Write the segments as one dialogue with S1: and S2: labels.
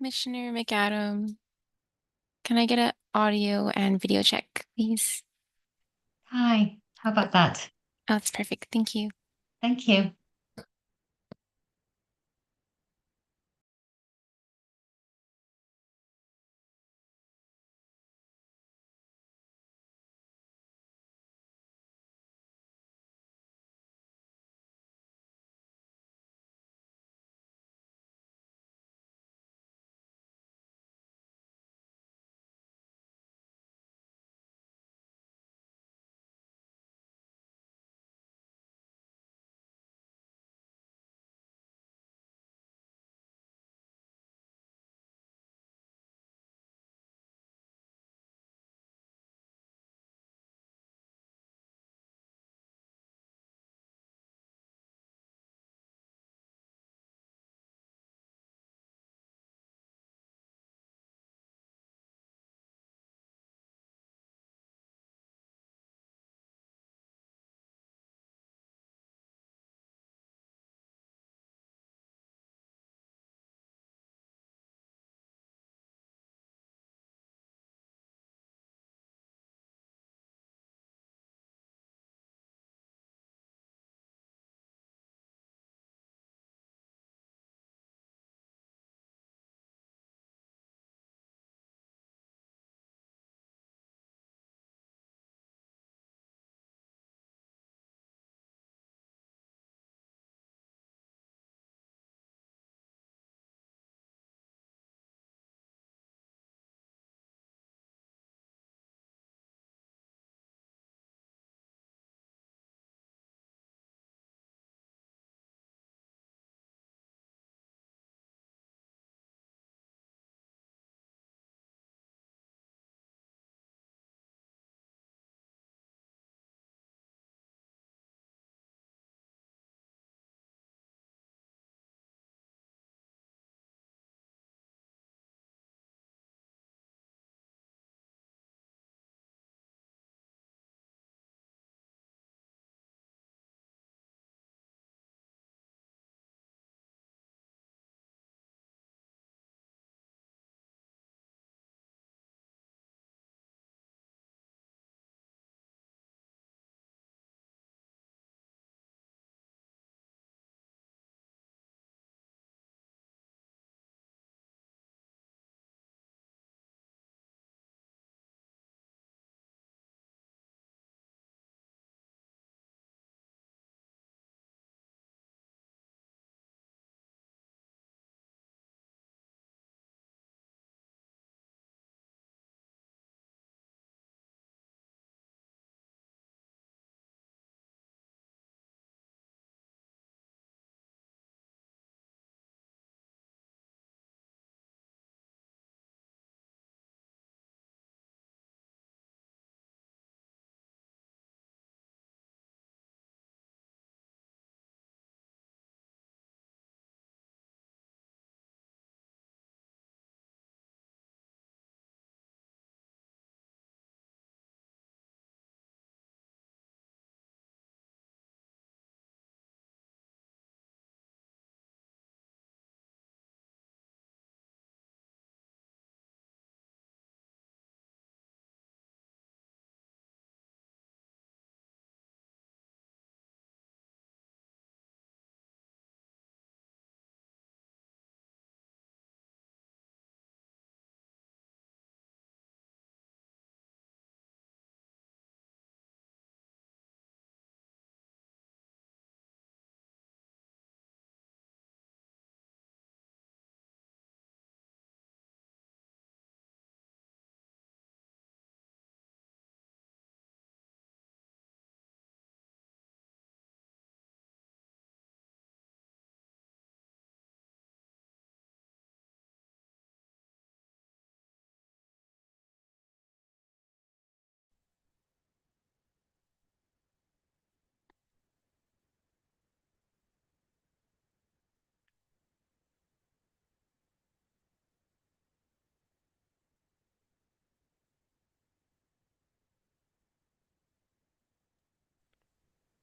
S1: Commissioner McAdam, can I get an audio and video check, please?
S2: Hi, how about that?
S1: Oh, that's perfect. Thank you.
S2: Thank you.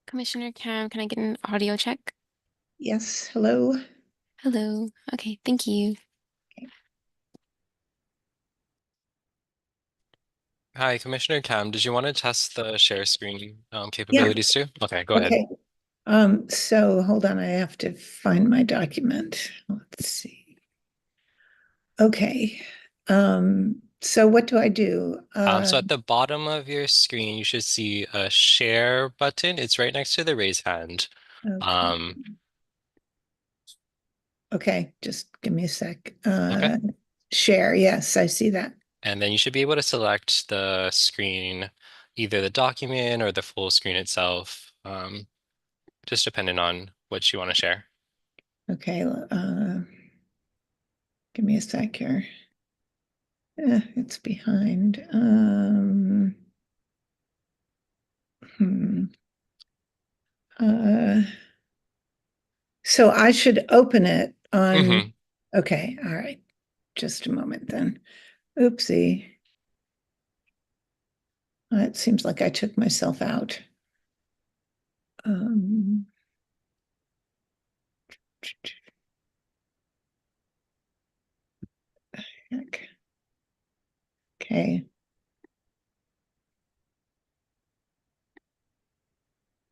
S1: Commissioner Cam, can I get an audio check?
S3: Yes, hello.
S1: Hello. Okay, thank you.
S3: Hi, Commissioner Cam. Did you want to test the share screen
S4: Yeah,
S3: capabilities too? Okay, go ahead.
S4: okay. So hold on, I have to find my document. Let's see. Okay. So what do I do?
S3: So at the bottom of your screen, you should see a share button. It's right next to the raise hand.
S4: Okay.
S3: Um,
S4: Okay, just give me a sec.
S3: okay.
S4: Share, yes, I see that.
S3: And then you should be able to select the screen, either the document or the full screen itself, just depending on what you want to share.
S4: Okay, give me a sec here. It's behind. Hmm. Uh, so I should open it on,
S3: Hmm.
S4: okay, all right. Just a moment then. Oopsie. It seems like I took myself out. Um, heck. Okay.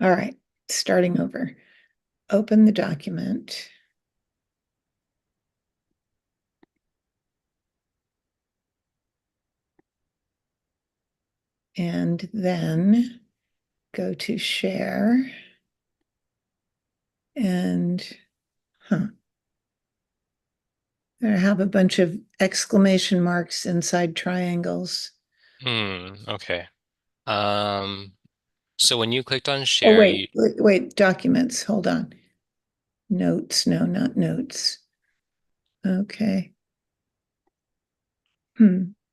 S4: All right. Starting over. Open the document. And then go to share. And I have a bunch of exclamation marks inside triangles.
S3: Okay. Um, so when you clicked on
S4: Oh,
S3: share,
S4: wait, wait, documents. Hold on. Notes. No, not notes. Okay.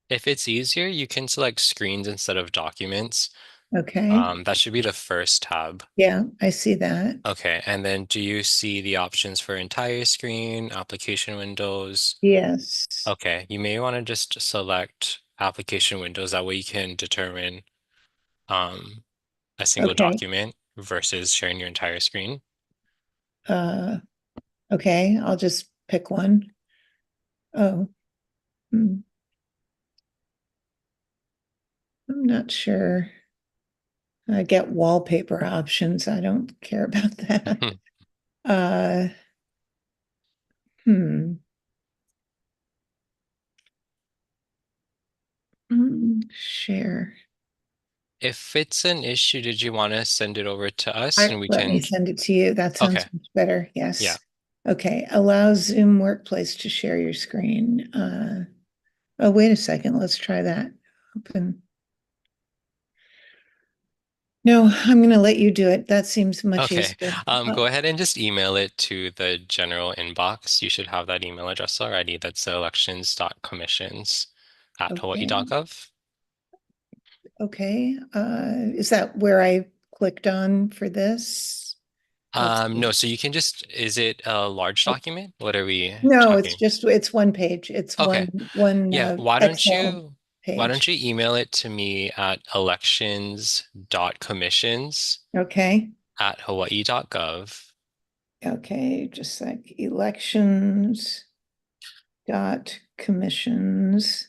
S3: if it's easier, you can select screens instead of documents.
S4: Okay.
S3: That should be the first tab.
S4: Yeah, I see that.
S3: Okay, and then do you see the options for entire screen, application windows?
S4: Yes.
S3: Okay, you may want to just select application windows. That way you can determine um, a single
S4: Okay.
S3: document versus sharing your entire screen.
S4: Uh, okay, I'll just pick one. Oh, hmm, I'm not sure. I get wallpaper options. I don't care about that. Uh, hmm. Share.
S3: If it's an issue, did you want to send it over to us and we
S4: Let me
S3: can?
S4: send it to you. That
S3: Okay,
S4: sounds much better.
S3: yeah.
S4: Yes. Okay. Allow Zoom Workplace to share your screen. Oh, wait a second. Let's try that. Open. No, I'm going to let you do it. That seems much
S3: Okay.
S4: easier.
S3: Go ahead and just email it to the general inbox. You should have that email address already. That's
S4: Okay.
S3: elections.commissions@hawaii.gov.
S4: Okay. Is that where I clicked on for this? Let's
S3: No,
S4: see.
S3: so you can just, is it a large
S4: Oh,
S3: document? What are we
S4: no, it's
S3: talking?
S4: just it's one page. It's
S3: Okay.
S4: one
S3: Yeah,
S4: Excel
S3: why don't
S4: page.
S3: you email it to me at elections.commissions
S4: Okay.
S3: at hawaii.gov.
S4: Okay, just like elections dot commissions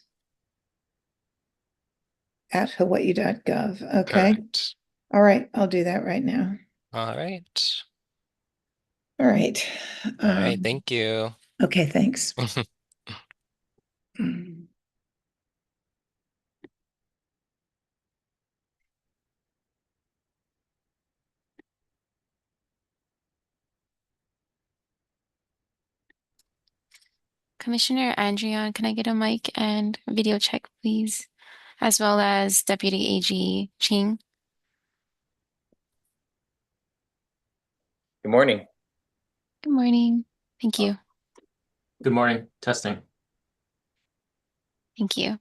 S4: at hawaii.gov. Okay.
S3: Correct.
S4: All right, I'll do that right now.
S3: All right.
S4: All right.
S3: All right.
S4: Um,
S3: Thank you.
S4: okay, thanks.
S1: Commissioner Andrion, can I get a mic and video check, please? As well as Deputy AG Ching.
S5: Good morning.
S1: Good morning. Thank you.
S5: Good morning. Testing.
S1: Thank you.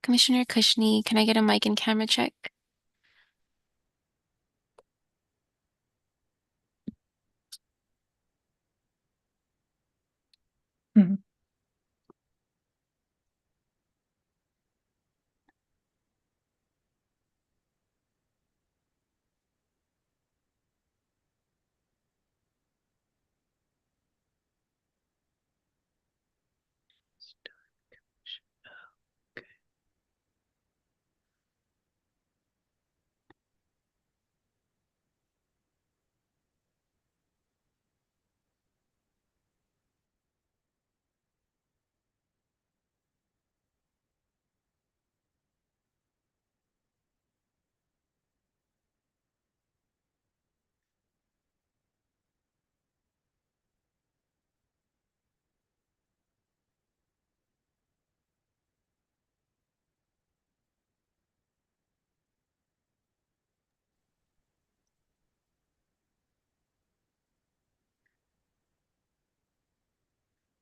S1: Commissioner Kushney, can I get a mic and camera check?
S4: Mhm.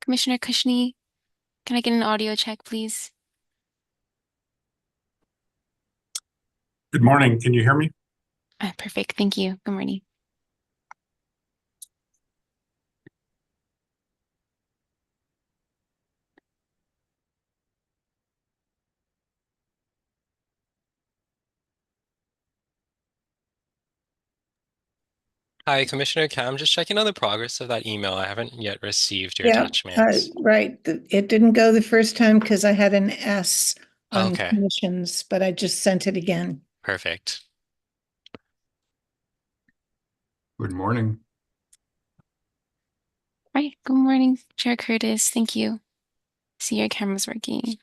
S1: Commissioner Kushney, can I get an audio check, please?
S6: Good morning. Can you hear me?
S1: Perfect. Thank you. Good morning.
S3: Hi, Commissioner Cam, just checking on the progress of that email. I haven't yet received your
S4: Yeah,
S3: attachments.
S4: right. It didn't go the first time because I had an S on
S3: Okay,
S4: commissions, but I just sent it again.
S3: perfect.
S6: Good morning.
S1: All right. Good morning, Chair Curtis. Thank you. See your camera's working.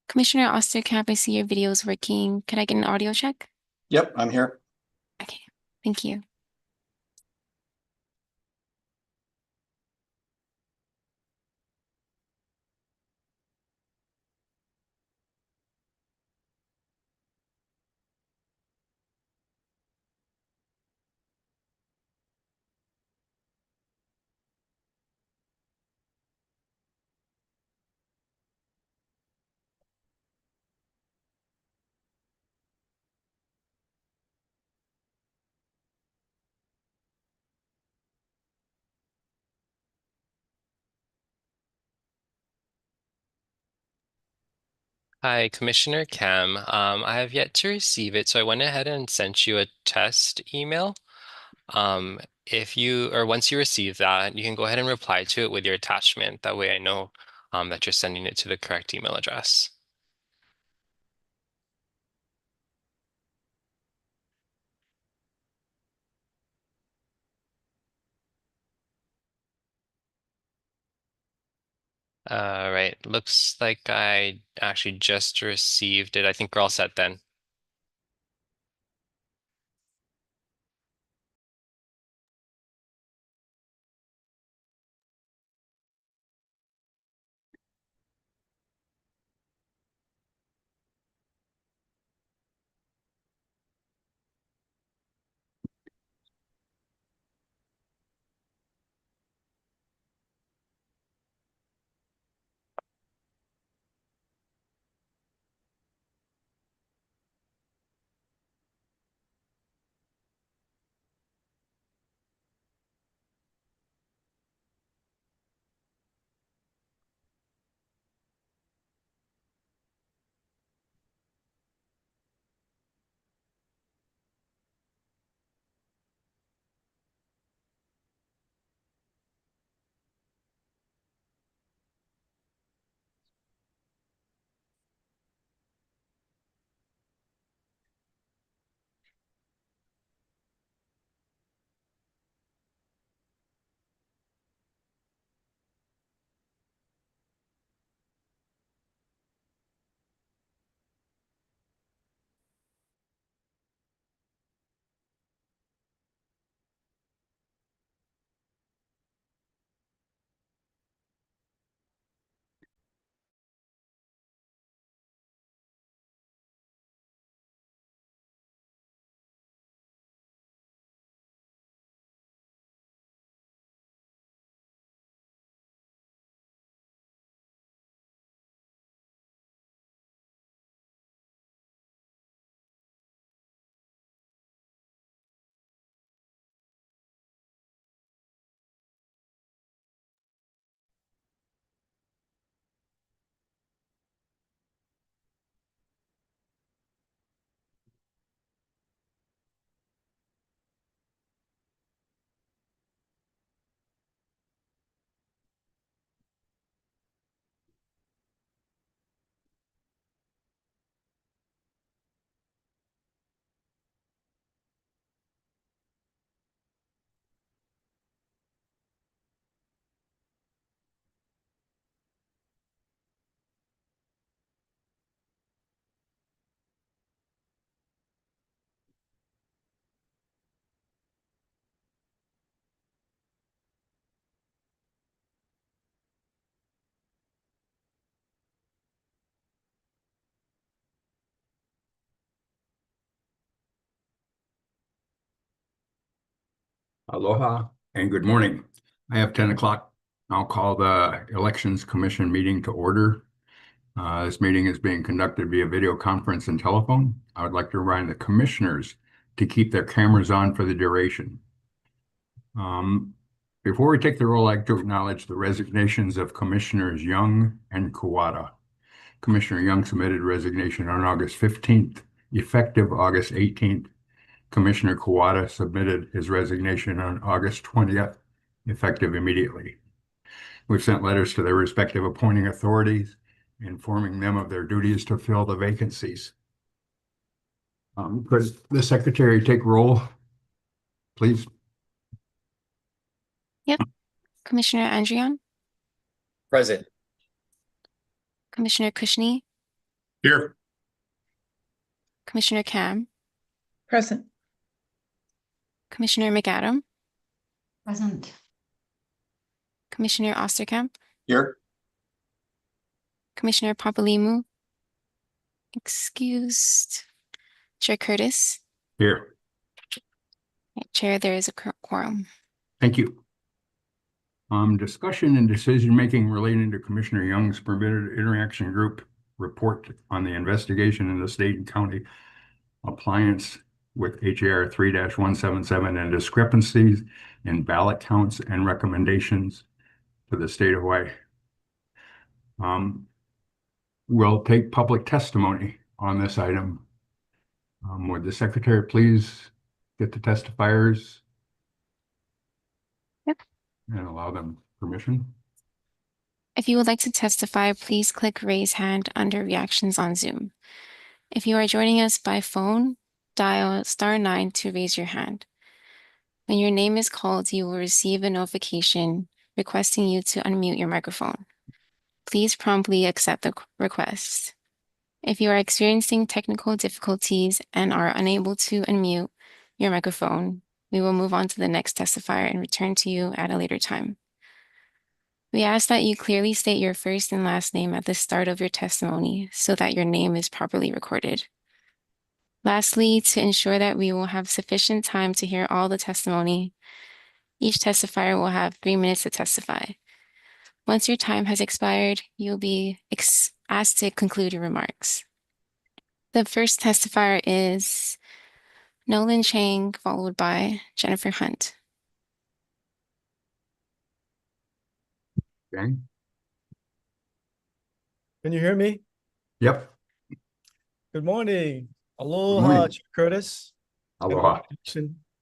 S1: Commissioner Osterkamp, I see your video is working. Could I get an audio check?
S7: Yep, I'm here.
S1: Okay. Thank you.
S3: Hi, Commissioner Cam. I have yet to receive it, so I went ahead and sent you a test email. If you or once you receive that, you can go ahead and reply to it with your attachment. That way I know that you're sending it to the correct email address. Right. Looks like I actually just received it. I think we're all set then.
S6: Aloha and good morning. I have 10 o'clock. I'll call the Elections Commission meeting to order. This meeting is being conducted via video conference and telephone. I would like to remind the commissioners to keep their cameras on for the duration. Before we take the roll, I'd like to acknowledge the resignations of Commissioners Young and Kawada. Commissioner Young submitted resignation on August 15th, effective August 18th. Commissioner Kawada submitted his resignation on August 20th, effective immediately. We've sent letters to their respective appointing authorities, informing them of their duties to fill the vacancies. Could the secretary take roll, please?
S1: Commissioner Andrion,
S5: Present.
S1: Commissioner Kushney,
S6: Here.
S1: Commissioner Kam,
S4: Present.
S1: Commissioner McAdam,
S2: Present.
S1: Commissioner Osterkamp,
S5: Here.
S1: Commissioner Papalimou, excused, Chair Curtis.
S6: Here.
S1: Chair, there is a quorum.
S6: Thank you. Discussion and decision-making relating to Commissioner Young's permitted interaction group report on the investigation in the state and county appliance with HAR 3-177 and discrepancies in ballot counts and recommendations to the state of Hawaii. We'll take public testimony on this item. Would the secretary please get the testifiers?
S1: Yep.
S6: And allow them permission?
S1: If you would like to testify, please click raise hand under reactions on Zoom. If you are joining us by phone, dial *9 to raise your hand. When your name is called, you will receive a notification requesting you to unmute your microphone. Please promptly accept the request. If you are experiencing technical difficulties and are unable to unmute your microphone, we will move on to the next testifier and return to you at a later time. We ask that you clearly state your first and last name at the start of your testimony so that your name is properly recorded. Lastly, to ensure that we will have sufficient time to hear all the testimony, each testifier will have 3 minutes to testify. Once your time has expired, you'll be asked to conclude your remarks. The first testifier is Nolan Chang, followed by Jennifer Hunt.
S6: Okay.
S7: Can you hear me?
S6: Yep.
S7: Good morning. Aloha,
S6: morning.
S7: Chair Curtis. and
S6: Aloha.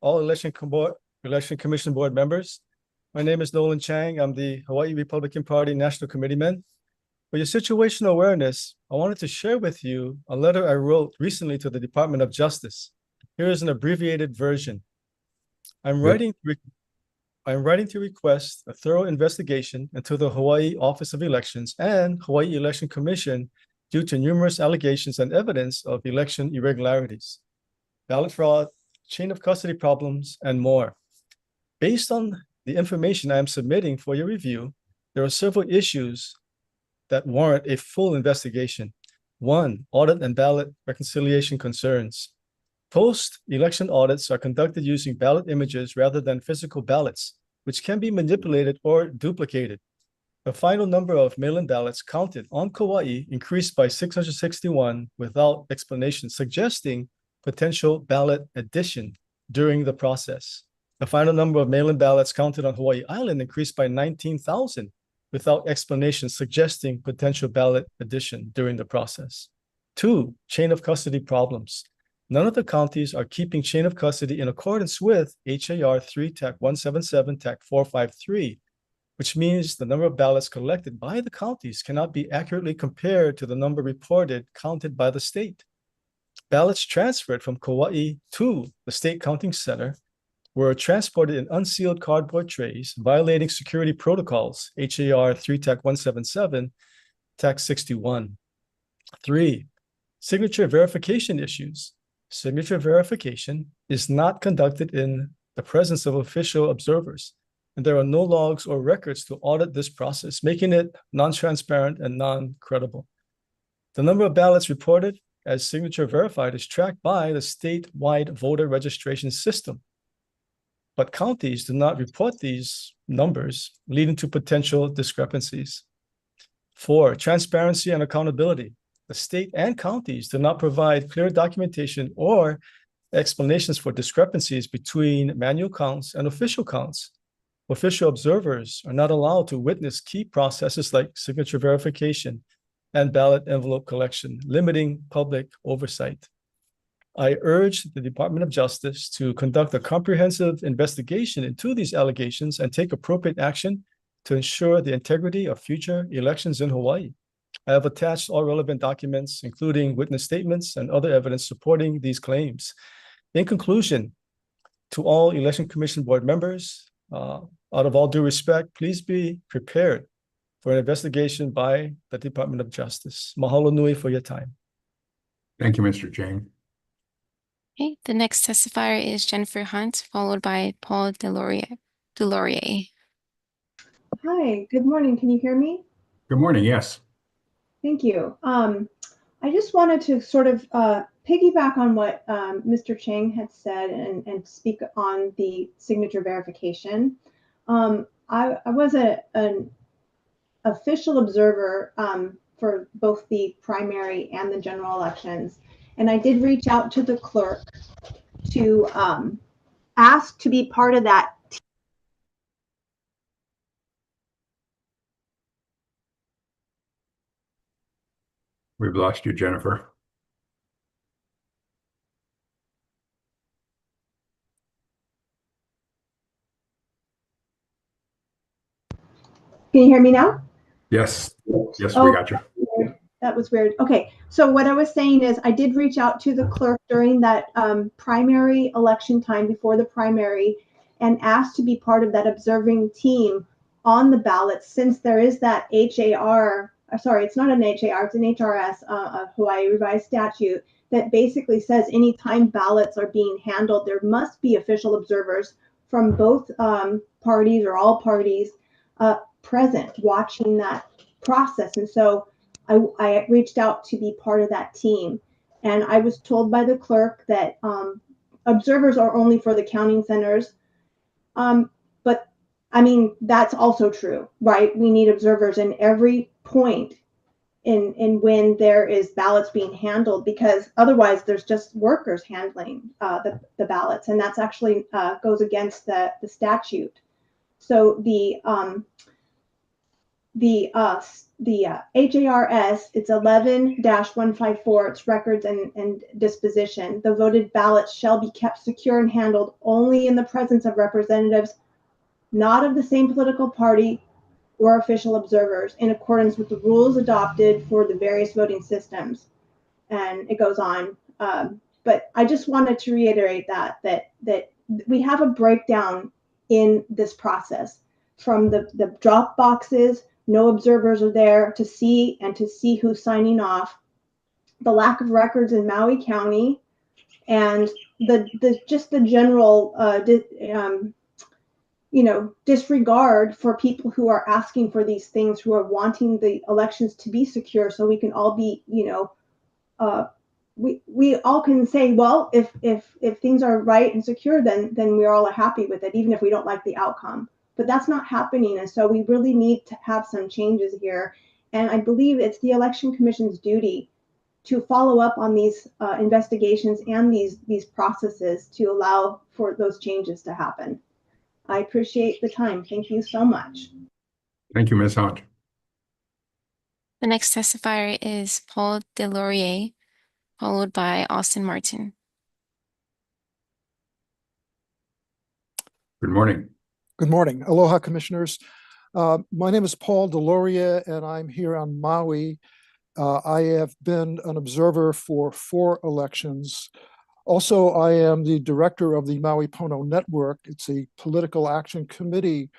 S7: all election commission board members. My name is Nolan Chang. I'm the Hawaii Republican Party National Committeeman. For your situational awareness, I wanted to share with you a letter I wrote recently to the Department of Justice. Here is an abbreviated version. I'm writing to request a thorough investigation into the Hawaii Office of Elections and Hawaii Election Commission due to numerous allegations and evidence of election irregularities, ballot fraud, chain of custody problems, and more. Based on the information I am submitting for your review, there are several issues that warrant a full investigation. 1, audit and ballot reconciliation concerns. Post-election audits are conducted using ballot images rather than physical ballots, which can be manipulated or duplicated. The final number of mail-in ballots counted on Kauai increased by 661 without explanation, suggesting potential ballot addition during the process. The final number of mail-in ballots counted on Hawaii Island increased by 19,000 without explanation, suggesting potential ballot addition during the process. 2, chain of custody problems. None of the counties are keeping chain of custody in accordance with HAR 3-177 453, which means the number of ballots collected by the counties cannot be accurately compared to the number reported counted by the state. Ballots transferred from Kauai to the state counting center were transported in unsealed cardboard trays, violating security protocols, HAR 3-177, TAC 61. 3, signature verification issues. Signature verification is not conducted in the presence of official observers, and there are no logs or records to audit this process, making it non-transparent and non-credible. The number of ballots reported as signature verified is tracked by the statewide voter registration system. but counties do not report these numbers, leading to potential discrepancies. 4, transparency and accountability. The state and counties do not provide clear documentation or explanations for discrepancies between manual counts and official counts. Official observers are not allowed to witness key processes like signature verification and ballot envelope collection, limiting public oversight. I urge the Department of Justice to conduct a comprehensive investigation into these allegations and take appropriate action to ensure the integrity of future elections in Hawaii. I have attached all relevant documents, including witness statements and other evidence supporting these claims. In conclusion, to all Election Commission board members, out of all due respect, please be prepared for an investigation by the Department of Justice. Mahalo nui for your time.
S6: Thank you, Mr. Chang.
S1: Okay, the next testifier is Jennifer Hunt, followed by Paul Delorier.
S8: Hi, good morning. Can you hear me?
S6: Good morning. Yes.
S8: Thank you. I just wanted to sort of piggyback on what Mr. Chang had said and speak on the signature verification. I was an official observer for both the primary and the general elections, and I did reach out to the clerk to ask to be part of that.
S6: We've lost you, Jennifer.
S8: Can you hear me now?
S6: Yes. Yes,
S8: Oh.
S6: we got you.
S8: That was weird. Okay, so what I was saying is I did reach out to the clerk during that primary election time before the primary and asked to be part of that observing team on the ballot, since there is that HAR, sorry, it's not an HAR, it's an HRS, a Hawaii revised statute that basically says anytime ballots are being handled, there must be official observers from both parties or all parties present watching that process. And so I reached out to be part of that team, and I was told by the clerk that observers are only for the counting centers. But I mean, that's also true, right? We need observers in every point in when there is ballots being handled, because otherwise there's just workers handling the ballots, and that's actually goes against the statute. So the HARS, it's 11-154, it's records and disposition. The voted ballots shall be kept secure and handled only in the presence of representatives not of the same political party or official observers, in accordance with the rules adopted for the various voting systems. And it goes on. But I just wanted to reiterate that we have a breakdown in this process, from the drop boxes. No observers are there to see who's signing off. The lack of records in Maui County, and the general disregard for people who are asking for these things, who are wanting the elections to be secure, so we can all be, we all can say, well, if things are right and secure, then we're all happy with it, even if we don't like the outcome. But that's not happening, and so we really need to have some changes here. And I believe it's the Election Commission's duty to follow up on these investigations and these processes to allow for those changes to happen. I appreciate the time. Thank you so much.
S6: Thank you, Ms. Hunt.
S1: The next testifier is Paul Delorier, followed by Austin Martin.
S6: Good morning.
S9: Good morning. Aloha, Commissioners. My name is Paul Delorier, and I'm here on Maui. I have been an observer for 4 elections. Also, I am the director of the Maui Pono Network. It's a political action committee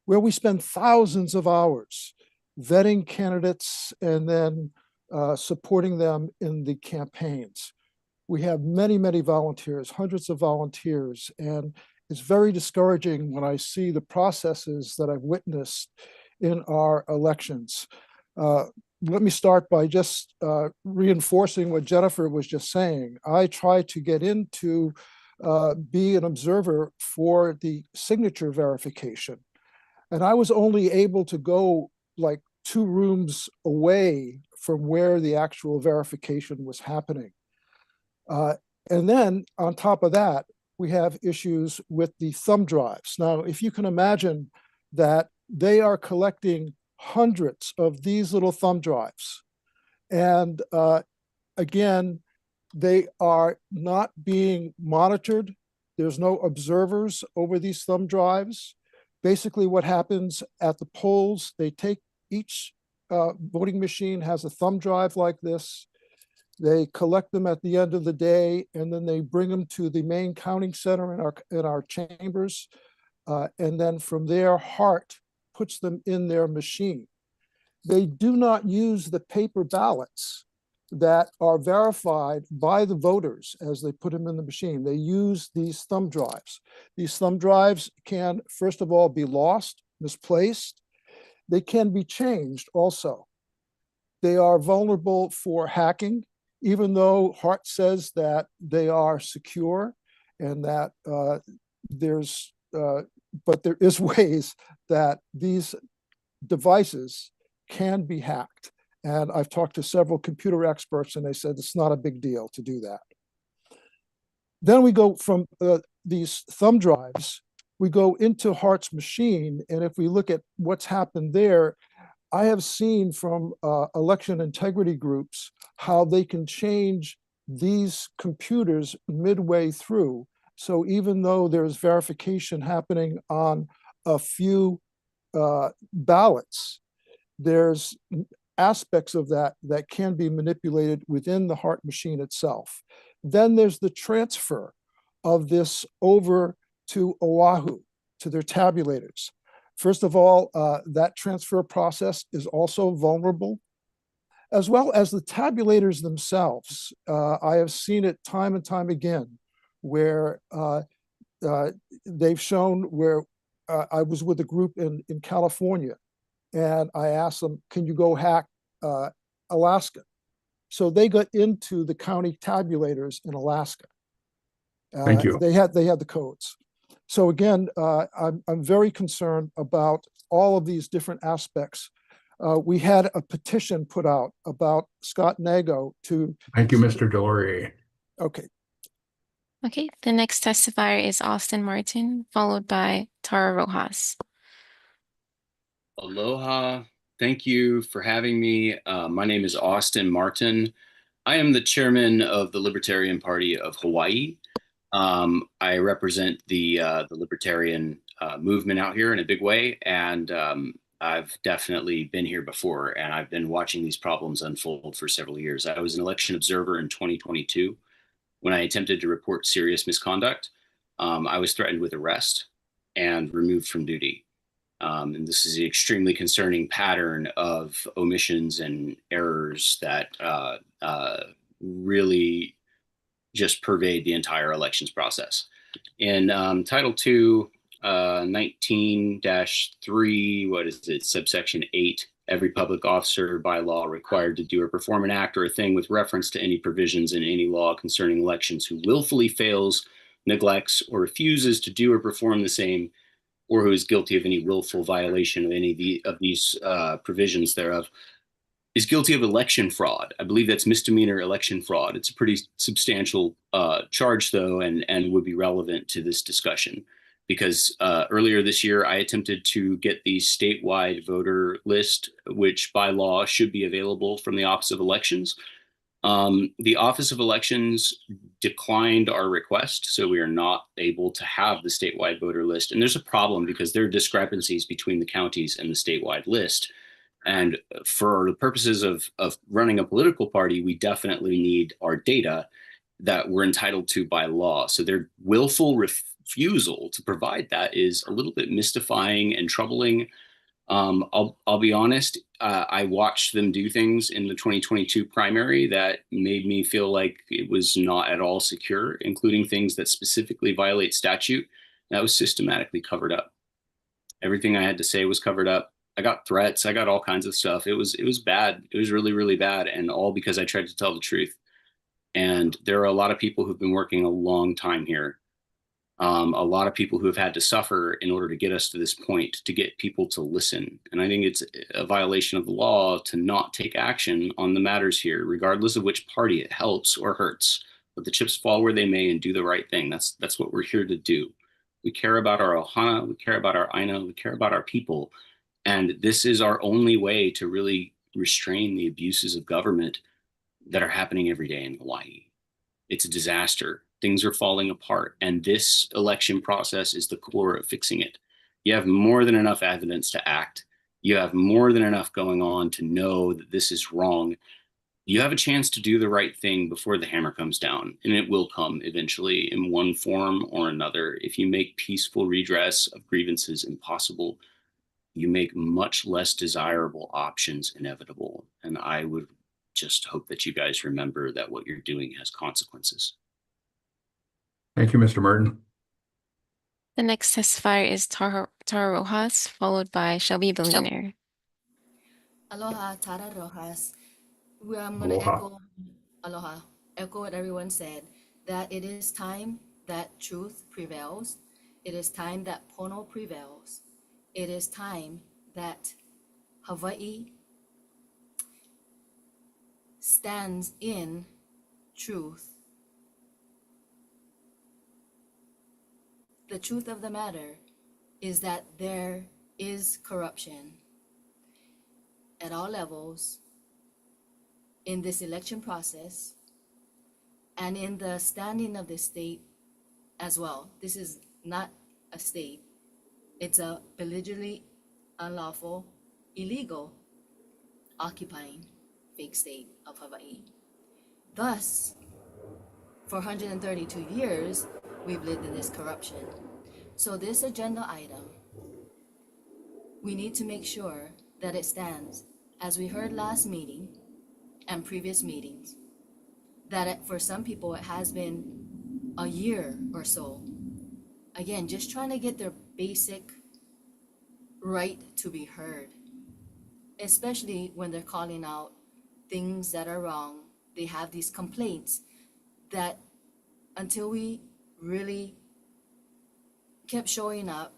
S9: where we spend thousands of hours vetting candidates and then supporting them in the campaigns. We have many, many volunteers, hundreds of volunteers, and it's very discouraging when I see the processes that I've witnessed in our elections. Let me start by just reinforcing what Jennifer was just saying. I try to get into be an observer for the signature verification. And I was only able to go like 2 rooms away from where the actual verification was happening. And then on top of that, we have issues with the thumb drives. Now, if you can imagine that they are collecting hundreds of these little thumb drives. And again, they are not being monitored. There's no observers over these thumb drives. Basically, what happens at the polls, they take each voting machine has a thumb drive like this. They collect them at the end of the day, and then they bring them to the main counting center in our chambers. And then from there, Hart puts them in their machine. They do not use the paper ballots that are verified by the voters as they put them in the machine. They use these thumb drives. These thumb drives can, first of all, be lost, misplaced. They can be changed also. They are vulnerable for hacking, even though Hart says that they are secure and that but there is ways that these devices can be hacked. And I've talked to several computer experts and they said it's not a big deal to do that. Then we go from these thumb drives, we go into Hart's machine. And if we look at what's happened there, I have seen from election integrity groups how they can change these computers midway through. So even though there's verification happening on a few ballots, there's aspects of that that can be manipulated within the Hart machine itself. Then there's the transfer of this over to Oahu, to their tabulators. First of all, that transfer process is also vulnerable, as well as the tabulators themselves. I have seen it time and time again, where they've shown where I was with a group in California, and I asked them, can you go hack Alaska? So they got into the county tabulators in Alaska.
S6: Thank you.
S9: They had the codes. So again, I'm very concerned about all of these different aspects. We had a petition put out about Scott Nago to.
S6: Thank you, Mr. Delorier.
S9: Okay.
S1: Okay, the next testifier is Austin Martin, followed by Tara Rojas.
S10: Aloha. Thank you for having me. My name is Austin Martin. I am the chairman of the Libertarian Party of Hawaii. I represent the libertarian movement out here in a big way, and I've definitely been here before, and I've been watching these problems unfold for several years. I was an election observer in 2022 when I attempted to report serious misconduct. I was threatened with arrest and removed from duty. And this is an extremely concerning pattern of omissions and errors that really just pervade the entire elections process. In Title II, 19-3, what is it, subsection 8, every public officer by law required to do or perform an act or a thing with reference to any provisions in any law concerning elections who willfully fails, neglects, or refuses to do or perform the same, or who is guilty of any willful violation of any of these provisions thereof, is guilty of election fraud. I believe that's misdemeanor election fraud. It's a pretty substantial charge, though, and would be relevant to this discussion. Because earlier this year, I attempted to get the statewide voter list, which by law should be available from the Office of Elections. The Office of Elections declined our request, so we are not able to have the statewide voter list. And there's a problem because there are discrepancies between the counties and the statewide list. And for the purposes of running a political party, we definitely need our data that we're entitled to by law. So their willful refusal to provide that is a little bit mystifying and troubling. I'll be honest, I watched them do things in the 2022 primary that made me feel like it was not at all secure, including things that specifically violate statute. That was systematically covered up. Everything I had to say was covered up. I got threats. I got all kinds of stuff. It was bad. It was really, really bad. And all because I tried to tell the truth. And there are a lot of people who've been working a long time here A lot of people who have had to suffer in order to get us to this point, to get people to listen. And I think it's a violation of the law to not take action on the matters here, regardless of which party it helps or hurts. Let the chips fall where they may and do the right thing. That's what we're here to do. We care about our Ohana, we care about our Aina, we care about our people. And this is our only way to really restrain the abuses of government that are happening every day in Hawaii. It's a disaster. Things are falling apart. And this election process is the core of fixing it. You have more than enough evidence to act. You have more than enough going on to know that this is wrong. You have a chance to do the right thing before the hammer comes down, and it will come eventually in one form or another. If you make peaceful redress of grievances impossible, you make much less desirable options inevitable. And I would just hope that you guys remember that what you're doing has consequences.
S6: Thank you, Mr. Martin.
S1: The next testifier is Tara Rojas, followed by Shelby Billionaire.
S11: Aloha, Tara Rojas. I'm going to echo what everyone said, that it is time that truth prevails. It is time that Pono prevails. It is time that Hawaii stands in truth. The truth of the matter is that there is corruption at all levels in this election process and in the standing of the state as well. This is not a state. It's a belligerently unlawful, illegal, occupying fake state of Hawaii. Thus, for 132 years, we've lived in this corruption. So this agenda item, we need to make sure that it stands, as we heard last meeting and previous meetings, that for some people it has been a year or so. Again, just trying to get their basic right to be heard, especially when they're calling out things that are wrong. They have these complaints that until we really kept showing up,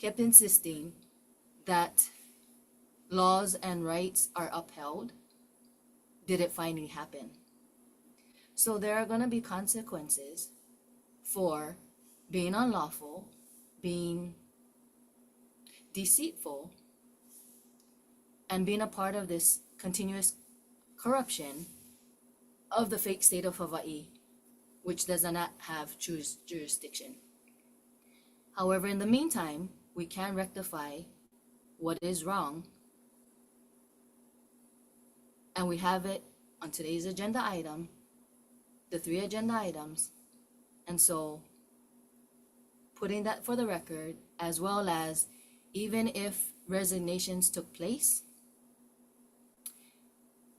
S11: kept insisting that laws and rights are upheld, did it finally happen? So there are going to be consequences for being unlawful, being deceitful, and being a part of this continuous corruption of the fake state of Hawaii, which does not have jurisdiction. However, in the meantime, we can rectify what is wrong, and we have it on today's agenda item, the 3 agenda items. And so putting that for the record, as well as even if resignations took place,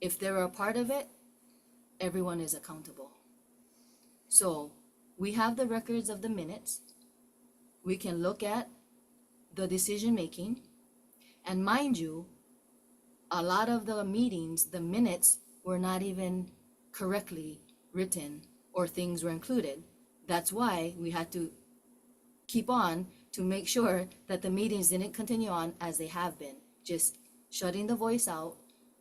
S11: if they were a part of it, everyone is accountable. So we have the records of the minutes. We can look at the decision making, and mind you, a lot of the meetings, the minutes were not even correctly written or things were included. That's why we had to keep on to make sure that the meetings didn't continue on as they have been, just shutting the voice out,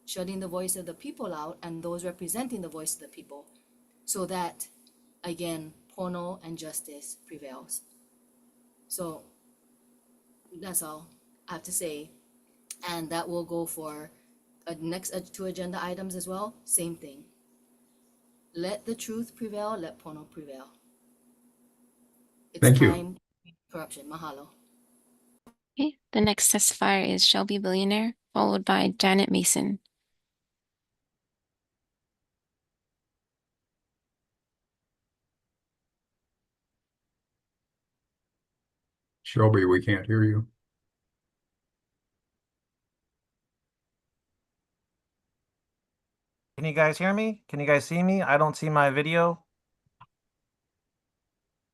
S11: shutting the voice of the people out and those representing the voice of the people, so that, again, pono and justice prevails. So that's all I have to say. And that will go for next 2 agenda items as well. Same thing. Let the truth prevail, let pono prevail. It's
S6: Thank you.
S11: time corruption. Mahalo.
S1: Okay, the next testifier is Shelby Billionaire, followed by Janet Mason.
S6: Shelby, we can't hear you.
S12: Can you guys hear me? Can you guys see me? I don't see my video.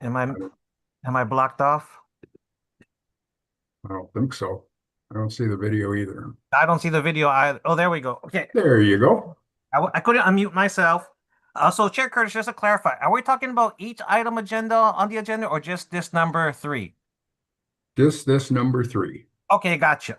S12: Am I blocked off?
S6: I don't think so. I don't see the video either.
S12: I don't see the video either. Oh, there we go. Okay.
S6: There you go.
S12: I couldn't unmute myself. So Chair Curtis, just to clarify, are we talking about each item agenda on the agenda or just this number 3?
S6: This number 3.
S12: Okay, gotcha.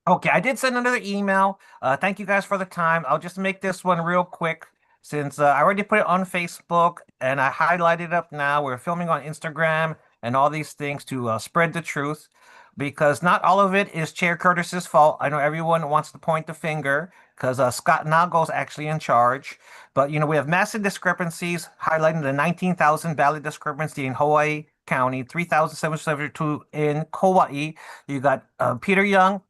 S12: Okay, I did send another email. Thank you guys for the time. I'll just make this one real quick since I already put it on Facebook and I highlighted it up now. We're filming on Instagram and all these things to spread the truth because not all of it is Chair Curtis's fault. I know everyone wants to point the finger because Scott Nagle is actually in charge. But, you know, we have massive discrepancies highlighting the 19,000 ballot discrepancy in Hawaii County, 3,772 in Kauai. You got Peter Young,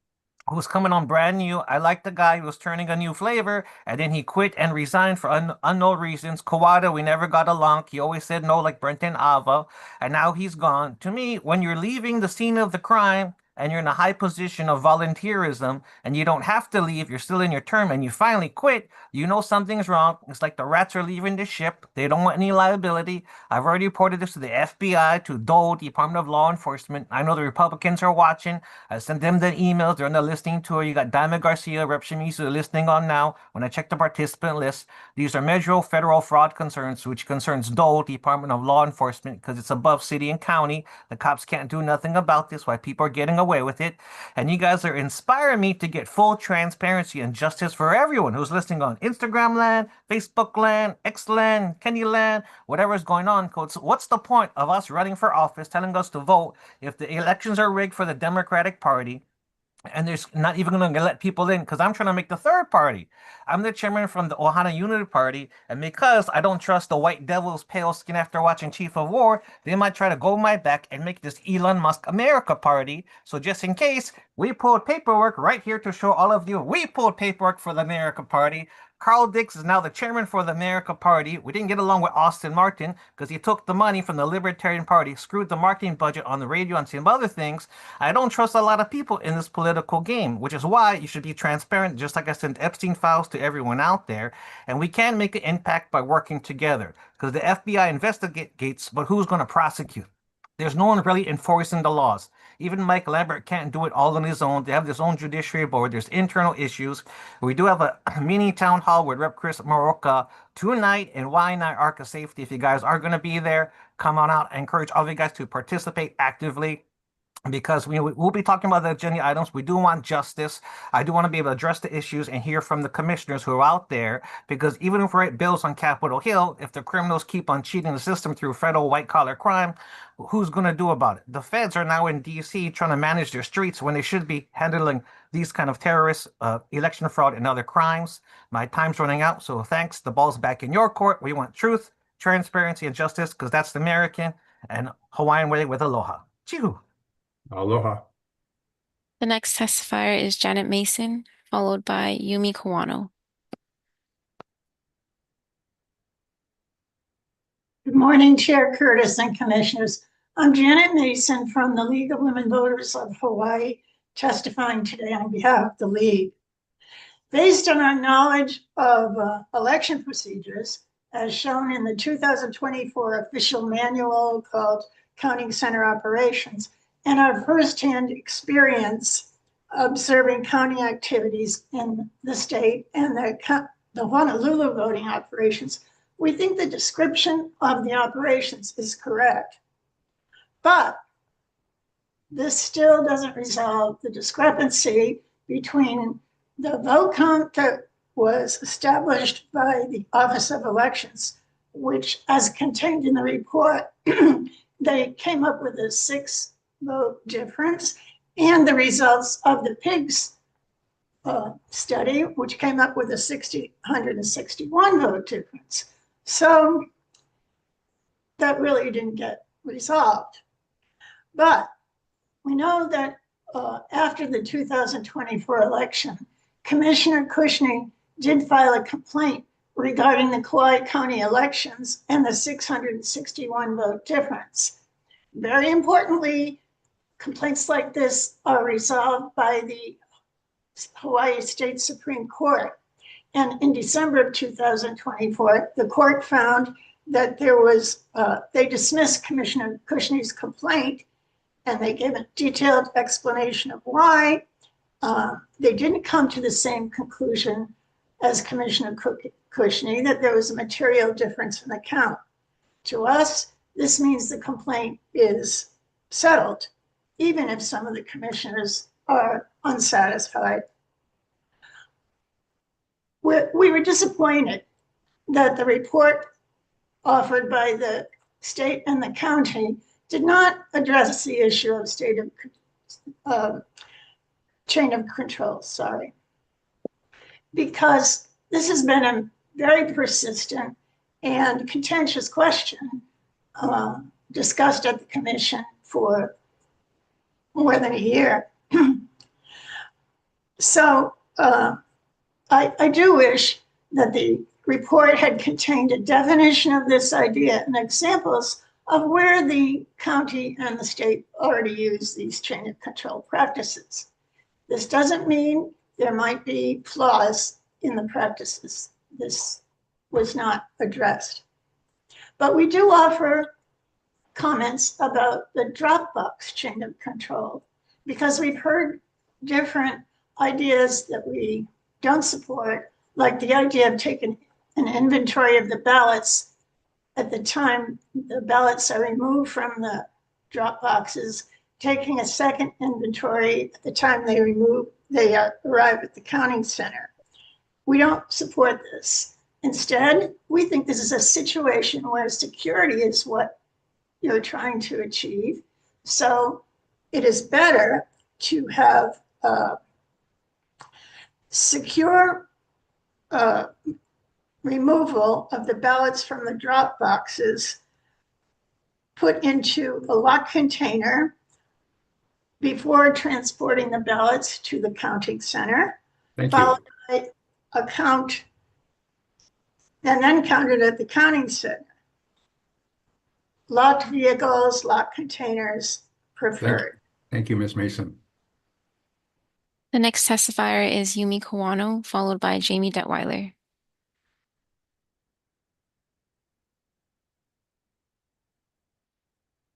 S12: who's coming on brand new. I like the guy who was turning a new flavor, and then he quit and resigned for unknown reasons. Kawada, we never got along. He always said no, like Brenton Ava, and now he's gone. To me, when you're leaving the scene of the crime and you're in a high position of volunteerism and you don't have to leave, you're still in your term, and you finally quit, you know something's wrong. It's like the rats are leaving the ship. They don't want any liability. I've already reported this to the FBI, to DOE, Department of Law Enforcement. I know the Republicans are watching. I sent them the emails. They're on the listening tour. You got Diamond Garcia, Rep. Shimizu listening on now. When I check the participant list, these are major federal fraud concerns, which concerns DOE, Department of Law Enforcement, because it's above city and county. The cops can't do nothing about this, why people are getting away with it. And you guys are inspiring me to get full transparency and justice for everyone who's listening on Instagram land, Facebook land, X land, Kenny land, whatever is going on. What's the point of us running for office, telling us to vote if the elections are rigged for the Democratic Party? And there's not even going to let people in because I'm trying to make the third party. I'm the chairman from the Ohana Unity Party. And because I don't trust the white devil's pale skin after watching Chief of War, they might try to go my back and make this Elon Musk America Party. So just in case, we pulled paperwork right here to show all of you. We pulled paperwork for the America Party. Carl Dix is now the chairman for the America Party. We didn't get along with Austin Martin because he took the money from the Libertarian Party, screwed the marketing budget on the radio and some other things. I don't trust a lot of people in this political game, which is why you should be transparent, just like I sent Epstein files to everyone out there. And we can make an impact by working together because the FBI investigates, but who's going to prosecute? There's no one really enforcing the laws. Even Mike Lambert can't do it all on his own. They have this own judiciary board. There's internal issues. We do have a mini town hall with Rep. Chris Moroka tonight in Waianae Arca Safety. If you guys are going to be there, come on out. I encourage all of you guys to participate actively, because we'll be talking about the agenda items. We do want justice. I do want to be able to address the issues and hear from the commissioners who are out there, because even if we write bills on Capitol Hill, if the criminals keep on cheating the system through federal white-collar crime, who's going to do about it? The feds are now in D.C. trying to manage their streets when they should be handling these kind of terrorist election fraud and other crimes. My time's running out, so thanks. The ball's back in your court. We want truth, transparency, and justice, because that's the American and Hawaiian way with aloha. Chihu.
S6: Aloha.
S1: The next testifier is Janet Mason, followed by Yumi Kawano.
S13: Good morning, Chair Curtis and Commissioners. I'm Janet Mason from the League of Women Voters of Hawaii, testifying today on behalf of the League. Based on our knowledge of election procedures, as shown in the 2024 official manual called Counting Center Operations, and our firsthand experience observing counting activities in the state and the Honolulu voting operations, we think the description of the operations is correct. But this still doesn't resolve the discrepancy between the vote count that was established by the Office of Elections, which, as contained in the report, they came up with a 6 vote difference, and the results of the PIGS study, which came up with a 161 vote difference. So that really didn't get resolved. But we know that after the 2024 election, Commissioner Cushnie did file a complaint regarding the Kauai County elections and the 661 vote difference. Very importantly, complaints like this are resolved by the Hawaii State Supreme Court. And in December of 2024, the court found that there was, they dismissed Commissioner Cushnie's complaint, and they gave a detailed explanation of why. They didn't come to the same conclusion as Commissioner Cushney, that there was a material difference in the count. To us, this means the complaint is settled, even if some of the commissioners are unsatisfied. We were disappointed that the report offered by the state and the county did not address the issue of chain of control, because this has been a very persistent and contentious question discussed at the commission for more than a year. So I do wish that the report had contained a definition of this idea and examples of where the county and the state already use these chain of control practices. This doesn't mean there might be flaws in the practices. This was not addressed. But we do offer comments about the Dropbox chain of control, because we've heard different ideas that we don't support, like the idea of taking an inventory of the ballots at the time the ballots are removed from the drop boxes, taking a second inventory at the time they arrive at the counting center. We don't support this. Instead, we think this is a situation where security is what you're trying to achieve. So it is better to have secure removal of the ballots from the drop boxes put into a locked container before transporting the ballots to the counting center, followed by a count, and then counted at the counting center. Locked vehicles, locked containers preferred.
S6: Thank you, Ms. Mason.
S1: The next testifier is Yumi Kawano, followed by Jamie Detweiler.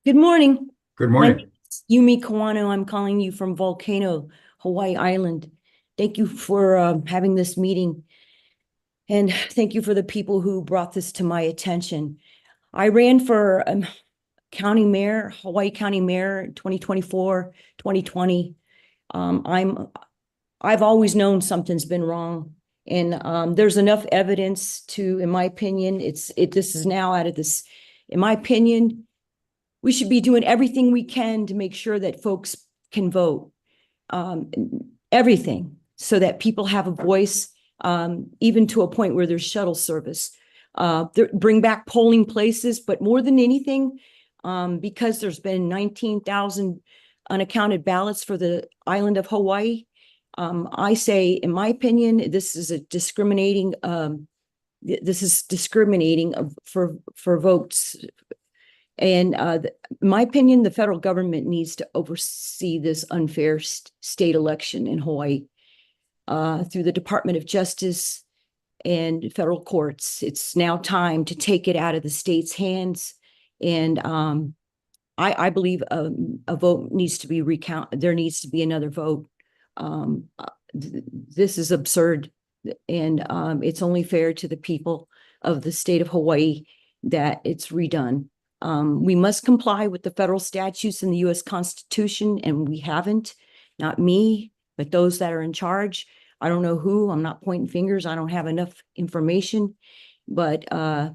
S14: Good morning.
S6: Good
S14: My
S6: morning.
S14: name is Yumi Kawano. I'm calling you from Volcano, Hawaii Island. Thank you for having this meeting. And thank you for the people who brought this to my attention. I ran for county mayor, Hawaii County Mayor, 2024, 2020. I've always known something's been wrong. And there's enough evidence to, in my opinion, this is now out of this, in my opinion, we should be doing everything we can to make sure that folks can vote. Everything, so that people have a voice, even to a point where there's shuttle service. Bring back polling places, but more than anything, because there's been 19,000 unaccounted ballots for the island of Hawaii. I say, in my opinion, this is discriminating for votes. And in my opinion, the federal government needs to oversee this unfair state election in Hawaii through the Department of Justice and federal courts. It's now time to take it out of the state's hands. And I believe a vote needs to be recounted. There needs to be another vote. This is absurd. And it's only fair to the people of the state of Hawaii that it's redone. We must comply with the federal statutes and the U.S. Constitution, and we haven't. Not me, but those that are in charge. I don't know who. I'm not pointing fingers. I don't have enough information, but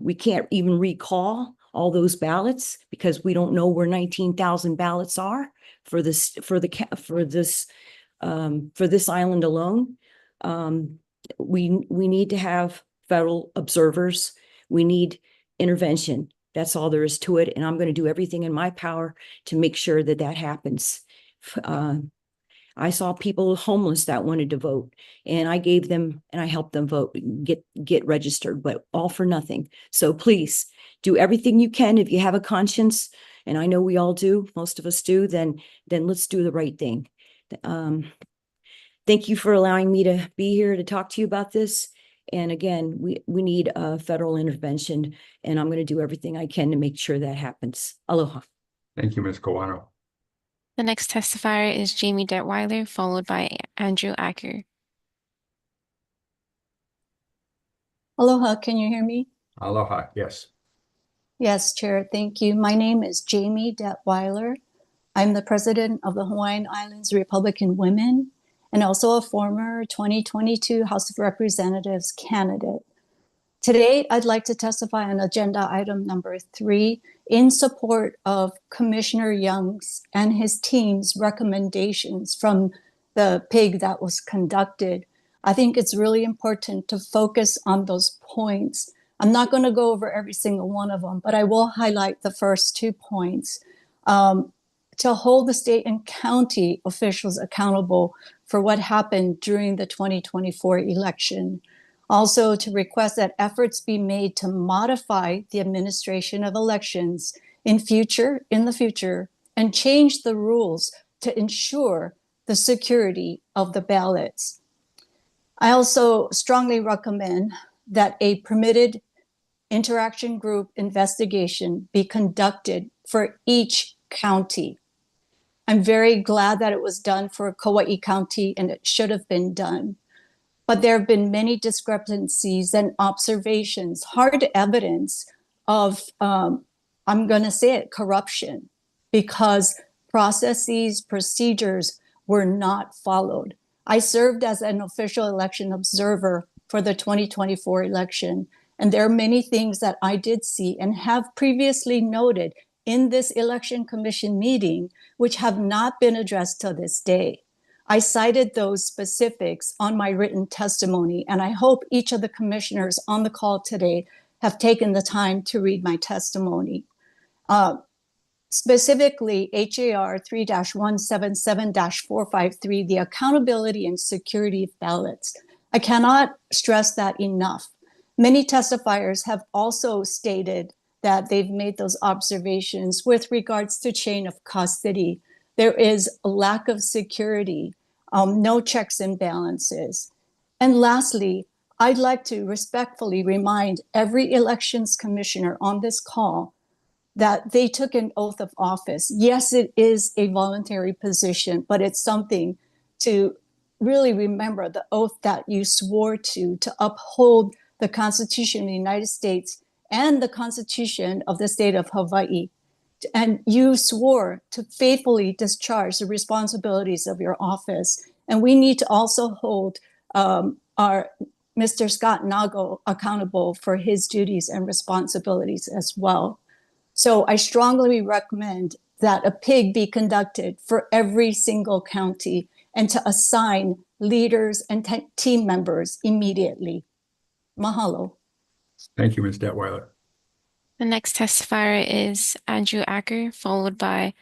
S14: we can't even recall all those ballots because we don't know where 19,000 ballots are for this island alone. We need to have federal observers. We need intervention. That's all there is to it. And I'm going to do everything in my power to make sure that that happens. I saw people homeless that wanted to vote, and I gave them and I helped them vote, get registered, but all for nothing. So please do everything you can. If you have a conscience, and I know we all do, most of us do, then let's do the right thing. Thank you for allowing me to be here to talk to you about this. And again, we need a federal intervention, and I'm going to do everything I can to make sure that happens. Aloha.
S6: Thank you, Ms. Kawano.
S1: The next testifier is Jamie Detweiler, followed by Andrew Acker.
S15: Aloha, can you hear me?
S6: Aloha, yes.
S15: Yes, Chair, thank you. My name is Jamie Detweiler. I'm the president of the Hawaiian Islands Republican Women and also a former 2022 House of Representatives candidate. Today, I'd like to testify on agenda item number 3 in support of Commissioner Young's and his team's recommendations from the PIG that was conducted. I think it's really important to focus on those points. I'm not going to go over every single one of them, but I will highlight the first 2 points. To hold the state and county officials accountable for what happened during the 2024 election. Also, to request that efforts be made to modify the administration of elections in the future and change the rules to ensure the security of the ballots. I also strongly recommend that a permitted interaction group investigation be conducted for each county. I'm very glad that it was done for Kauai County, and it should have been done. But there have been many discrepancies and observations, hard evidence of, I'm going to say it, corruption, because processes, procedures were not followed. I served as an official election observer for the 2024 election, and there are many things that I did see and have previously noted in this election commission meeting, which have not been addressed to this day. I cited those specifics on my written testimony, and I hope each of the commissioners on the call today have taken the time to read my testimony. Specifically, HAR 3-177-453, the accountability and security of ballots. I cannot stress that enough. Many testifiers have also stated that they've made those observations with regards to chain of custody. There is a lack of security, no checks and balances. And lastly, I'd like to respectfully remind every elections commissioner on this call that they took an oath of office. Yes, it is a voluntary position, but it's something to really remember, the oath that you swore to uphold the Constitution of the United States and the Constitution of the state of Hawaii. And you swore to faithfully discharge the responsibilities of your office. And we need to also hold our Mr. Scott Nago accountable for his duties and responsibilities as well. So I strongly recommend that a PIG be conducted for every single county and to assign leaders and team members immediately. Mahalo.
S6: Thank you, Ms. Detweiler.
S1: The next testifier is Andrew Acker, followed by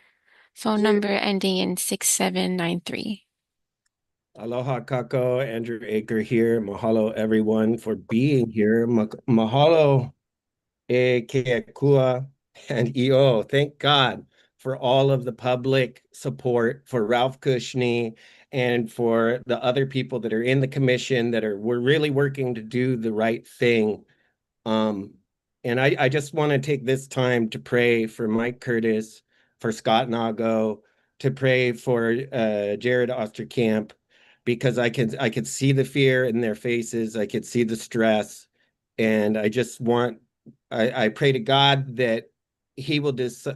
S1: phone number ending in 6793.
S16: Aloha kako, Andrew Acker here. Mahalo everyone for being here. Mahalo e keakua and EO. Thank God for all of the public support for Ralph Kushney and for the other people that are in the commission we're really working to do the right thing. And I just want to take this time to pray for Mike Curtis, for Scott Nago, to pray for Jared Osterkamp, because I could see the fear in their faces. I could see the stress. And I just I pray to God that he will just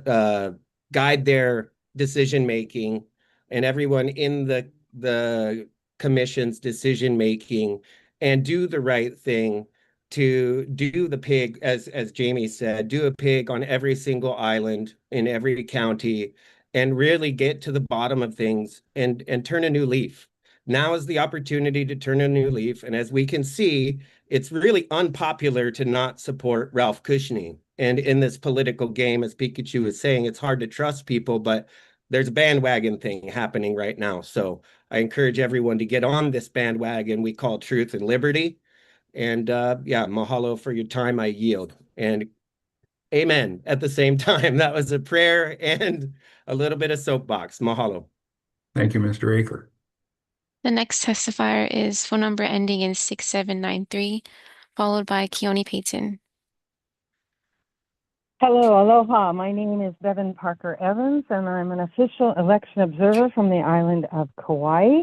S16: guide their decision-making and everyone in the commission's decision-making and do the right thing to do the PIG, as Jamie said, do a PIG on every single island in every county and really get to the bottom of things and turn a new leaf. Now is the opportunity to turn a new leaf. And as we can see, it's really unpopular to not support Ralph Kushney. And in this political game, as Pikachu was saying, it's hard to trust people, but there's a bandwagon thing happening right now. So I encourage everyone to get on this bandwagon we call Truth and Liberty. And yeah, mahalo for your time. I yield. And amen at the same time. That was a prayer and a little bit of soapbox. Mahalo.
S6: Thank you, Mr. Acker.
S1: The next testifier is phone number ending in 6793, followed by Keone Payton.
S17: Hello, aloha. My name is Bevan Parker Evans, and I'm an official election observer from the island of Kauai.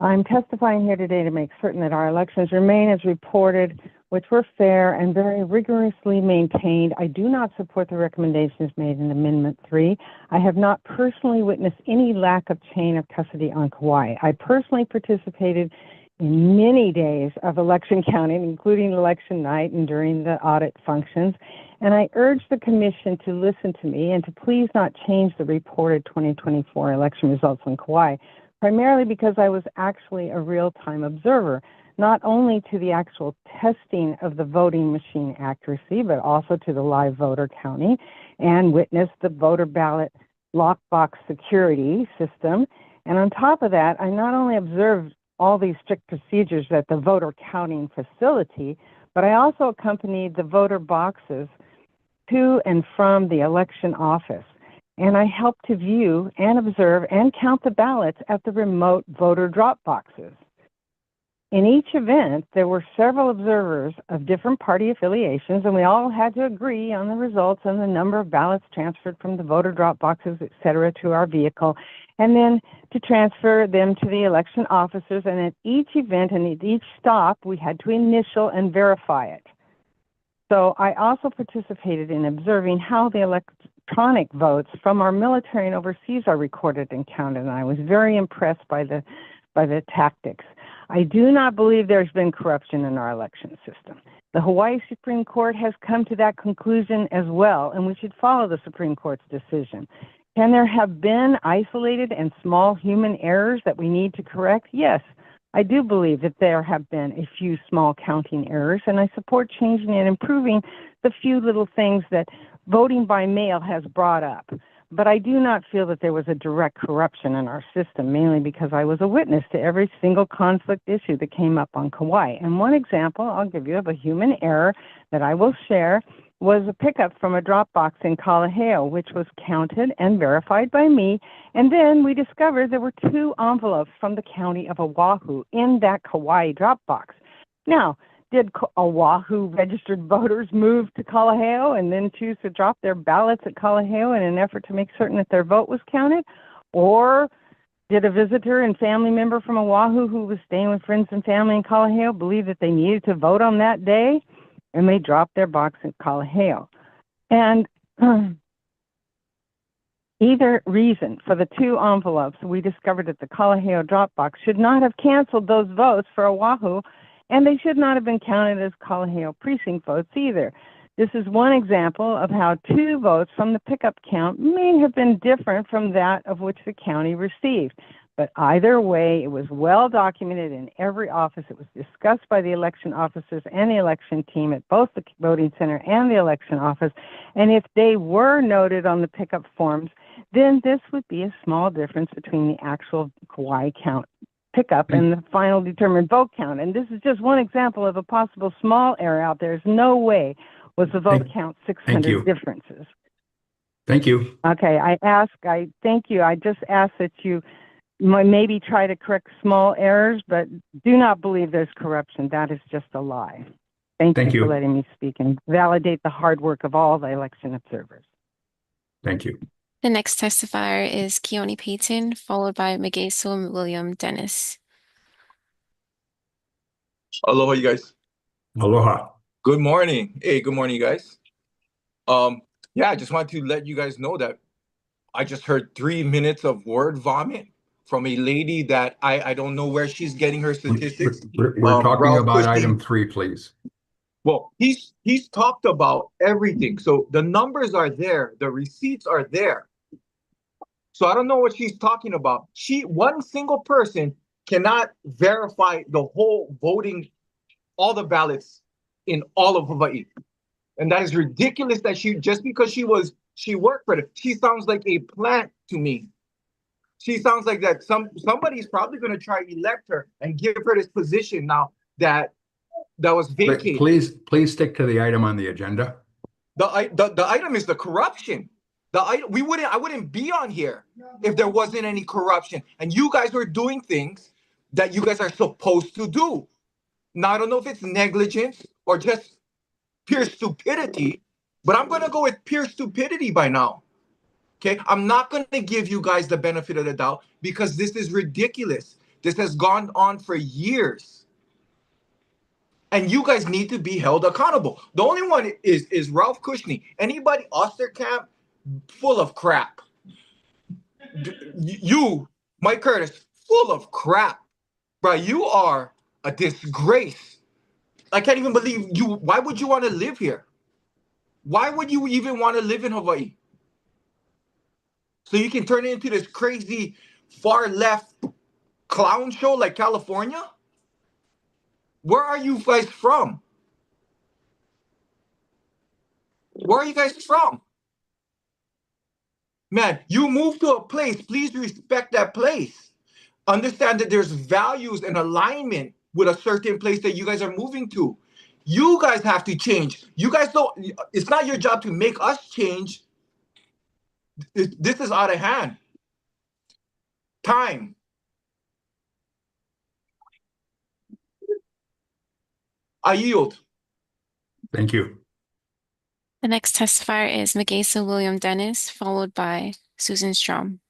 S17: I'm testifying here today to make certain that our elections remain as reported, which were fair and very rigorously maintained. I do not support the recommendations made in Amendment 3. I have not personally witnessed any lack of chain of custody on Kauai. I personally participated in many days of election counting, including election night and during the audit functions. And I urge the commission to listen to me and to please not change the reported 2024 election results on Kauai, primarily because I was actually a real-time observer, not only to the actual testing of the voting machine accuracy, but also to the live voter counting, and witnessed the voter ballot lockbox security system. And on top of that, I not only observed all these strict procedures at the voter counting facility, but I also accompanied the voter boxes to and from the election office. And I helped to view and observe and count the ballots at the remote voter drop boxes. In each event, there were several observers of different party affiliations, and we all had to agree on the results and the number of ballots transferred from the voter drop boxes, et cetera, to our vehicle, and then to transfer them to the election officers. And at each event and at each stop, we had to initial and verify it. So I also participated in observing how the electronic votes from our military and overseas are recorded and counted, and I was very impressed by the tactics. I do not believe there's been corruption in our election system. The Hawaii Supreme Court has come to that conclusion as well, and we should follow the Supreme Court's decision. Can there have been isolated and small human errors that we need to correct? Yes, I do believe that there have been a few small counting errors, and I support changing and improving the few little things that voting by mail has brought up. But I do not feel that there was a direct corruption in our system, mainly because I was a witness to every single conflict issue that came up on Kauai. And one example I'll give you of a human error that I will share was a pickup from a drop box in Kalaheo, which was counted and verified by me. And then we discovered there were 2 envelopes from the county of Oahu in that Kauai drop box. Now, did Oahu registered voters move to Kalaheo and then choose to drop their ballots at Kalaheo in an effort to make certain that their vote was counted? Or did a visitor and family member from Oahu who was staying with friends and family in Kalaheo believe that they needed to vote on that day, and they dropped their box at Kalaheo? And either reason for the 2 envelopes we discovered at the Kalaheo drop box should not have canceled those votes for Oahu, and they should not have been counted as Kalaheo precinct votes either. This is one example of how 2 votes from the pickup count may have been different from that of which the county received. But either way, it was well documented in every office. It was discussed by the election officers and the election team at both the voting center and the election office. And if they were noted on the pickup forms, then this would be a small difference between the actual Kauai count pickup and the final determined vote count. And this is just one example of a possible small error out there. There's no way was the vote count 600 differences.
S6: Thank you.
S17: Okay, I thank you. I just ask that you maybe try to correct small errors, but do not believe there's corruption. That is just a lie. Thank you for letting me speak and validate the hard work of all the election observers.
S6: Thank you.
S1: The next testifier is Keone Payton, followed by Megeso William Dennis.
S18: Aloha, you guys.
S6: Aloha.
S18: Good morning. Hey, good morning, you guys. Yeah, I just wanted to let you guys know that I just heard 3 minutes of word vomit from a lady that I don't know where she's getting her statistics.
S6: We're talking
S18: Ralph
S6: about
S18: Cushing.
S6: item 3, please.
S18: Well, he's talked about everything. So the numbers are there, the receipts are there. So I don't know what she's talking about. One single person cannot verify the whole voting, all the ballots in all of Hawaii. And that is ridiculous that just because she worked for it, she sounds like a plant to me. She sounds like that somebody's probably going to try to elect her and give her this position now that was vacated.
S6: Please stick to the item on the agenda.
S18: The item is the corruption. I wouldn't be on here if there wasn't any corruption. And you guys were doing things that you guys are supposed to do. Now, I don't know if it's negligence or just pure stupidity, but I'm going to go with pure stupidity by now. Okay, I'm not going to give you guys the benefit of the doubt because this is ridiculous. This has gone on for years. And you guys need to be held accountable. The only one is Ralph Kushney. Anybody Osterkamp, full of crap. You, Mike Curtis, full of crap. Bro, you are a disgrace. I can't even believe you. Why would you want to live here? Why would you even want to live in Hawaii? So you can turn it into this crazy far left clown show like California? Where are you guys from? Where are you guys from? Man, you move to a place, please respect that place. Understand that there's values and alignment with a certain place that you guys are moving to. You guys have to change. You guys don't, it's not your job to make us change. This is out of hand. Time. I yield.
S6: Thank you.
S1: The next testifier is Magesa William Dennis, followed by Susan Strom.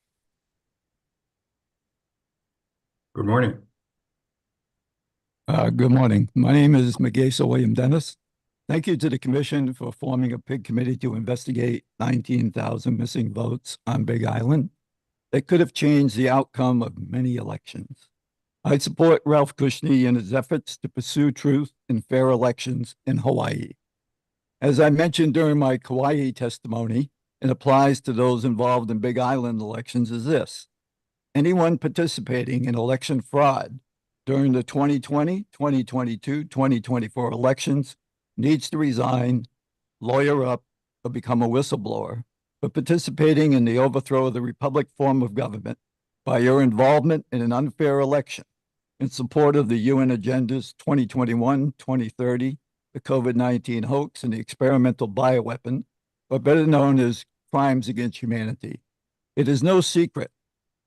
S6: Good morning.
S19: Good morning. My name is Magesa William Dennis. Thank you to the commission for forming a PIG committee to investigate 19,000 missing votes on Big Island that could have changed the outcome of many elections. I support Ralph Kushney in his efforts to pursue truth and fair elections in Hawaii. As I mentioned during my Kauai testimony, it applies to those involved in Big Island elections is this. Anyone participating in election fraud during the 2020, 2022, 2024 elections needs to resign, lawyer up, or become a whistleblower for participating in the overthrow of the Republic form of government by your involvement in an unfair election in support of the UN agendas 2021, 2030, the COVID-19 hoax, and the experimental bioweapon, or better known as crimes against humanity. It is no secret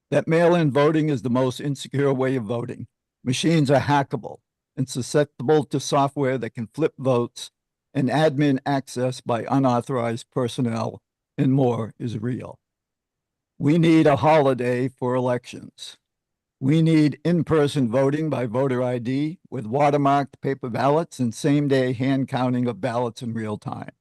S19: that mail-in voting is the most insecure way of voting. Machines are hackable and susceptible to software that can flip votes, and admin access by unauthorized personnel, and more is real. We need a holiday for elections. We need in-person voting by voter ID with watermarked paper ballots and same-day hand counting of ballots in real time.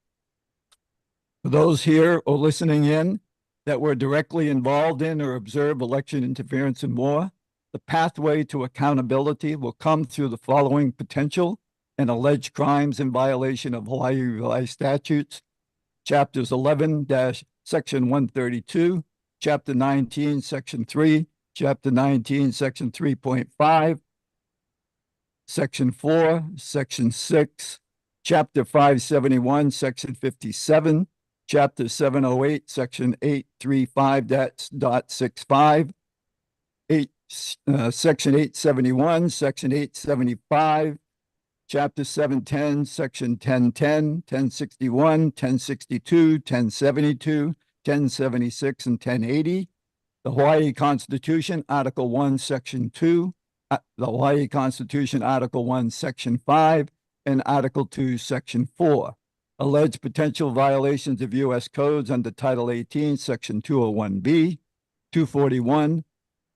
S19: For those here or listening in that were directly involved in or observed election interference and more, the pathway to accountability will come through the following potential and alleged crimes in violation of Hawaii Revised Statutes, Chapters 11 Section 132, Chapter 19, Section 3, Chapter 19, Section 3.5, Section 4, Section 6, Chapter 571, Section 57, Chapter 708, Section 835.65, Section 871, Section 875, Chapter 710, Section 1010, 1061, 1062, 1072, 1076, and 1080, the Hawaii Constitution, Article 1, Section 2, the Hawaii Constitution, Article 1, Section 5, and Article 2, Section 4. Alleged potential violations of U.S. codes under Title 18, Section 201B, 241,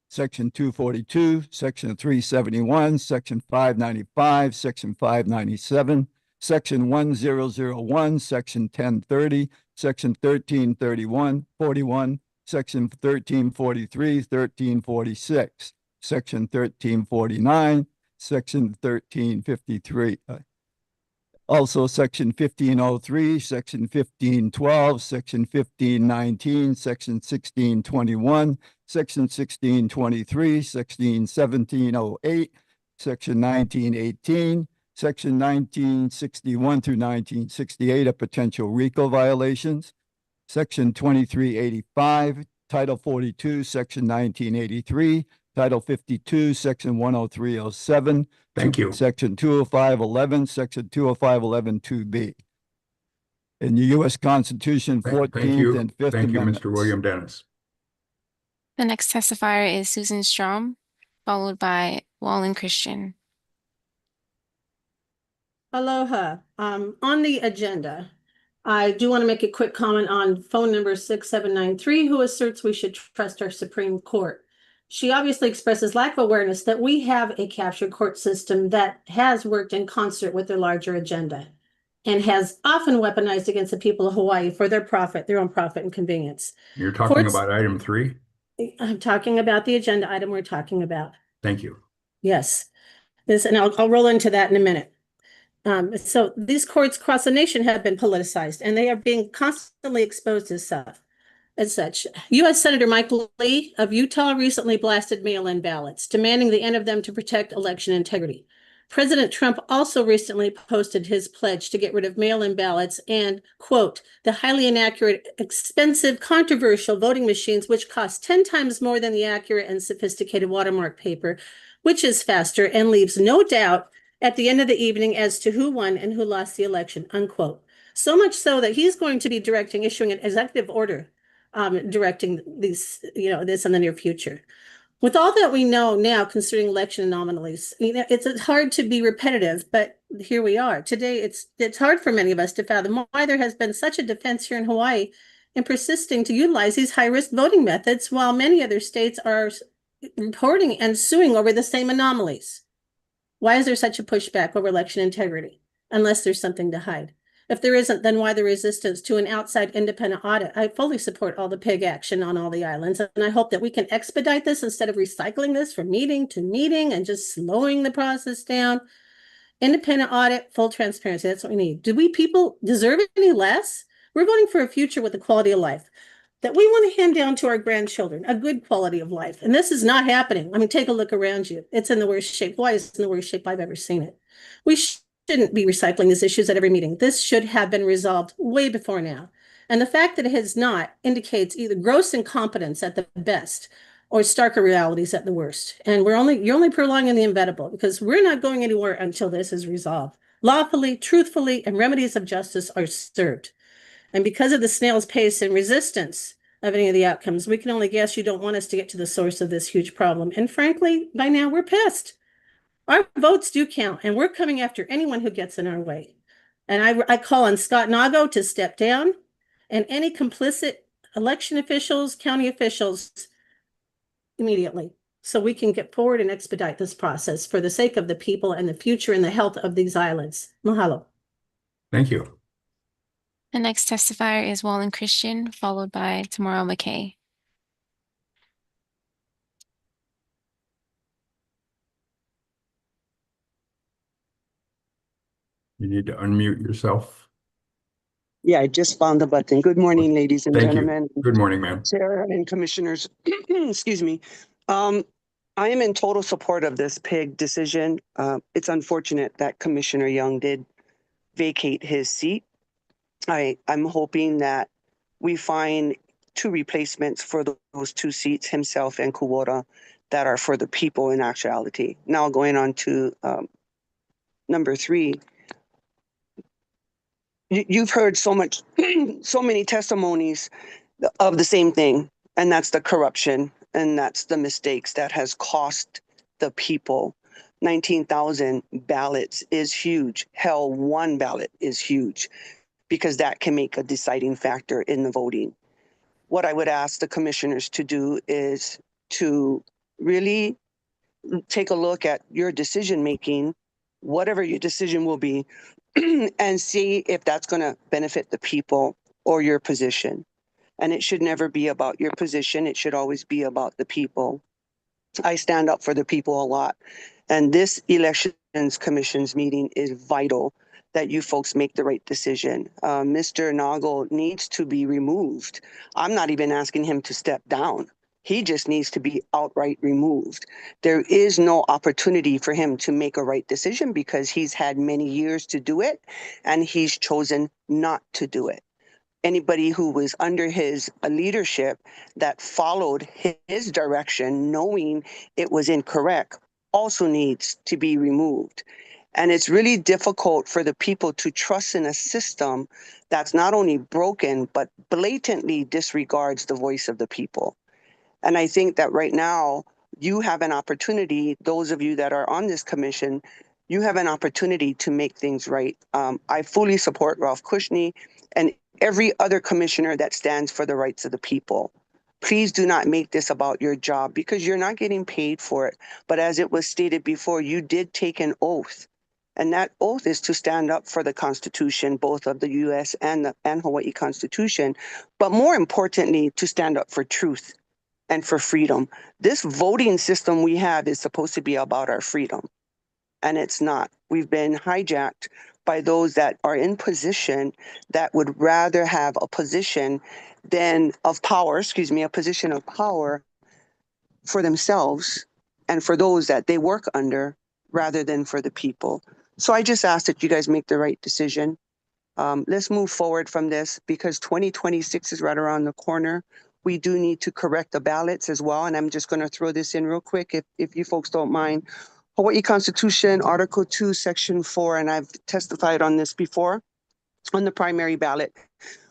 S19: Section 242, Section 371, Section 595, Section 597, Section 1001, Section 1030, Section 1331, 41, Section 1343, 1346, Section 1349, Section 1353. Also, Section 1503, Section 1512, Section 1519, Section 1621, Section 1623, Section 1708, Section 1918, Section 1961 through 1968 are potential RICO violations, Section 2385, Title 42, Section 1983, Title 52, Section 10307.
S6: Thank you.
S19: Section 20511, Section 20511 2B. In the U.S. Constitution, 14th and 5th
S6: Thank you,
S19: Amendments.
S6: Mr. William Dennis.
S1: The next testifier is Susan Strom, followed by Wallen Christian.
S20: Aloha. On the agenda, I do want to make a quick comment on phone number 6793, who asserts we should trust our Supreme Court. She obviously expresses lack of awareness that we have a captured court system that has worked in concert with their larger agenda and has often weaponized against the people of Hawaii for their profit, their own profit and convenience.
S6: You're talking about item 3?
S20: I'm talking about the agenda item we're talking about.
S6: Thank you.
S20: Yes. And I'll roll into that in a minute. So these courts across the nation have been politicized, and they are being constantly exposed as such. U.S. Senator Mike Lee of Utah recently blasted mail-in ballots, demanding the end of them to protect election integrity. President Trump also recently posted his pledge to get rid of mail-in ballots and, quote, the highly inaccurate, expensive, controversial voting machines, which cost 10 times more than the accurate and sophisticated watermark paper, which is faster and leaves no doubt at the end of the evening as to who won and who lost the election, unquote. So much so that he's going to be issuing an executive order directing this in the near future. With all that we know now concerning election anomalies, it's hard to be repetitive, but here we are. Today, it's hard for many of us to fathom why there has been such a defense here in Hawaii in persisting to utilize these high-risk voting methods while many other states are reporting and suing over the same anomalies. Why is there such a pushback over election integrity? Unless there's something to hide. If there isn't, then why the resistance to an outside independent audit? I fully support all the PIG action on all the islands, and I hope that we can expedite this instead of recycling this from meeting to meeting and just slowing the process down. Independent audit, full transparency, that's what we need. Do we people deserve any less? We're voting for a future with a quality of life that we want to hand down to our grandchildren, a good quality of life. And this is not happening. I mean, take a look around you. It's in the worst shape. Why is it in the worst shape I've ever seen it? We shouldn't be recycling these issues at every meeting. This should have been resolved way before now. And the fact that it has not indicates either gross incompetence at the best or starker realities at the worst. And you're only prolonging the inevitable because we're not going anywhere until this is resolved. Lawfully, truthfully, and remedies of justice are served. And because of the snail's pace and resistance of any of the outcomes, we can only guess you don't want us to get to the source of this huge problem. And frankly, by now we're pissed. Our votes do count, and we're coming after anyone who gets in our way. And I call on Scott Nago to step down and any complicit election officials, county officials immediately, so we can get forward and expedite this process for the sake of the people and the future and the health of these islands. Mahalo.
S6: Thank you.
S1: The next testifier is Wallen Christian, followed by Tamara McKay.
S6: You need to unmute yourself.
S21: Yeah, I just found the button. Good morning, ladies and
S6: Thank you.
S21: gentlemen.
S6: Good morning, ma'am.
S21: Chair and commissioners. Excuse me. I am in total support of this PIG decision. It's unfortunate that Commissioner Young did vacate his seat. I'm hoping that we find 2 replacements for those 2 seats, himself and Kuwota, that are for the people in actuality. Now going on to number 3. You've heard so many testimonies of the same thing, and that's the corruption, and that's the mistakes that has cost the people. 19,000 ballots is huge. Hell, 1 ballot is huge because that can make a deciding factor in the voting. What I would ask the commissioners to do is to really take a look at your decision making, whatever your decision will be, and see if that's going to benefit the people or your position. And it should never be about your position. It should always be about the people. I stand up for the people a lot. And this Elections Commission's meeting is vital that you folks make the right decision. Mr. Nago needs to be removed. I'm not even asking him to step down. He just needs to be outright removed. There is no opportunity for him to make a right decision because he's had many years to do it and he's chosen not to do it. Anybody who was under his leadership that followed his direction, knowing it was incorrect, also needs to be removed. And it's really difficult for the people to trust in a system that's not only broken, but blatantly disregards the voice of the people. And I think that right now you have an opportunity, those of you that are on this commission, you have an opportunity to make things right. I fully support Ralph Kushney and every other commissioner that stands for the rights of the people. Please do not make this about your job because you're not getting paid for it. But as it was stated before, you did take an oath. And that oath is to stand up for the Constitution, both of the US and Hawaii Constitution, but more importantly, to stand up for truth and for freedom. This voting system we have is supposed to be about our freedom, and it's not. We've been hijacked by those that are in position that would rather have a position of power for themselves and for those that they work under rather than for the people. So I just ask that you guys make the right decision. Let's move forward from this because 2026 is right around the corner. We do need to correct the ballots as well. And I'm just going to throw this in real quick if you folks don't mind. Hawaii Constitution, Article 2, Section 4, and I've testified on this before, on the primary ballot.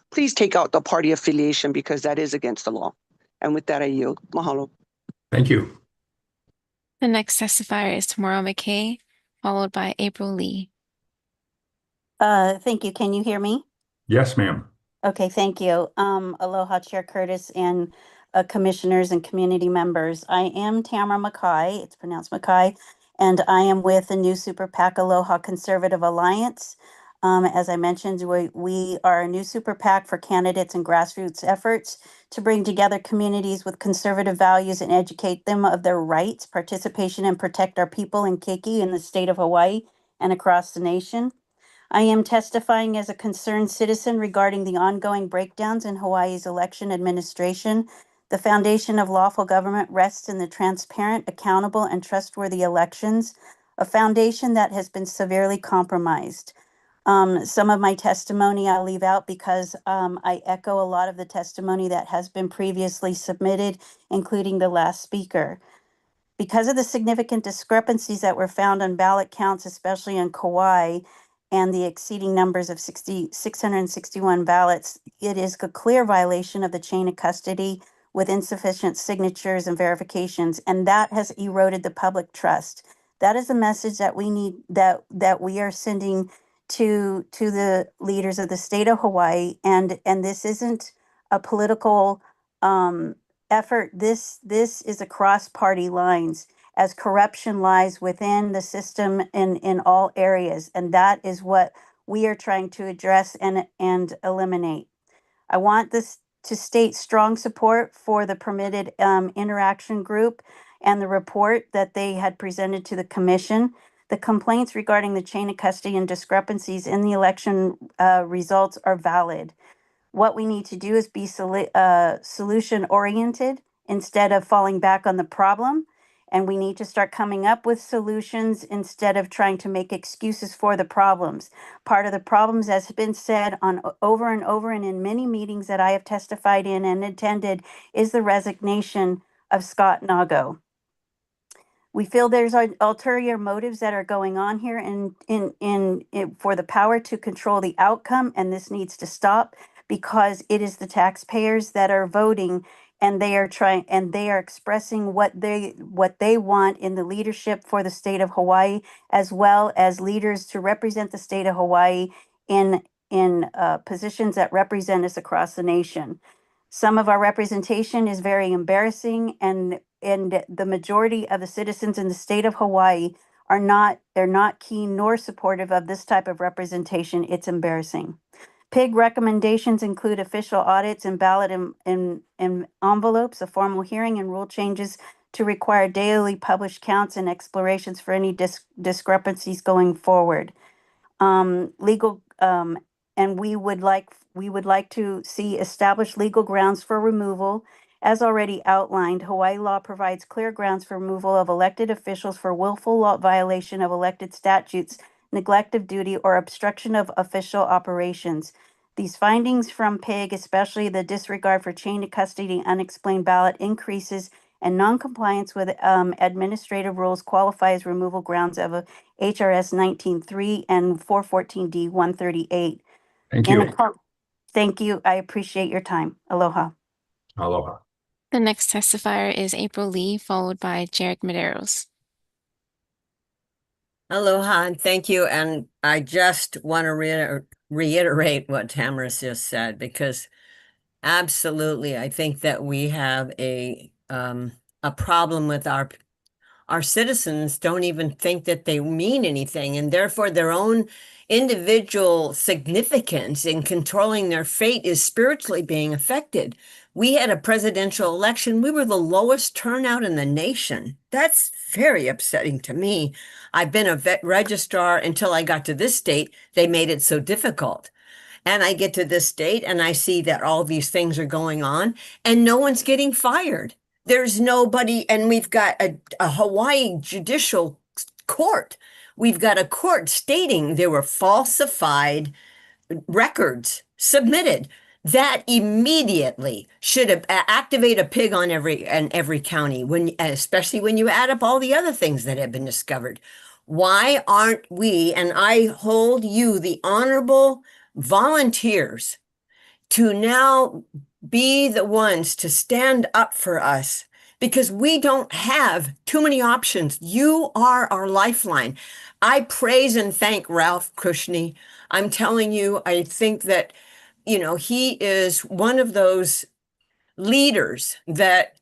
S21: Please take out the party affiliation because that is against the law. And with that, I yield. Mahalo.
S6: Thank you.
S1: The next testifier is Tamara McKay, followed by April Lee.
S3: Thank you. Can you hear me?
S6: Yes, ma'am.
S3: Okay, thank you. Aloha, Chair Curtis and commissioners and community members. I am Tamara McKay, it's pronounced McKay, and I am with the new Super PAC Aloha Conservative Alliance. As I mentioned, we are a new Super PAC for candidates and grassroots efforts to bring together communities with conservative values and educate them of their rights, participation, and protect our people in Keiki in the state of Hawaii and across the nation. I am testifying as a concerned citizen regarding the ongoing breakdowns in Hawaii's election administration. The foundation of lawful government rests in the transparent, accountable, and trustworthy elections, a foundation that has been severely compromised. Some of my testimony I'll leave out because I echo a lot of the testimony that has been previously submitted, including the last speaker. Because of the significant discrepancies that were found on ballot counts, especially in Kauai, and the exceeding numbers of 661 ballots, it is a clear violation of the chain of custody with insufficient signatures and verifications, and that has eroded the public trust. That is a message that we need, that we are sending to the leaders of the state of Hawaii, and this isn't a political effort. This is across party lines, as corruption lies within the system in all areas, and that is what we are trying to address and eliminate. I want this to state strong support for the permitted interaction group and the report that they had presented to the commission. The complaints regarding the chain of custody and discrepancies in the election results are valid. What we need to do is be solution oriented instead of falling back on the problem. And we need to start coming up with solutions instead of trying to make excuses for the problems. Part of the problems, as has been said on over and over and in many meetings that I have testified in and attended, is the resignation of Scott Nago. We feel there's ulterior motives that are going on here for the power to control the outcome, and this needs to stop because it is the taxpayers that are voting, and they are expressing what they want in the leadership for the state of Hawaii, as well as leaders to represent the state of Hawaii in positions that represent us across the nation. Some of our representation is very embarrassing, and the majority of the citizens in the state of Hawaii they're not keen nor supportive of this type of representation. It's embarrassing. PIG recommendations include official audits and ballot in envelopes, a formal hearing, and rule changes to require daily published counts and explorations for any discrepancies going forward. And we would like to see established legal grounds for removal. As already outlined, Hawaii law provides clear grounds for removal of elected officials for willful law violation of elected statutes, neglect of duty, or obstruction of official operations. These findings from PIG, especially the disregard for chain of custody, unexplained ballot increases, and noncompliance with administrative rules qualify as removal grounds of HRS 19.3 and 414D 138.
S6: Thank you.
S3: Thank you. I appreciate your time. Aloha.
S6: Aloha.
S1: The next testifier is April Lee, followed by Jared Medeiros.
S22: Aloha, and thank you. And I just want to reiterate what Tamara just said, because Absolutely. I think that we have a problem with our citizens don't even think that they mean anything, and therefore their own individual significance in controlling their fate is spiritually being affected. We had a presidential election. We were the lowest turnout in the nation. That's very upsetting to me. I've been a vet registrar until I got to this state. They made it so difficult. And I get to this state and I see that all these things are going on and no one's getting fired. There's nobody, and we've got a Hawaii judicial court. We've got a court stating there were falsified records submitted. That immediately should have activate a pig on every county, especially when you add up all the other things that have been discovered. Why aren't we, and I hold you, the honorable volunteers, to now be the ones to stand up for us, because we don't have too many options. You are our lifeline. I praise and thank Ralph Kushney. I'm telling you, I think that, he is one of those leaders that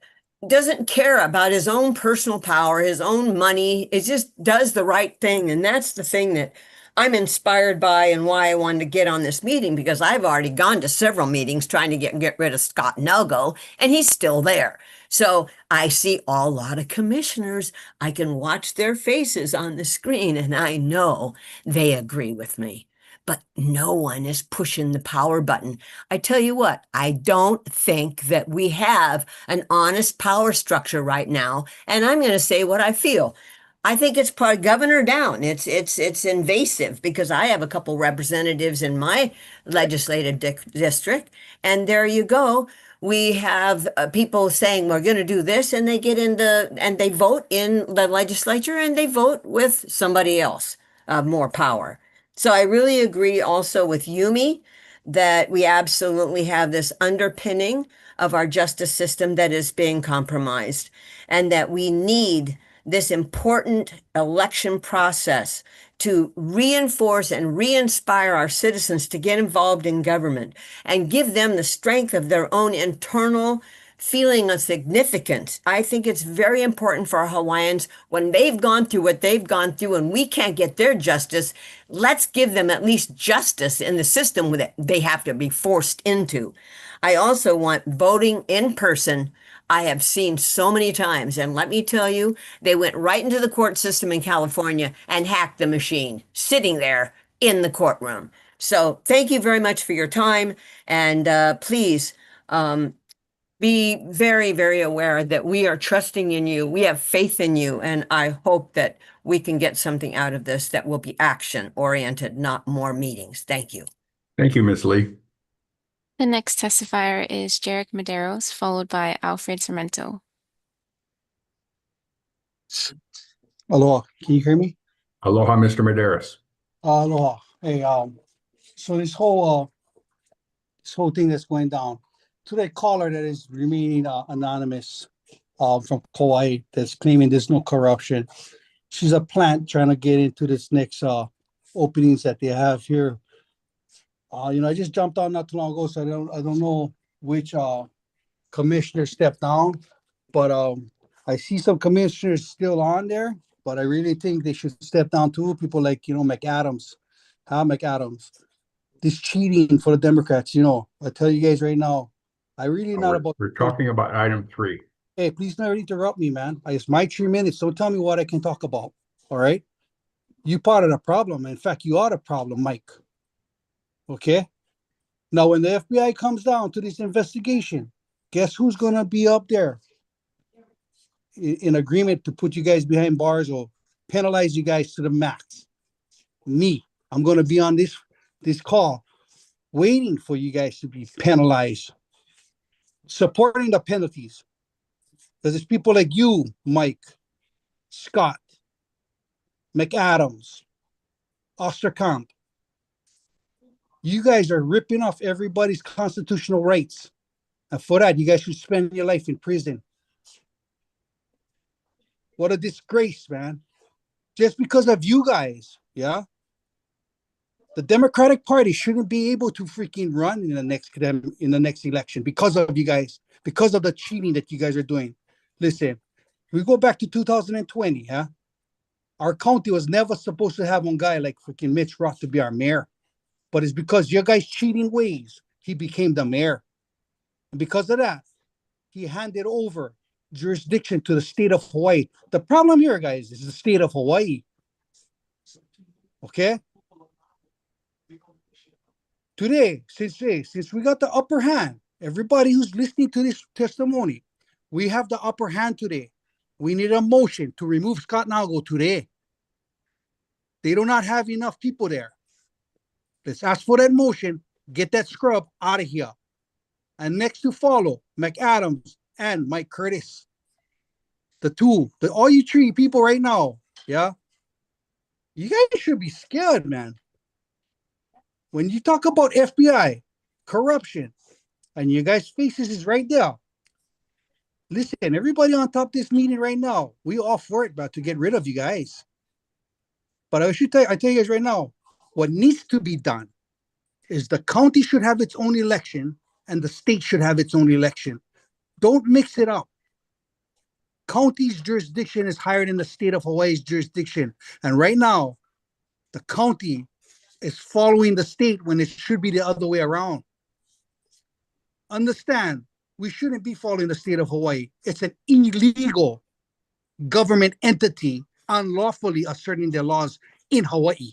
S22: doesn't care about his own personal power, his own money. It just does the right thing. And that's the thing that I'm inspired by and why I wanted to get on this meeting, because I've already gone to several meetings trying to get rid of Scott Nelgo, and he's still there. So I see a lot of commissioners. I can watch their faces on the screen, and I know they agree with me. But no one is pushing the power button. I tell you what, I don't think that we have an honest power structure right now. And I'm going to say what I feel. I think it's part governor down. It's invasive, because I have a couple representatives in my legislative district, and there you go. We have people saying we're going to do this, and they get and they vote in the legislature, and they vote with somebody else, more power. So I really agree also with Yumi that we absolutely have this underpinning of our justice system that is being compromised, and that we need this important election process to reinforce and re-inspire our citizens to get involved in government and give them the strength of their own internal feeling of significance. I think it's very important for our Hawaiians, when they've gone through what they've gone through and we can't get their justice, let's give them at least justice in the system that they have to be forced into. I also want voting in person. I have seen so many times, and let me tell you, they went right into the court system in California and hacked the machine sitting there in the courtroom. So thank you very much for your time, and please be very, very aware that we are trusting in you. We have faith in you, and I hope that we can get something out of this that will be action-oriented, not more meetings. Thank you.
S6: Thank you, Ms. Lee.
S1: The next testifier is Jarek Medeiros, followed by Alfred Sarmento.
S2: Aloha, can you hear me?
S6: Aloha, Mr. Medeiros.
S2: Aloha. Hey, so this whole thing that's going down, to that caller that is remaining anonymous from Kauai that's claiming there's no corruption. She's a plant trying to get into this next openings that they have here. I just jumped on not too long ago, so I don't know which commissioner stepped down, but I see some commissioners still on there, but I really think they should step down too. People like McAdams, McAdams, this cheating for the Democrats. I tell you guys right now, I really not about.
S6: We're talking about item 3.
S2: Hey, please never interrupt me, man. It's my 3 minutes. Don't tell me what I can talk about. All right, you part of the problem. In fact, you are the problem, Mike. Okay. Now, when the FBI comes down to this investigation, guess who's gonna be up there in agreement to put you guys behind bars or penalize you guys to the max? Me. I'm gonna be on this call, waiting for you guys to be penalized, supporting the penalties. Because it's people like you, Mike, Scott, McAdams, Osterkamp. You guys are ripping off everybody's constitutional rights. And for that, you guys should spend your life in prison. What a disgrace, man. Just because of you guys, yeah? The Democratic Party shouldn't be able to freaking run in the next election because of you guys, because of the cheating that you guys are doing. Listen, we go back to 2020, huh? Our county was never supposed to have one guy like freaking Mitch Roth to be our mayor, but it's because your guys' cheating ways, he became the mayor. And because of that, he handed over jurisdiction to the state of Hawaii. The problem here, guys, is the state of Hawaii. Okay? Today, since we got the upper hand, everybody who's listening to this testimony, we have the upper hand today. We need a motion to remove Scott Nago today. They do not have enough people there. Let's ask for that motion, get that scrub out of here. And next to follow, McAdams and Mike Curtis. All you three people right now, yeah? You guys should be scared, man. When you talk about FBI, corruption, and you guys' faces is right there. Listen, everybody on top of this meeting right now, we all for it, but to get rid of you guys. But I tell you guys right now, what needs to be done is the county should have its own election and the state should have its own election. Don't mix it up. County's jurisdiction is higher than the state of Hawaii's jurisdiction. And right now, the county is following the state when it should be the other way around. Understand, we shouldn't be following the state of Hawaii. It's an illegal government entity unlawfully asserting their laws in Hawaii.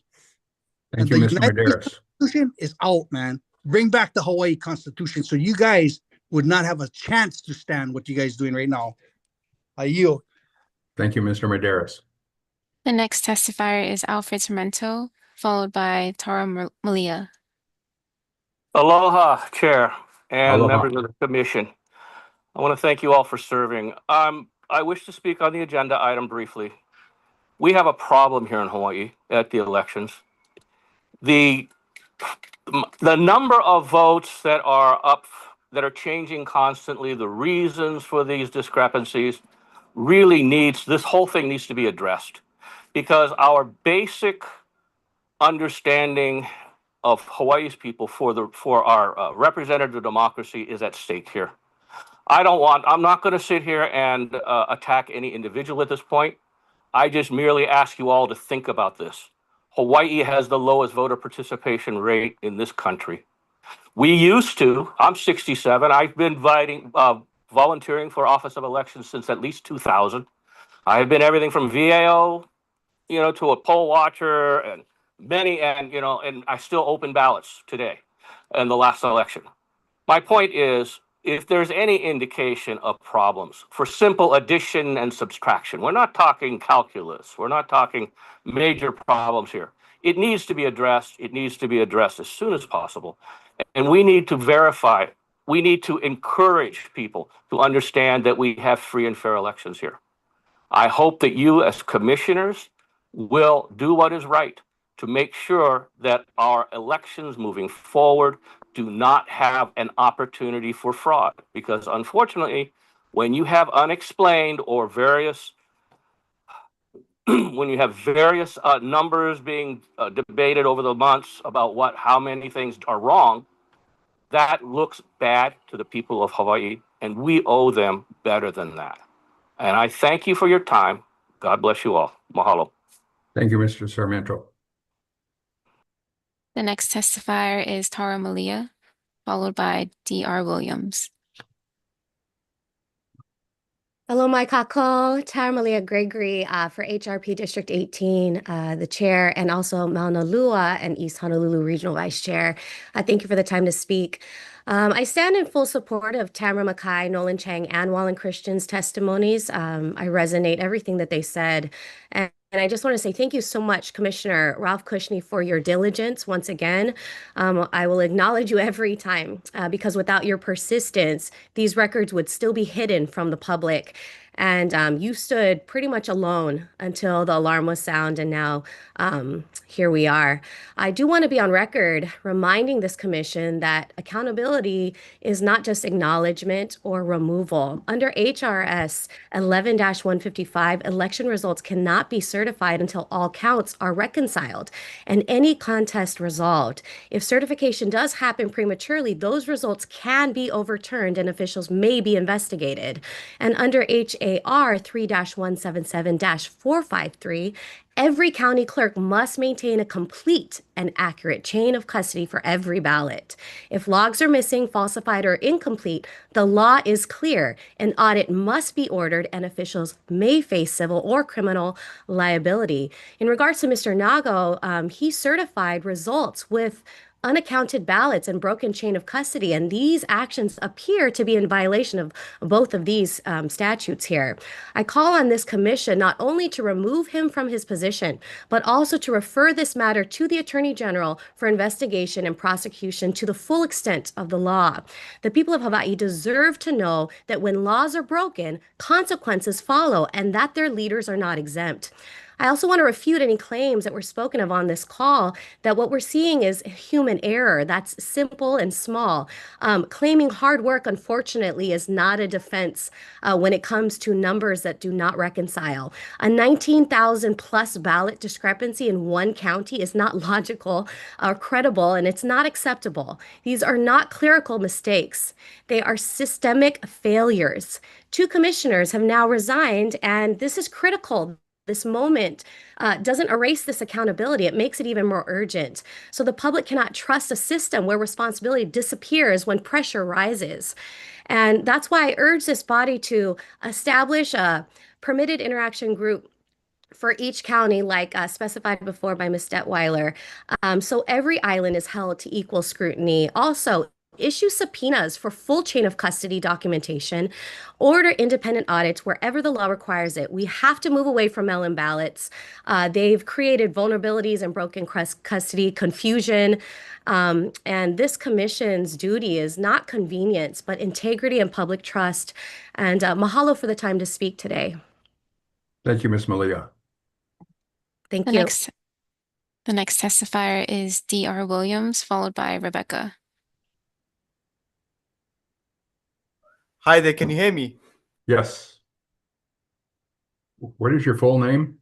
S6: Thank you, Mr. Medeiros.
S2: Constitution is out, man. Bring back the Hawaii Constitution so you guys would not have a chance to stand what you guys doing right now. I yield.
S6: Thank you, Mr. Medeiros.
S1: The next testifier is Alfred Tormento, followed by Tara Malia.
S4: Aloha, Chair and
S6: Aloha.
S4: members of the Commission. I want to thank you all for serving. I wish to speak on the agenda item briefly. We have a problem here in Hawaii at the elections. The number of votes that are up, that are changing constantly, the reasons for these discrepancies really this whole thing needs to be addressed, because our basic understanding of Hawaii's people for our representative democracy is at stake here. I'm not going to sit here and attack any individual at this point. I just merely ask you all to think about this. Hawaii has the lowest voter participation rate in this country. I'm 67. I've been volunteering for Office of Elections since at least 2000. I've been everything from VAO, to a poll watcher and and I still open ballots today in the last election. My point is, if there's any indication of problems for simple addition and subtraction, we're not talking calculus, we're not talking major problems here. It needs to be addressed. It needs to be addressed as soon as possible. And we need to verify, we need to encourage people to understand that we have free and fair elections here. I hope that you as commissioners will do what is right to make sure that our elections moving forward do not have an opportunity for fraud. Because unfortunately, when you have unexplained or various numbers being debated over the months about how many things are wrong, that looks bad to the people of Hawaii, and we owe them better than that. And I thank you for your time. God bless you all. Mahalo.
S6: Thank you, Mr. Sarmiento.
S1: The next testifier is Tara Malia, followed by D.R. Williams.
S5: Hello, my kako, Tara Malia Gregory for HRP District 18, the chair, and also Mauna Lua and East Honolulu Regional Vice Chair. Thank you for the time to speak. I stand in full support of Tamara Mackay, Nolan Chang, and Wallen Christian's testimonies. I resonate everything that they said. And I just want to say thank you so much, Commissioner Ralph Cushney, for your diligence once again. I will acknowledge you every time because without your persistence, these records would still be hidden from the public. And you stood pretty much alone until the alarm was sound, and now here we are. I do want to be on record reminding this commission that accountability is not just acknowledgement or removal. Under HRS 11-155, election results cannot be certified until all counts are reconciled and any contest resolved. If certification does happen prematurely, those results can be overturned and officials may be investigated. And under HAR 3-177-453, every county clerk must maintain a complete and accurate chain of custody for every ballot. If logs are missing, falsified, or incomplete, the law is clear. An audit must be ordered and officials may face civil or criminal liability. In regards to Mr. Nago, he certified results with unaccounted ballots and broken chain of custody, and these actions appear to be in violation of both of these statutes here. I call on this commission not only to remove him from his position, but also to refer this matter to the Attorney General for investigation and prosecution to the full extent of the law. The people of Hawaii deserve to know that when laws are broken, consequences follow and that their leaders are not exempt. I also want to refute any claims that were spoken of on this call that what we're seeing is human error. That's simple and small. Claiming hard work, unfortunately, is not a defense when it comes to numbers that do not reconcile. A 19,000 plus ballot discrepancy in one county is not logical or credible, and it's not acceptable. These are not clerical mistakes. They are systemic failures. 2 commissioners have now resigned, and this is critical. This moment doesn't erase this accountability. It makes it even more urgent. So the public cannot trust a system where responsibility disappears when pressure rises. And that's why I urge this body to establish a permitted interaction group for each county, like specified before by Ms. Detweiler. So every island is held to equal scrutiny. Also, issue subpoenas for full chain of custody documentation, order independent audits wherever the law requires it. We have to move away from mail-in ballots. They've created vulnerabilities and broken custody, confusion, and this commission's duty is not convenience, but integrity and public trust. And mahalo for the time to speak today.
S6: Thank you, Ms. Malia.
S5: Thank
S1: The
S5: you.
S1: The next testifier is D.R. Williams, followed by Rebecca.
S7: Hi there, can you hear me?
S6: Yes. What is your full name?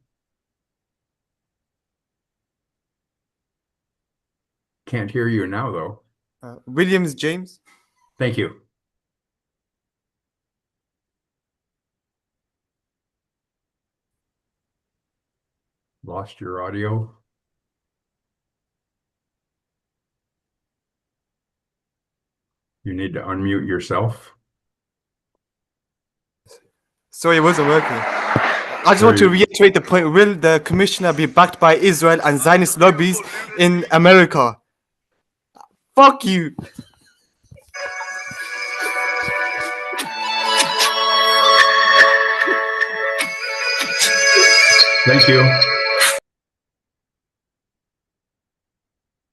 S6: Can't hear you now, though.
S7: Williams James.
S6: Thank you. Lost your audio. You need to unmute yourself.
S7: Sorry, it wasn't working. I just want to reiterate the point. Will the commissioner be backed by Israel and Zionist lobbies in America? Fuck you.
S6: Thank you.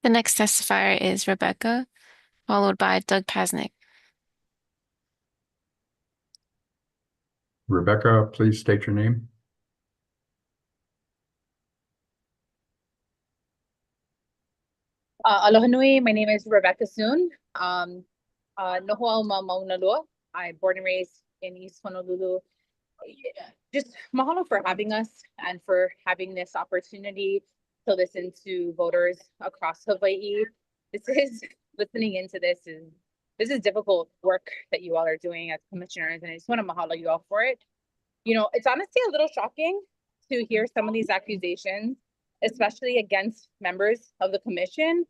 S1: The next testifier is Rebecca, followed by Doug Pasnick.
S6: Rebecca, please state your name.
S8: Aloha nui, my name is Rebecca Soon. Nohoa Mauna Lua. I'm born and raised in East Honolulu. Just mahalo for having us and for having this opportunity to listen to voters across Hawaii. Listening into this is difficult work that you all are doing as commissioners, and I just want to mahalo you all for it. You know, it's honestly a little shocking to hear some of these accusations, especially against members of the commission.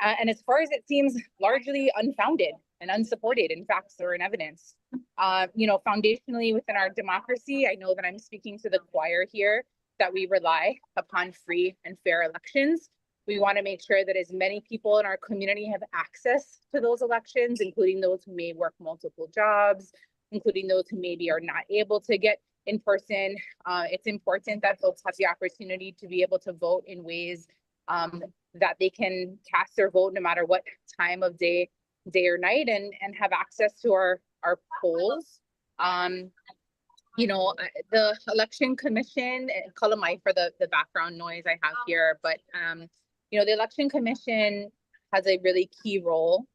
S8: And as far as it seems, largely unfounded and unsupported in facts or in evidence. You know, foundationally within our democracy, I know that I'm speaking to the choir here, that we rely upon free and fair elections. We want to make sure that as many people in our community have access to those elections, including those who may work multiple jobs, including those who maybe are not able to get in person. It's important that folks have the opportunity to be able to vote in ways that they can cast their vote no matter what time of day or night, and have access to our polls. The election commission, and Kalamai for the background noise I have here, but the election commission has a really key role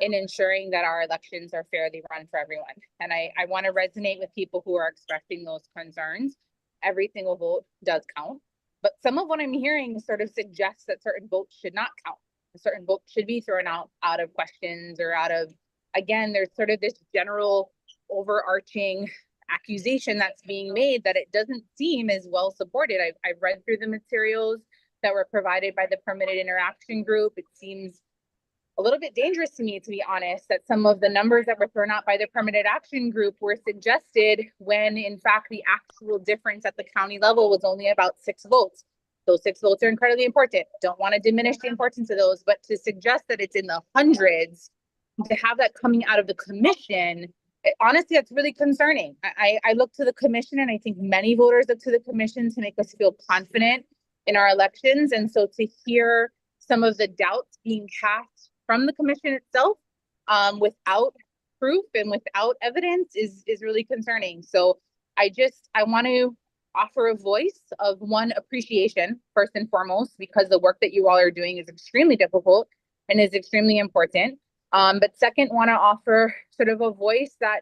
S8: in ensuring that our elections are fairly run for everyone. And I want to resonate with people who are expressing those concerns. Every single vote does count, but some of what I'm hearing sort of suggests that certain votes should not count. Certain votes should be thrown out of questions or again, there's sort of this general overarching accusation that's being made that it doesn't seem as well supported. I've read through the materials that were provided by the Permitted Interaction Group. It seems a little bit dangerous to me, to be honest, that some of the numbers that were thrown out by the Permitted Action Group were suggested when in fact the actual difference at the county level was only about 6 votes. Those 6 votes are incredibly important. Don't want to diminish the importance of those, but to suggest that it's in the hundreds, to have that coming out of the commission, honestly, that's really concerning. I look to the commission, and I think many voters look to the commission to make us feel confident in our elections. And so to hear some of the doubts being cast from the commission itself without proof and without evidence is really concerning. So I want to offer a voice of appreciation, first and foremost, because the work that you all are doing is extremely difficult and is extremely important. But second, want to offer sort of a voice that,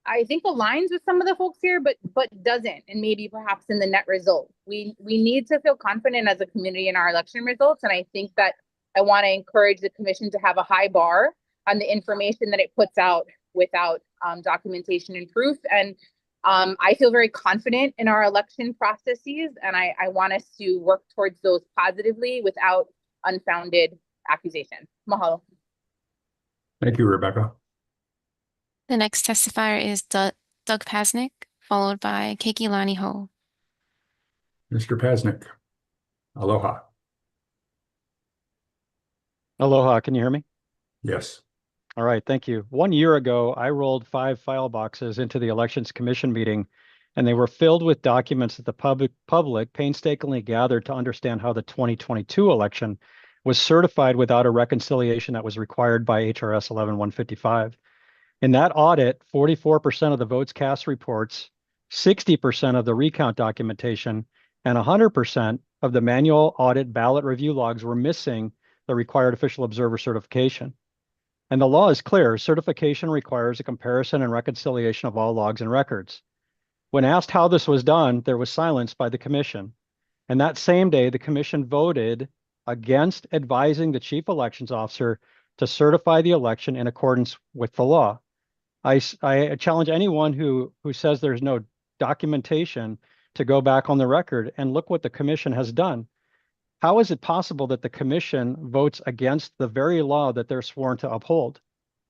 S8: I think aligns with some of the folks here, but doesn't, and maybe perhaps in the net result. We need to feel confident as a community in our election results. And I think that I want to encourage the commission to have a high bar on the information that it puts out without documentation and proof. And I feel very confident in our election processes, and I want us to work towards those positively without unfounded accusation. Mahalo.
S6: Thank you, Rebecca.
S1: The next testifier is Doug Pasnick, followed by Keikilani Ho.
S6: Mr. Pasnick, aloha.
S9: Aloha, can you hear me?
S6: Yes.
S9: All right, thank you. 1 year ago, I rolled 5 file boxes into the Elections Commission meeting, and they were filled with documents that the public painstakingly gathered to understand how the 2022 election was certified without a reconciliation that was required by HRS 11155. In that audit, 44% of the votes cast reports, 60% of the recount documentation, and 100% of the manual audit ballot review logs were missing the required official observer certification. And the law is clear. Certification requires a comparison and reconciliation of all logs and records. When asked how this was done, there was silence by the commission. And that same day, the commission voted against advising the chief elections officer to certify the election in accordance with the law. I challenge anyone who says there's no documentation to go back on the record and look what the commission has done. How is it possible that the commission votes against the very law that they're sworn to uphold?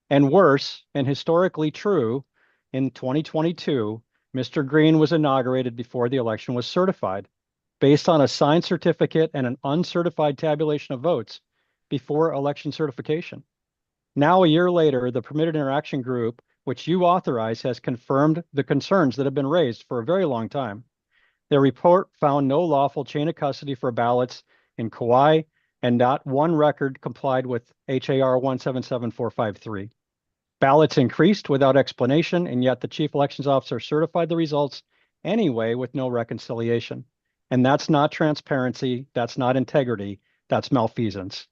S9: And worse, and historically true, in 2022, Mr. Green was inaugurated before the election was certified, based on a signed certificate and an uncertified tabulation of votes before election certification. Now, a year later, the Permitted Interaction Group, which you authorize, has confirmed the concerns that have been raised for a very long time. Their report found no lawful chain of custody for ballots in Kauai, and not one record complied with HAR 177453. Ballots increased without explanation, and yet the chief elections officer certified the results anyway with no reconciliation. And that's not transparency, that's not integrity, that's malfeasance.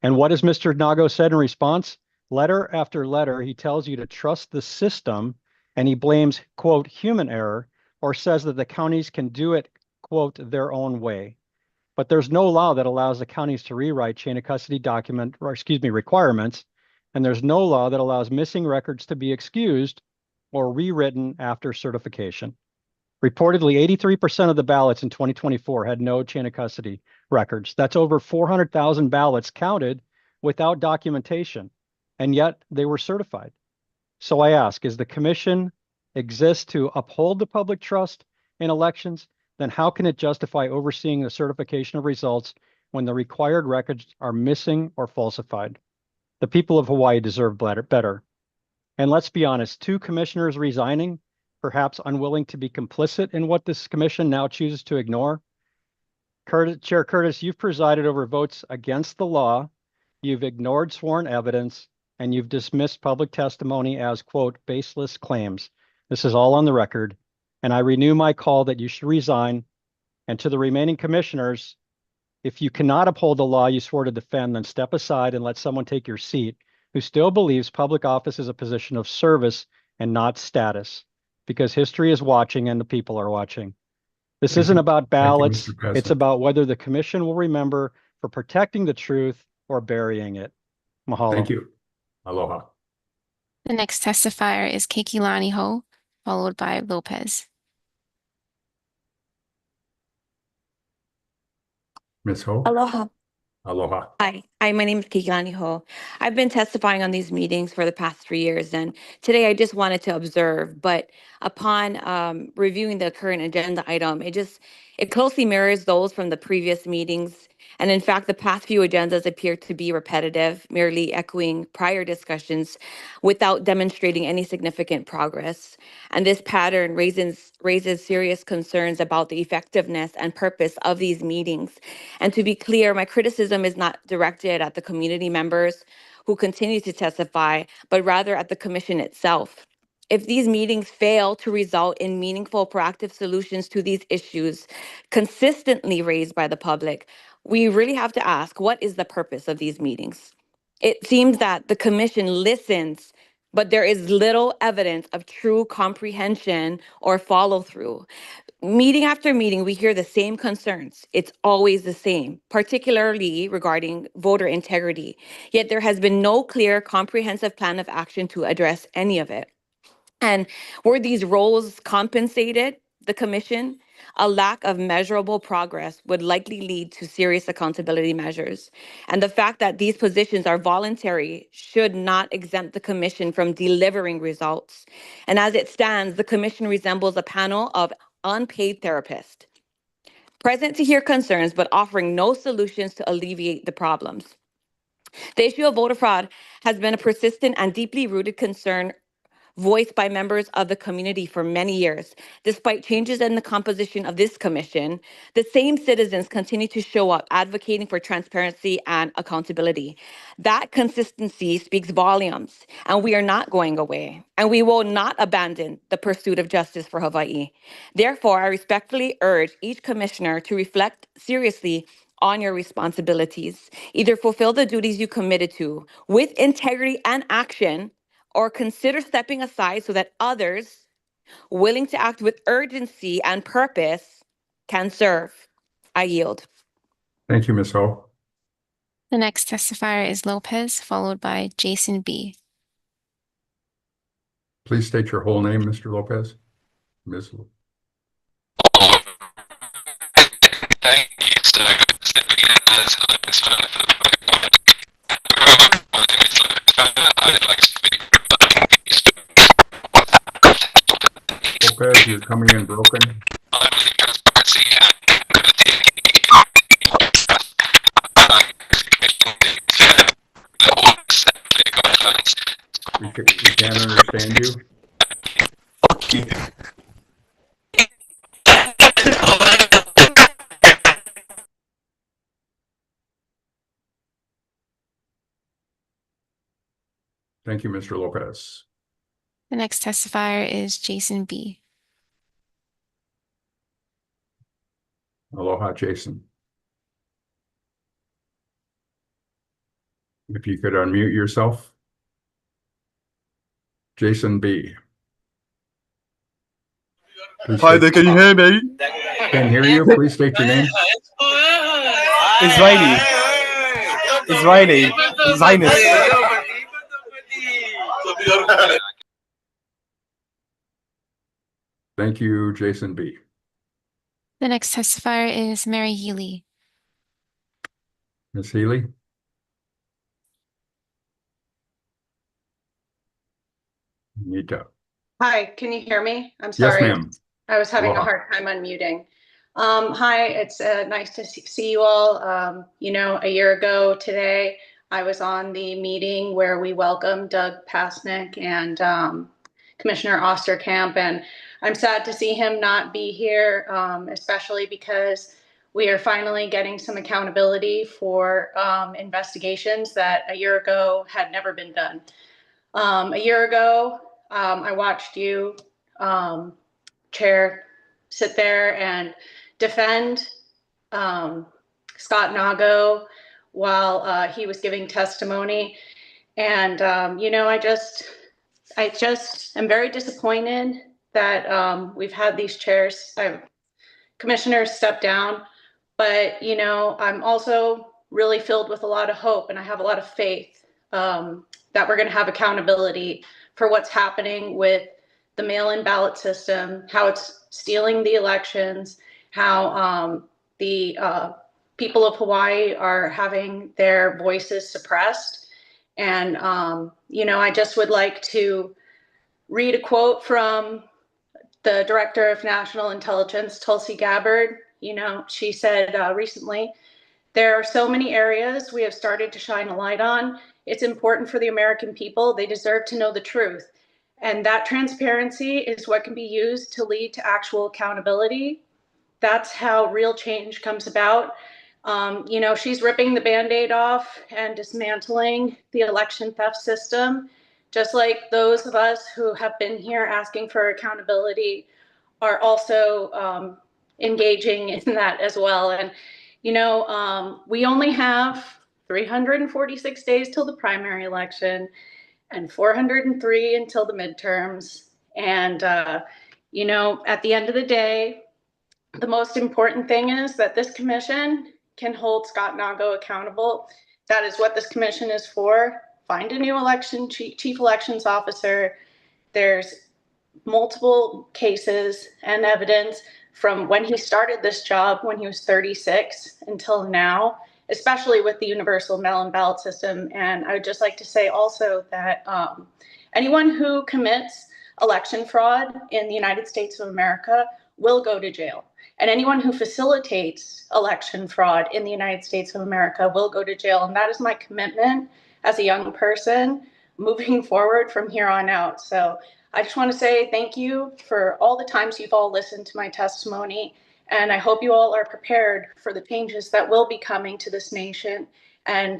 S9: And what has Mr. Nago said in response? Letter after letter, he tells you to trust the system, and he blames, quote, human error, or says that the counties can do it, quote, their own way. But there's no law that allows the counties to rewrite chain of custody requirements, and there's no law that allows missing records to be excused or rewritten after certification. Reportedly, 83% of the ballots in 2024 had no chain of custody records. That's over 400,000 ballots counted without documentation, and yet they were certified. So I ask, is the commission exist to uphold the public trust in elections? Then how can it justify overseeing the certification of results when the required records are missing or falsified? The people of Hawaii deserve better. And let's be honest, 2 commissioners resigning, perhaps unwilling to be complicit in what this commission now chooses to ignore. Chair Curtis, you've presided over votes against the law, you've ignored sworn evidence, and you've dismissed public testimony as, quote, baseless claims. This is all on the record. and I renew my call that you should resign. And to the remaining commissioners, if you cannot uphold the law you swore to defend, then step aside and let someone take your seat who still believes public office is a position of service and not status, because history is watching and the people are watching. This
S6: Thank
S9: isn't
S6: you.
S9: about
S6: Thank you,
S9: ballots.
S6: Mr. Pesnick.
S9: It's about whether the commission will remember for protecting the truth or burying it. Mahalo.
S6: Thank you. Aloha.
S1: The next testifier is Keikilani Ho, followed by Lopez.
S6: Ms. Ho.
S10: Aloha.
S6: Aloha.
S10: Hi, my name is Kikilani Ho. I've been testifying on these meetings for the past 3 years, and today I just wanted to observe. But upon reviewing the current agenda item, it closely mirrors those from the previous meetings. And in fact, the past few agendas appear to be repetitive, merely echoing prior discussions without demonstrating any significant progress. And this pattern raises serious concerns about the effectiveness and purpose of these meetings. And to be clear, my criticism is not directed at the community members who continue to testify, but rather at the commission itself. If these meetings fail to result in meaningful, proactive solutions to these issues consistently raised by the public, we really have to ask, what is the purpose of these meetings? It seems that the commission listens, but there is little evidence of true comprehension or follow through. Meeting after meeting, we hear the same concerns. It's always the same, particularly regarding voter integrity. Yet there has been no clear, comprehensive plan of action to address any of it. And were these roles compensated, the commission? A lack of measurable progress would likely lead to serious accountability measures. And the fact that these positions are voluntary should not exempt the commission from delivering results. And as it stands, the commission resembles a panel of unpaid therapists, present to hear concerns, but offering no solutions to alleviate the problems. The issue of voter fraud has been a persistent and deeply rooted concern voiced by members of the community for many years. Despite changes in the composition of this commission, the same citizens continue to show up advocating for transparency and accountability. That consistency speaks volumes, and we are not going away, and we will not abandon the pursuit of justice for Hawaii. Therefore, I respectfully urge each commissioner to reflect seriously on your responsibilities. Either fulfill the duties you committed to with integrity and action, or consider stepping aside so that others willing to act with urgency and purpose can serve. I yield.
S6: Thank you, Ms. Ho.
S1: The next testifier is Lopez, followed by Jason B.
S6: Please state your whole name, Mr. Lopez. Ms. Lo- Lopez, you're coming in broken. We can't understand you.
S7: Fuck you.
S6: Thank you, Mr. Lopez.
S1: The next testifier is Jason B.
S6: Aloha, Jason. If you could unmute yourself. Jason B. Please
S7: Hi
S6: state-
S7: there, can you hear me?
S6: Can't hear you. Please state your name.
S7: Israeli. Zionist.
S6: Thank you, Jason B.
S1: The next testifier is Mary Healy.
S6: Ms. Healy? Nita.
S11: Hi, can you hear me? I'm
S6: Yes,
S11: sorry.
S6: ma'am.
S11: I was having a
S6: Aloha.
S11: hard time unmuting. Hi, it's nice to see you all. A year ago today, I was on the meeting where we welcomed Doug Pasnick and Commissioner Osterkamp, and I'm sad to see him not be here, especially because we are finally getting some accountability for investigations that a year ago had never been done. A year ago, I watched you chair sit there and defend Scott Nago while he was giving testimony. And, I just am very disappointed that we've had these commissioners step down. But, I'm also really filled with a lot of hope, and I have a lot of faith that we're going to have accountability for what's happening with the mail-in ballot system, how it's stealing the elections, how the people of Hawaii are having their voices suppressed. And, I just would like to read a quote from the Director of National Intelligence, Tulsi Gabbard. She said recently, "There are so many areas we have started to shine a light on. It's important for the American people. They deserve to know the truth. And that transparency is what can be used to lead to actual accountability. That's how real change comes about." She's ripping the Band-Aid off and dismantling the election theft system, just like those of us who have been here asking for accountability are also engaging in that as well. And, we only have 346 days till the primary election and 403 until the midterms. And, at the end of the day, the most important thing is that this commission can hold Scott Nago accountable. That is what this commission is for. Find a new chief elections officer. There's multiple cases and evidence from when he started this job, when he was 36 until now, especially with the universal mail-in ballot system. And I would just like to say also that anyone who commits election fraud in the United States of America will go to jail. And anyone who facilitates election fraud in the United States of America will go to jail. And that is my commitment as a young person moving forward from here on out. So I just want to say thank you for all the times you've all listened to my testimony. And I hope you all are prepared for the changes that will be coming to this nation. And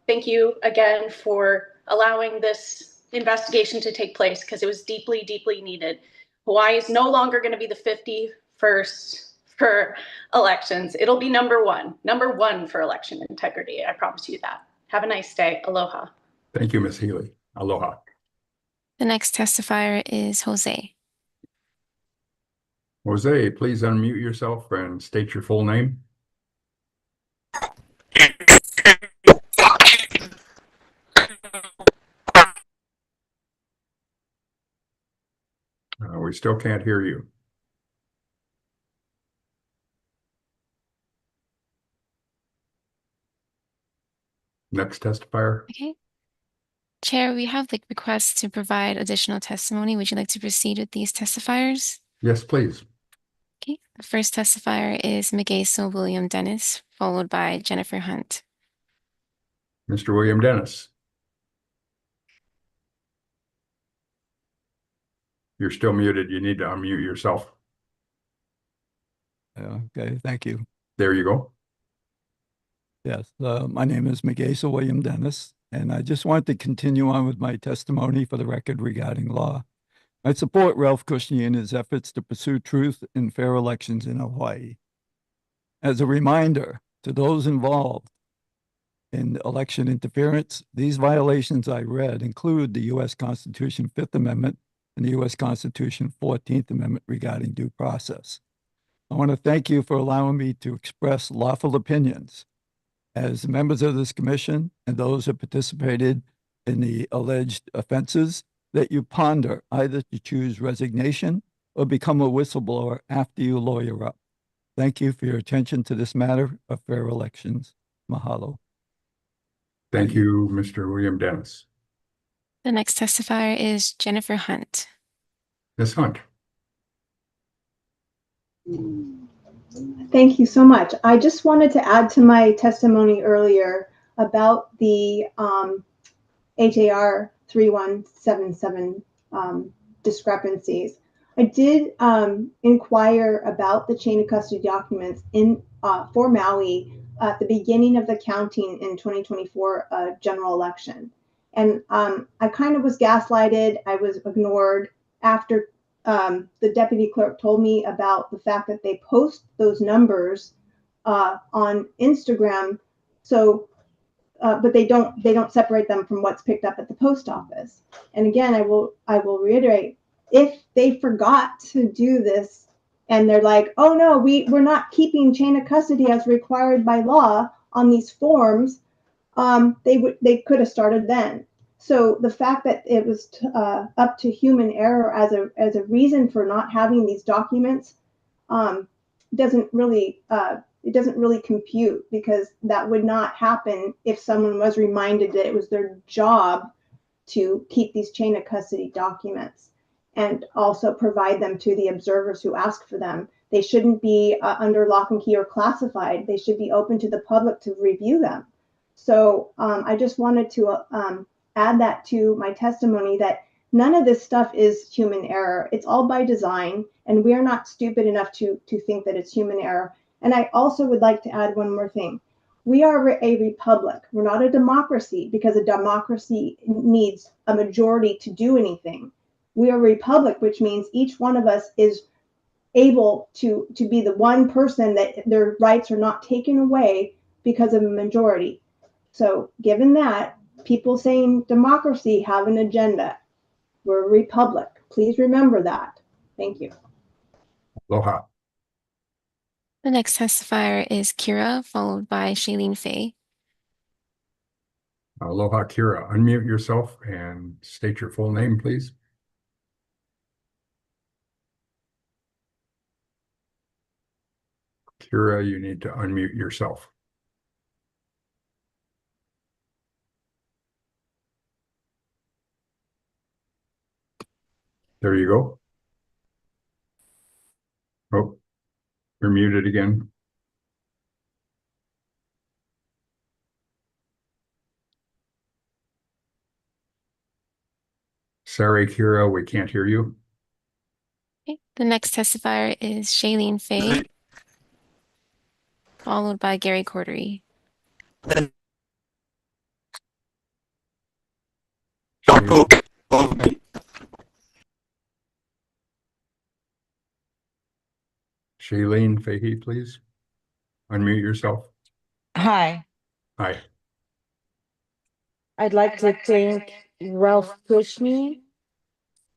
S11: thank you again for allowing this investigation to take place, because it was deeply, deeply needed. Hawaii is no longer going to be the 51st for elections. It'll be number one for election integrity. I promise you that. Have a nice day. Aloha.
S6: Thank you, Ms. Healy. Aloha.
S1: The next testifier is Jose.
S6: Jose, please unmute yourself and state your full name. We still can't hear you. Next testifier.
S1: Okay. Chair, we have the request to provide additional testimony. Would you like to proceed with these testifiers?
S6: Yes, please.
S1: Okay. The first testifier is Migeso William Dennis, followed by Jennifer Hunt.
S6: Mr. William Dennis. You're still muted. You need to unmute yourself.
S19: Okay, thank you.
S6: There you go.
S19: Yes, my name is Migeso William Dennis, and I just want to continue on with my testimony for the record regarding law. I support Ralph Kushner in his efforts to pursue truth and fair elections in Hawaii. As a reminder to those involved in election interference, these violations I read include the U.S. Constitution 5th Amendment and the U.S. Constitution 14th Amendment regarding due process. I want to thank you for allowing me to express lawful opinions as members of this commission and those who participated in the alleged offenses, that you ponder either to choose resignation or become a whistleblower after you lawyer up. Thank you for your attention to this matter of fair elections. Mahalo.
S6: Thank you, Mr. William Dennis.
S1: The next testifier is Jennifer Hunt.
S6: Ms. Hunt.
S12: Thank you so much. I just wanted to add to my testimony earlier about the HAR 3177 discrepancies. I did inquire about the chain of custody documents for Maui at the beginning of the counting in 2024 general election. And I kind of was gaslighted. I was ignored after the deputy clerk told me about the fact that they post those numbers on Instagram. So, but they don't separate them from what's picked up at the post office. And again, I will reiterate, if they forgot to do this and they're like, oh no, we're not keeping chain of custody as required by law on these forms, they could have started then. So the fact that it was up to human error as a reason for not having these documents doesn't really compute, because that would not happen if someone was reminded that it was their job to keep these chain of custody documents and also provide them to the observers who ask for them. They shouldn't be under lock and key or classified. They should be open to the public to review them. So I just wanted to add that to my testimony, that none of this stuff is human error. It's all by design, and we are not stupid enough to think that it's human error. And I also would like to add one more thing. We are a republic. We're not a democracy, because a democracy needs a majority to do anything. We are a republic, which means each one of us is able to be the one person that their rights are not taken away because of a majority. So given that, people saying democracy have an agenda. We're a republic. Please remember that. Thank you.
S6: Aloha.
S1: The next testifier is Kira, followed by Shailene Faye.
S6: Aloha, Kira. Unmute yourself and state your full name, please. Kira, you need to unmute yourself. There you go. Oh, you're muted again. Sorry, Kira, we can't hear you.
S1: Okay. The next testifier is Shailene Faye, followed by Gary Cordery.
S6: Shailene Faye, please. Unmute yourself.
S13: Hi,
S6: Hi.
S13: I'd like to thank Ralph Cushme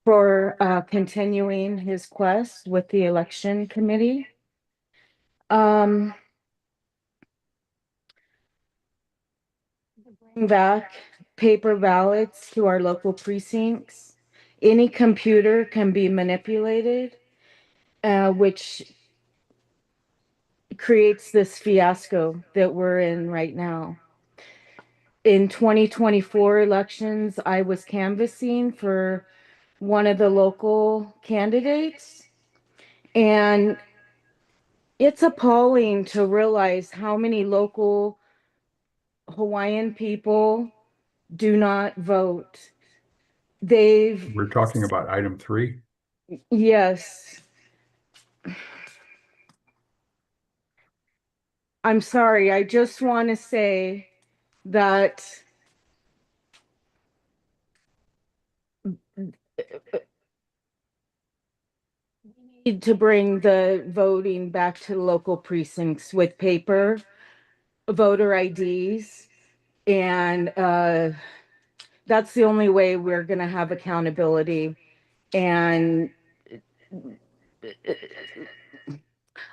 S13: for continuing his quest with the election committee. Bring back paper ballots to our local precincts. Any computer can be manipulated, which creates this fiasco that we're in right now. In 2024 elections, I was canvassing for one of the local candidates, and it's appalling to realize how many local Hawaiian people do not vote.
S6: We're talking about item 3.
S13: Yes. I'm sorry, I just want to say that we need to bring the voting back to local precincts with paper voter IDs, and that's the only way we're going to have accountability. And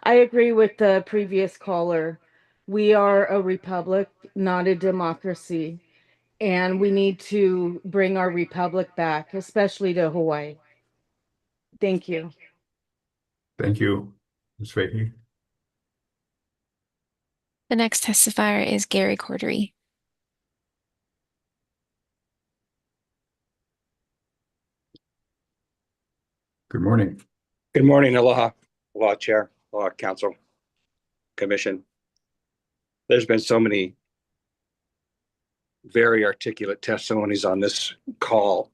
S13: I agree with the previous caller. We are a republic, not a democracy. And we need to bring our republic back, especially to Hawaii. Thank you.
S6: Thank you, Ms. Fahy.
S1: The next testifier is Gary Cordery.
S6: Good morning.
S14: Good morning. Aloha. Aloha, Chair. Aloha, Council, Commission. There's been so many very articulate testimonies on this call,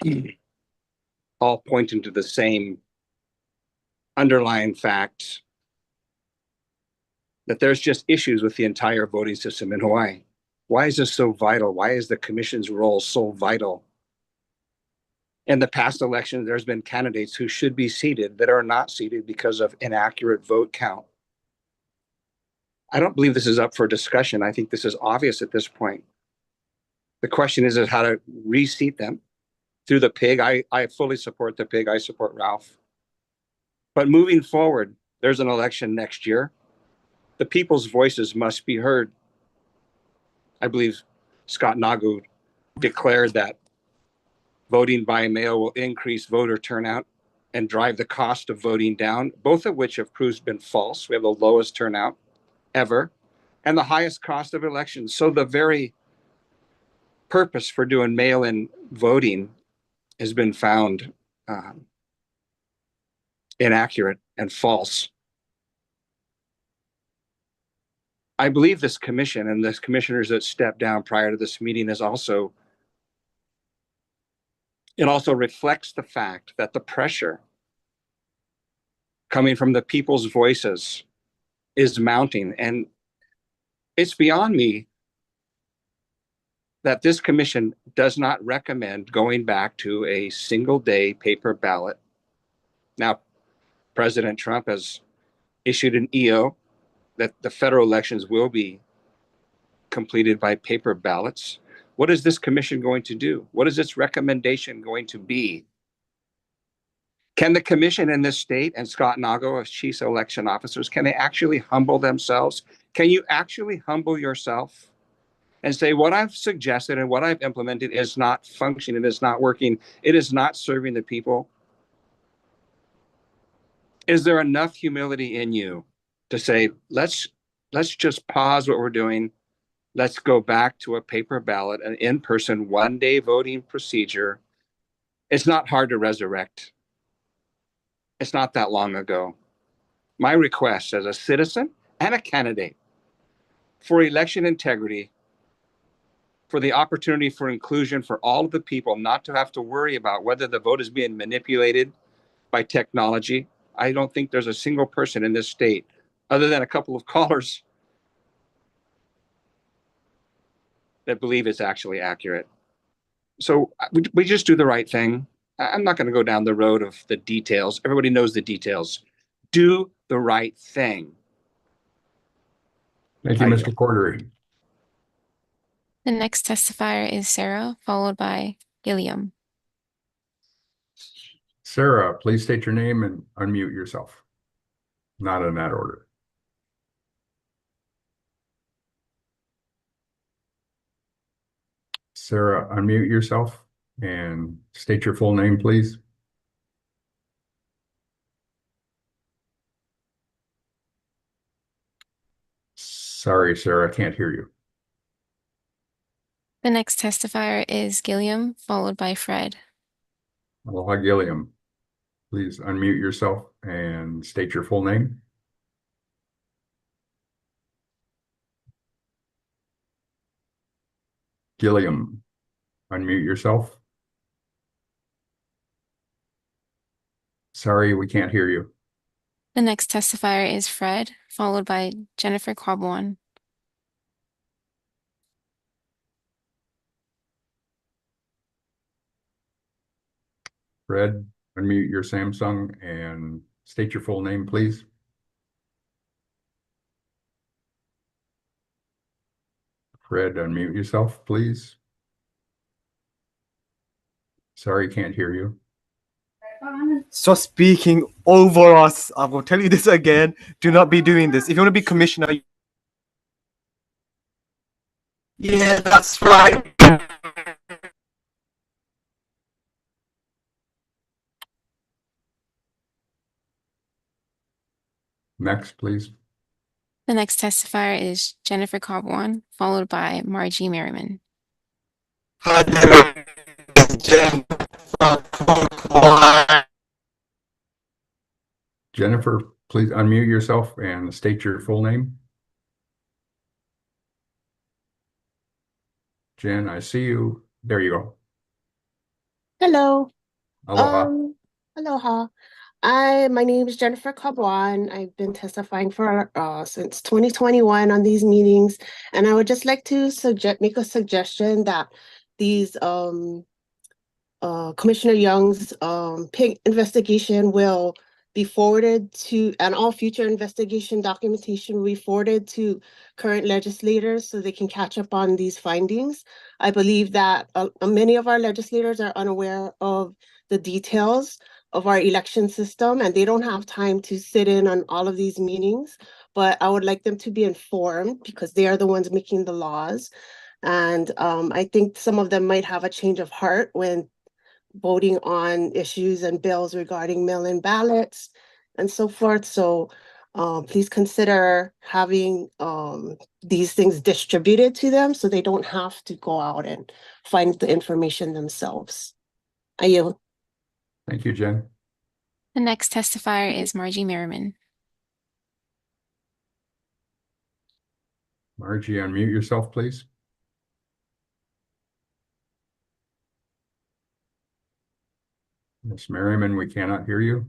S14: all pointing to the same underlying fact that there's just issues with the entire voting system in Hawaii. Why is this so vital? Why is the Commission's role so vital? In the past election, there's been candidates who should be seated that are not seated because of inaccurate vote count. I don't believe this is up for discussion. I think this is obvious at this point. The question is how to reseat them through the PIG. I fully support the PIG. I support Ralph. But moving forward, there's an election next year. The people's voices must be heard. I believe Scott Nagu declared that voting by mail will increase voter turnout and drive the cost of voting down, both of which have proved been false. We have the lowest turnout ever and the highest cost of elections. So the very purpose for doing mail-in voting has been found inaccurate and false. I believe this commission and the commissioners that stepped down prior to this meeting is also, it also reflects the fact that the pressure coming from the people's voices is mounting. And it's beyond me that this commission does not recommend going back to a single day paper ballot. Now, President Trump has issued an EO that the federal elections will be completed by paper ballots. What is this commission going to do? What is its recommendation going to be? Can the commission in this state and Scott Nagu as chief election officers, can they actually humble themselves? Can you actually humble yourself and say, what I've suggested and what I've implemented is not functioning, it is not working, it is not serving the people? Is there enough humility in you to say, let's just pause what we're doing. Let's go back to a paper ballot, an in-person one-day voting procedure. It's not hard to resurrect. It's not that long ago. My request as a citizen and a candidate for election integrity, for the opportunity for inclusion for all of the people, not to have to worry about whether the vote is being manipulated by technology. I don't think there's a single person in this state, other than a couple of callers, that believe it's actually accurate. So we just do the right thing. I'm not going to go down the road of the details. Everybody knows the details. Do the right thing.
S6: Thank you, Mr. Cordery.
S1: The next testifier is Sarah, followed by Gilliam.
S6: Sarah, please state your name and unmute yourself. Not in that order. Sarah, unmute yourself and state your full name, please. Sorry, Sarah, I can't hear you.
S1: The next testifier is Gilliam, followed by Fred.
S6: Aloha, Gilliam. Please unmute yourself and state your full name. Gilliam, unmute yourself. Sorry, we can't hear you.
S1: The next testifier is Fred, followed by Jennifer Kwabwan.
S6: Fred, unmute your Samsung and state your full name, please. Fred, unmute yourself, please. Sorry, can't hear you.
S7: Stop speaking over us. I will tell you this again. Do not be doing this. If you want to be commissioner. Yeah, that's right.
S6: Next, please.
S1: The next testifier is Jennifer Kwabwan, followed by Margie Merriman.
S6: Jennifer, please unmute yourself and state your full name. Jen, I see you. There you go.
S15: Hello.
S6: Aloha.
S15: Aloha. My name is Jennifer Kwabwan. I've been testifying for since 2021 on these meetings, and I would just like to make a suggestion that these Commissioner Young's pig investigation will be forwarded to, and all future investigation documentation will be forwarded to current legislators so they can catch up on these findings. I believe that many of our legislators are unaware of the details of our election system and they don't have time to sit in on all of these meetings, but I would like them to be informed because they are the ones making the laws. And I think some of them might have a change of heart when voting on issues and bills regarding mail-in ballots and so forth. So please consider having these things distributed to them so they don't have to go out and find the information themselves. I yield.
S6: Thank you, Jen.
S1: The next testifier is Margie Merriman.
S6: Margie, unmute yourself, please. Ms. Merriman, we cannot hear you.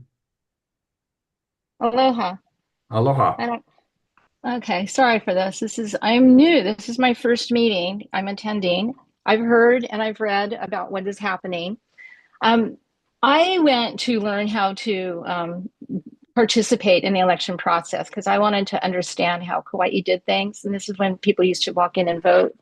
S16: Aloha.
S6: Aloha.
S16: Okay, sorry for this. I'm new. This is my first meeting I'm attending. I've heard and I've read about what is happening. I went to learn how to participate in the election process because I wanted to understand how Kauai did things. And this is when people used to walk in and vote.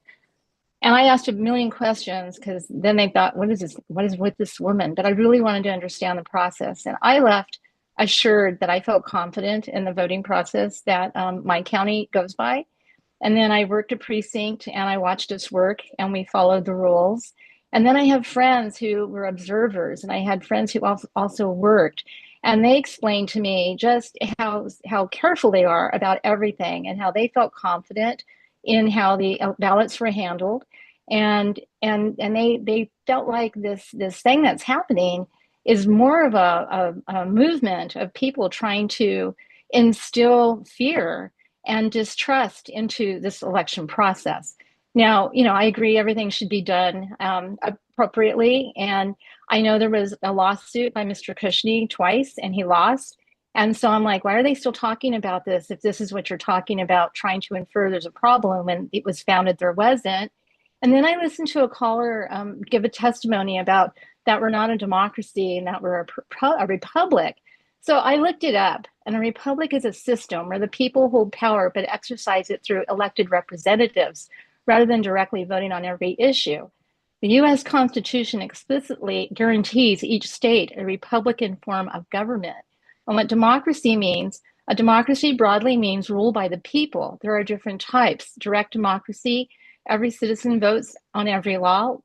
S16: And I asked a million questions because then they thought, what is this? What is with this woman? But I really wanted to understand the process. And I left assured that I felt confident in the voting process that my county goes by. And then I worked a precinct and I watched us work and we followed the rules. And then I have friends who were observers and I had friends who also worked. And they explained to me just how careful they are about everything and how they felt confident in how the ballots were handled. And they felt like this thing that's happening is more of a movement of people trying to instill fear and distrust into this election process. Now, I agree everything should be done appropriately. And I know there was a lawsuit by Mr. Cushney twice and he lost. And so I'm like, why are they still talking about this if this is what you're talking about, trying to infer there's a problem when it was found that there wasn't? And then I listened to a caller give a testimony about that we're not a democracy and that we're a republic. So I looked it up, and a republic is a system where the people hold power but exercise it through elected representatives rather than directly voting on every issue. The U.S. Constitution explicitly guarantees each state a Republican form of government. And what democracy means, a democracy broadly means rule by the people. There are different types. Direct democracy, every citizen votes on every law.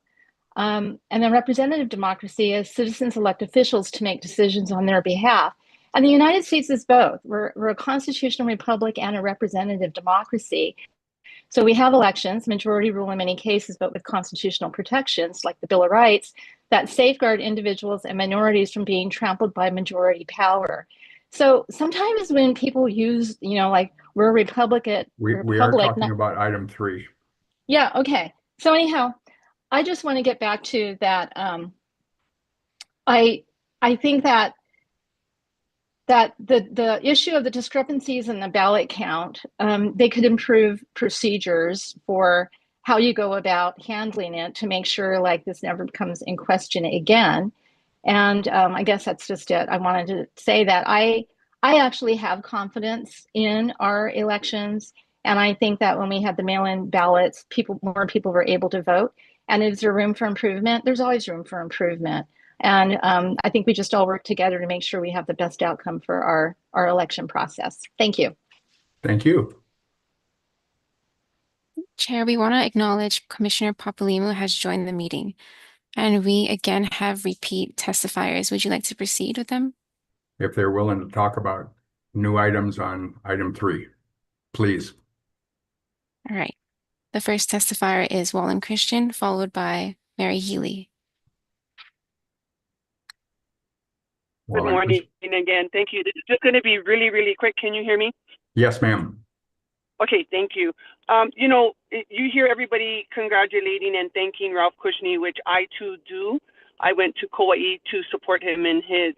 S16: And then representative democracy is citizens elect officials to make decisions on their behalf. And the United States is both. We're a constitutional republic and a representative democracy. So we have elections, majority rule in many cases, but with constitutional protections like the Bill of Rights that safeguard individuals and minorities from being trampled by majority power. So sometimes when people use, like we're a republic.
S6: We are talking about item 3.
S16: Yeah, okay. So anyhow, I just want to get back to that. I think that the issue of the discrepancies in the ballot count, they could improve procedures for how you go about handling it to make sure like this never comes in question again. And I guess that's just it. I wanted to say that I actually have confidence in our elections. And I think that when we had the mail-in ballots, more people were able to vote. And is there room for improvement? There's always room for improvement. And I think we just all work together to make sure we have the best outcome for our election process. Thank you.
S6: Thank you.
S1: Chair, we want to acknowledge Commissioner Papalimou has joined the meeting. And we again have repeat testifiers. Would you like to proceed with them?
S6: If they're willing to talk about new items on item 3, please.
S1: All right. The first testifier is Wallen Christian, followed by Mary Healy.
S17: Good morning again. Thank you. This is just going to be really, really quick. Can you hear me?
S6: Yes, ma'am.
S17: Okay, thank you. You hear everybody congratulating and thanking Ralph Cushney, which I too do. I went to Kauai to support him in his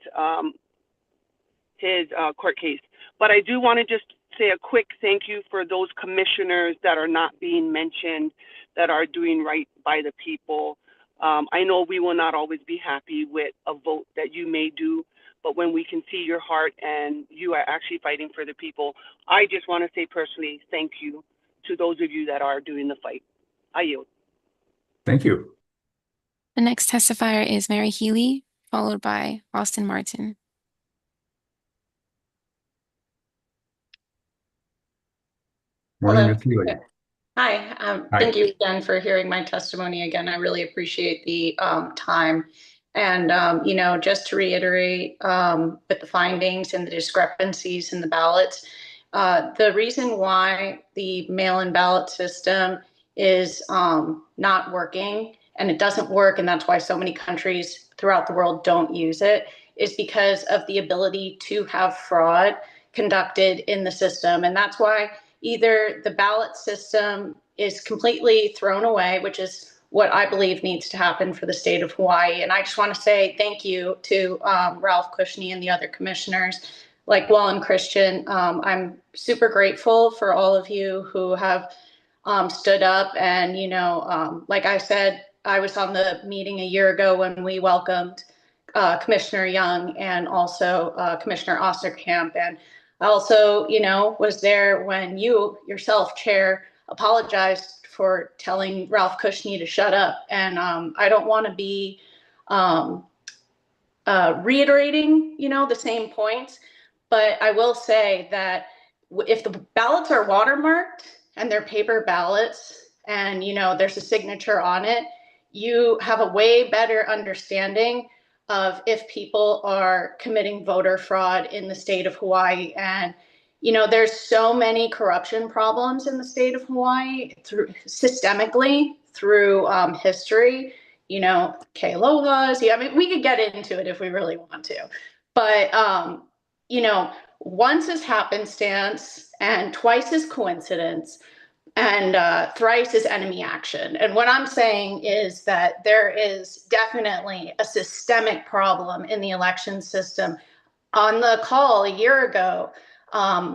S17: court case. But I do want to just say a quick thank you for those commissioners that are not being mentioned, that are doing right by the people. I know we will not always be happy with a vote that you may do, but when we can see your heart and you are actually fighting for the people, I just want to say personally, thank you to those of you that are doing the fight. I yield.
S6: Thank you.
S1: The next testifier is Mary Healy, followed by Austin Martin.
S6: Morning,
S11: Hello.
S6: Ms. Healy.
S11: Hi,
S6: Hi.
S11: thank you again for hearing my testimony again. I really appreciate the time. And, you know, just to reiterate with the findings and the discrepancies in the ballots, the reason why the mail-in ballot system is not working, and it doesn't work, and that's why so many countries throughout the world don't use it, is because of the ability to have fraud conducted in the system. And that's why either the ballot system is completely thrown away, which is what I believe needs to happen for the state of Hawaii. And I just want to say thank you to Ralph Cushney and the other commissioners like Wallen Christian. I'm super grateful for all of you who have stood up. And, you know, like I said, I was on the meeting a year ago when we welcomed Commissioner Young and also Commissioner Osterkamp. And I also, you know, was there when you yourself, Chair, apologized for telling Ralph Cushney to shut up. And I don't want to be reiterating, you know, the same points, but I will say that if the ballots are watermarked and they're paper ballots and, you know, there's a signature on it, you have a way better understanding of if people are committing voter fraud in the state of Hawaii. And, you know, there's so many corruption problems in the state of Hawaii through systemically through history, you know, Kealoha's. Yeah, I mean, we could get into it if we really want to, but, you know, once is happenstance and twice is coincidence and thrice is enemy action. And what I'm saying is that there is definitely a systemic problem in the election system. On the call a year ago,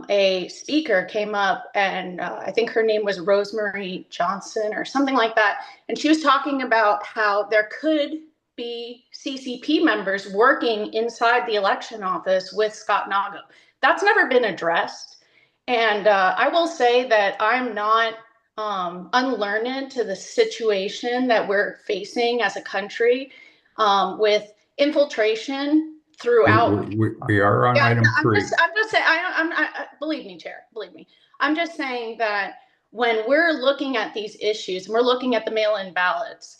S11: a speaker came up and I think her name was Rosemary Johnson or something like that. And she was talking about how there could be CCP members working inside the election office with Scott Nago. That's never been addressed. And I will say that I'm not unlearned to the situation that we're facing as a country with infiltration throughout.
S6: We are on item 3.
S11: I'm just saying, believe me, Chair, believe me. I'm just saying that when we're looking at these issues and we're looking at the mail-in ballots,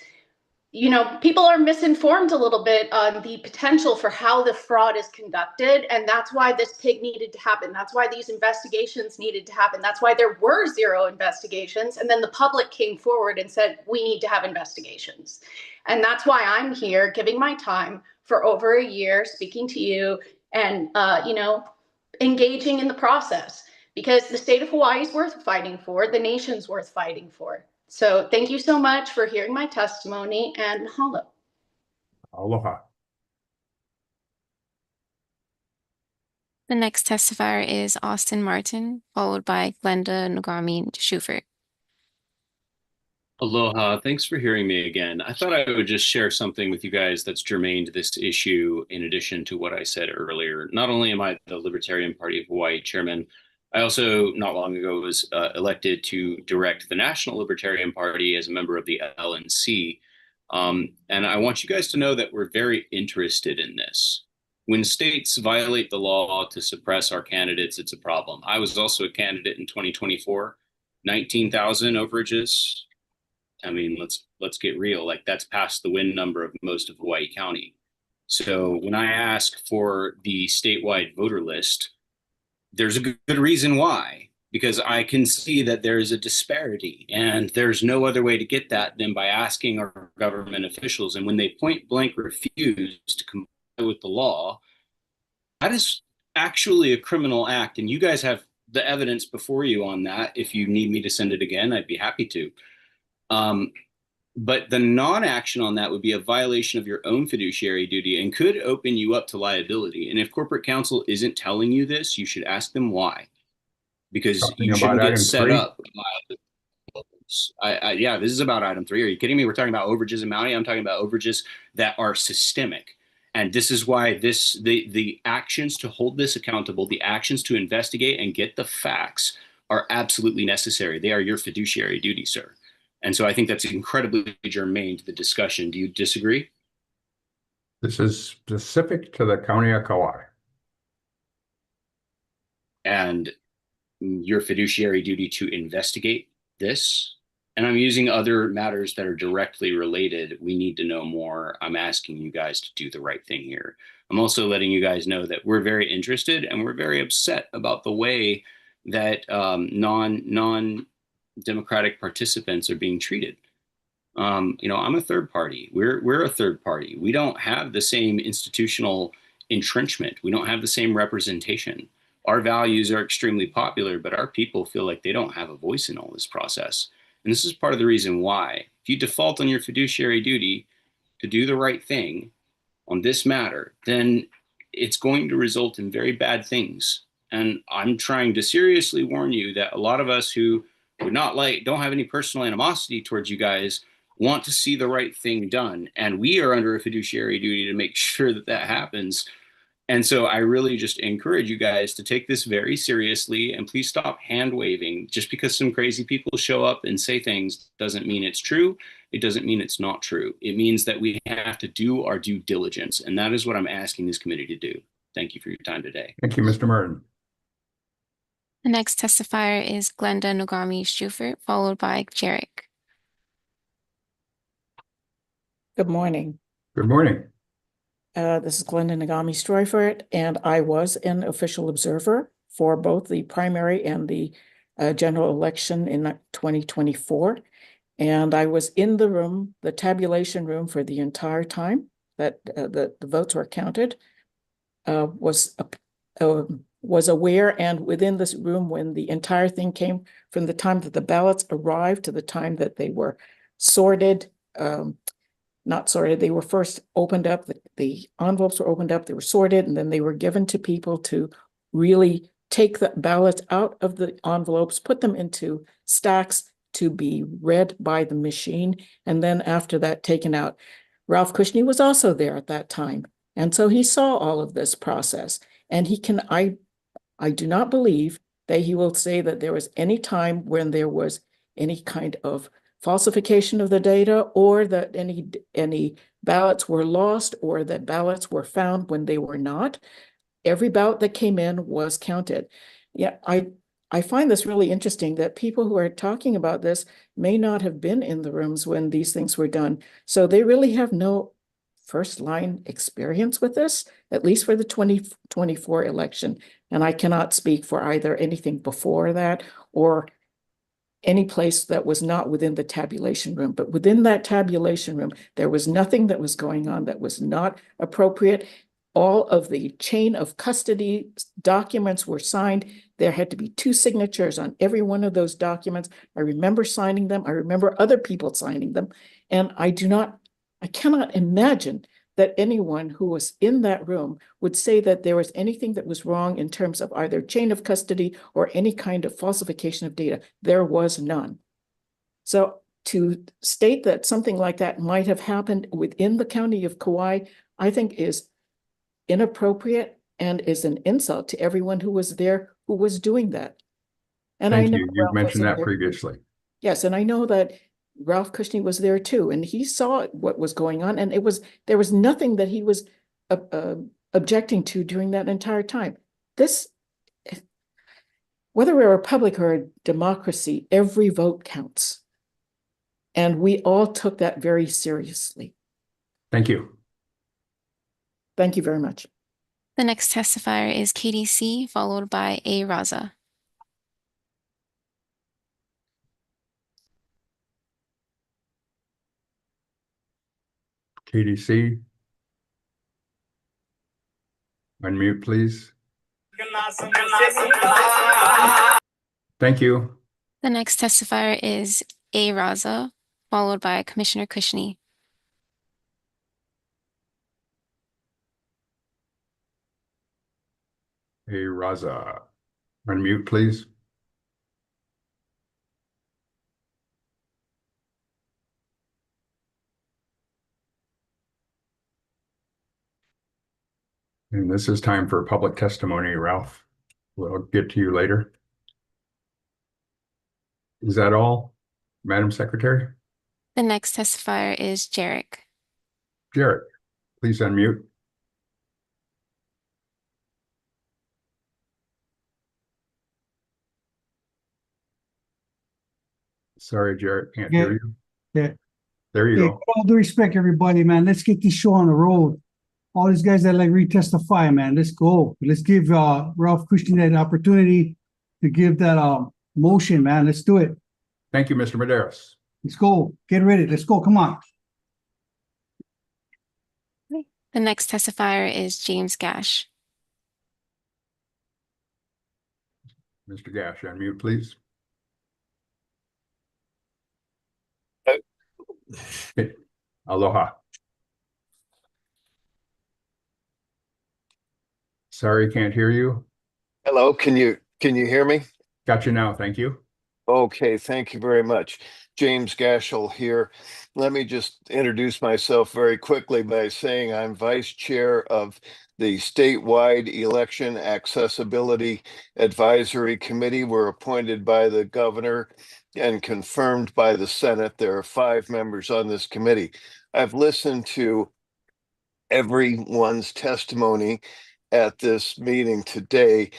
S11: you know, people are misinformed a little bit on the potential for how the fraud is conducted. And that's why this pig needed to happen. That's why these investigations needed to happen. That's why there were 0 investigations. And then the public came forward and said, we need to have investigations. And that's why I'm here giving my time for over a year, speaking to you and, you know, engaging in the process, because the state of Hawaii is worth fighting for. The nation's worth fighting for. So thank you so much for hearing my testimony, and mahalo.
S6: Aloha.
S1: The next testifier is Austin Martin, followed by Glenda Nogami Shufert.
S18: Aloha. Thanks for hearing me again. I thought I would just share something with you guys that's germane to this issue in addition to what I said earlier. Not only am I the Libertarian Party of Hawaii chairman, I also, not long ago, was elected to direct the National Libertarian Party as a member of the LNC. And I want you guys to know that we're very interested in this. When states violate the law to suppress our candidates, it's a problem. I was also a candidate in 2024, 19,000 overages. I mean, let's get real. Like, that's past the win number of most of Hawaii County. So when I ask for the statewide voter list, there's a good reason why, because I can see that there's a disparity and there's no other way to get that than by asking our government officials. And when they point blank refuse to comply with the law, that is actually a criminal act. And you guys have the evidence before you on that. If you need me to send it again, I'd be happy to. But the non-action on that would be a violation of your own fiduciary duty and could open you up to liability. And if corporate counsel isn't telling you this, you should ask them why. Because you shouldn't get set up. Yeah, this is about item 3. Are you kidding me? We're talking about overages in Maui. I'm talking about overages that are systemic. And this is why the actions to hold this accountable, the actions to investigate and get the facts are absolutely necessary. They are your fiduciary duty, sir. And so I think that's incredibly germane to the discussion. Do you disagree?
S6: This is specific to the County of Kauai.
S18: And your fiduciary duty to investigate this. And I'm using other matters that are directly related. We need to know more. I'm asking you guys to do the right thing here. I'm also letting you guys know that we're very interested and we're very upset about the way that non-democratic participants are being treated. I'm a third party. We're a third party. We don't have the same institutional entrenchment. We don't have the same representation. Our values are extremely popular, but our people feel like they don't have a voice in all this process. And this is part of the reason why. If you default on your fiduciary duty to do the right thing on this matter, then it's going to result in very bad things. And I'm trying to seriously warn you that a lot of us who would not don't have any personal animosity towards you guys want to see the right thing done. And we are under a fiduciary duty to make sure that that happens. And so I really just encourage you guys to take this very seriously and please stop hand waving. Just because some crazy people show up and say things doesn't mean it's true. It doesn't mean it's not true. It means that we have to do our due diligence. And that is what I'm asking this committee to do. Thank you for your time today.
S6: Thank you, Mr. Martin.
S1: The next testifier is Glenda Nogami Shufert, followed by Jarek.
S20: Good morning.
S6: Good morning.
S20: This is Glenda Nagami Stroifert, and I was an official observer for both the primary and the general election in 2024. And I was in the room, the tabulation room, for the entire time that the votes were counted, was aware and within this room when the entire thing came, from the time that the ballots arrived to the time that they were sorted, not sorted, they were first opened up, the envelopes were opened up, they were sorted, and then they were given to people to really take the ballots out of the envelopes, put them into stacks to be read by the machine, and then after that taken out. Ralph Kushney was also there at that time, and so he saw all of this process, and I do not believe that he will say that there was any time when there was any kind of falsification of the data, or that any ballots were lost, or that ballots were found when they were not. Every ballot that came in was counted. Yeah, I find this really interesting that people who are talking about this may not have been in the rooms when these things were done. So they really have no first line experience with this, at least for the 2024 election. And I cannot speak for either anything before that or any place that was not within the tabulation room. But within that tabulation room, there was nothing that was going on that was not appropriate. All of the chain of custody documents were signed. There had to be 2 signatures on every one of those documents. I remember signing them. I remember other people signing them. And I cannot imagine that anyone who was in that room would say that there was anything that was wrong in terms of either chain of custody or any kind of falsification of data. There was none. So to state that something like that might have happened within the county of Kauai, I think is inappropriate and is an insult to everyone who was there who was doing that. And
S6: Thank
S20: I know
S6: you. You've
S20: Ralph
S6: mentioned
S20: wasn't
S6: that
S20: there.
S6: previously.
S20: Yes, and I know that Ralph Kushney was there too, and he saw what was going on, and there was nothing that he was objecting to during that entire time. Whether we're a republic or a democracy, every vote counts. And we all took that very seriously.
S6: Thank you.
S20: Thank you very much.
S1: The next testifier is Katie C., followed by A. Raza.
S6: KDC. Unmute, please. Thank you.
S1: The next testifier is A. Raza, followed by Commissioner Kushney.
S6: Hey, Raza. Unmute, please. And this is time for public testimony, Ralph. We'll get to you later. Is that all, Madam Secretary?
S1: The next testifier is Jarek.
S6: Jarek, please unmute. Sorry, Jarek, can't hear you.
S2: Yeah.
S6: There you
S2: Hey,
S6: go.
S2: with all due respect, everybody, man, let's get this show on the road. All these guys that like retestify, man, let's go. Let's give Ralph Christian that opportunity to give that motion, man. Let's do it.
S6: Thank you, Mr. Medeiros.
S2: Let's go. Get ready. Let's go. Come on.
S1: The next testifier is James Gash.
S6: Mr. Gash, unmute, please. Okay. Aloha. Sorry, can't hear you.
S3: Hello, can you hear me?
S6: Got you now, thank you.
S3: Okay, thank you very much. James Gashel here. Let me just introduce myself very quickly by saying I'm Vice Chair of the Statewide Election Accessibility Advisory Committee. We're appointed by the governor and confirmed by the Senate. There are 5 members on this committee. I've listened to everyone's testimony at this meeting today.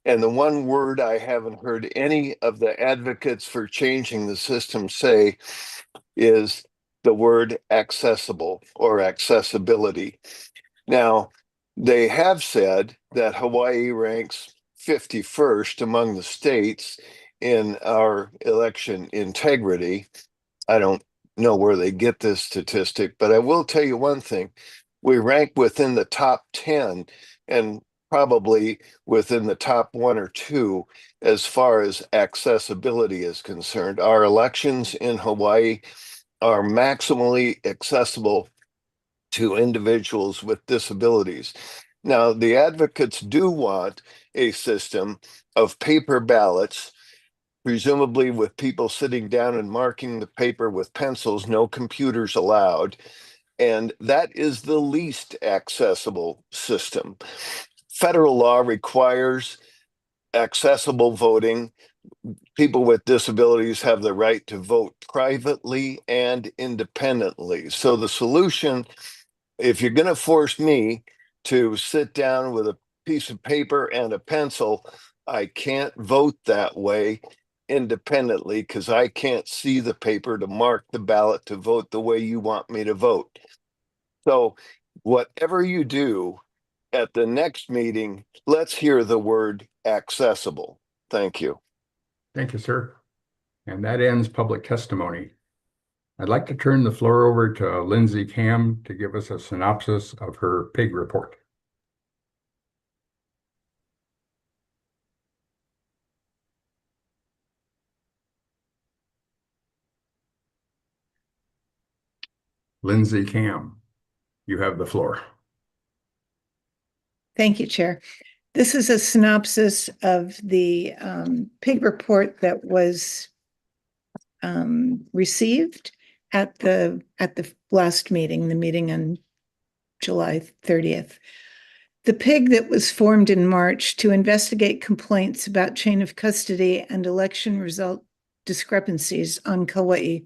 S3: And the one word I haven't heard any of the advocates for changing the system say is the word accessible or accessibility. Now, they have said that Hawaii ranks 51st among the states in our election integrity. I don't know where they get this statistic, but I will tell you one thing. We rank within the top 10 and probably within the top 1 or 2 as far as accessibility is concerned. Our elections in Hawaii are maximally accessible to individuals with disabilities. Now, the advocates do want a system of paper ballots, presumably with people sitting down and marking the paper with pencils, no computers allowed. And that is the least accessible system. Federal law requires accessible voting. People with disabilities have the right to vote privately and independently. So the solution, if you're going to force me to sit down with a piece of paper and a pencil, I can't vote that way independently because I can't see the paper to mark the ballot to vote the way you want me to vote. So whatever you do at the next meeting, let's hear the word accessible. Thank you.
S6: Thank you, sir. And that ends public testimony. I'd like to turn the floor over to Lindsay Cam to give us a synopsis of her PIG report. Lindsay Cam, you have the floor.
S21: Thank you, Chair. This is a synopsis of the PIG report that was received at the last meeting, the meeting on July 30th. The PIG that was formed in March to investigate complaints about chain of custody and election result discrepancies on Kauai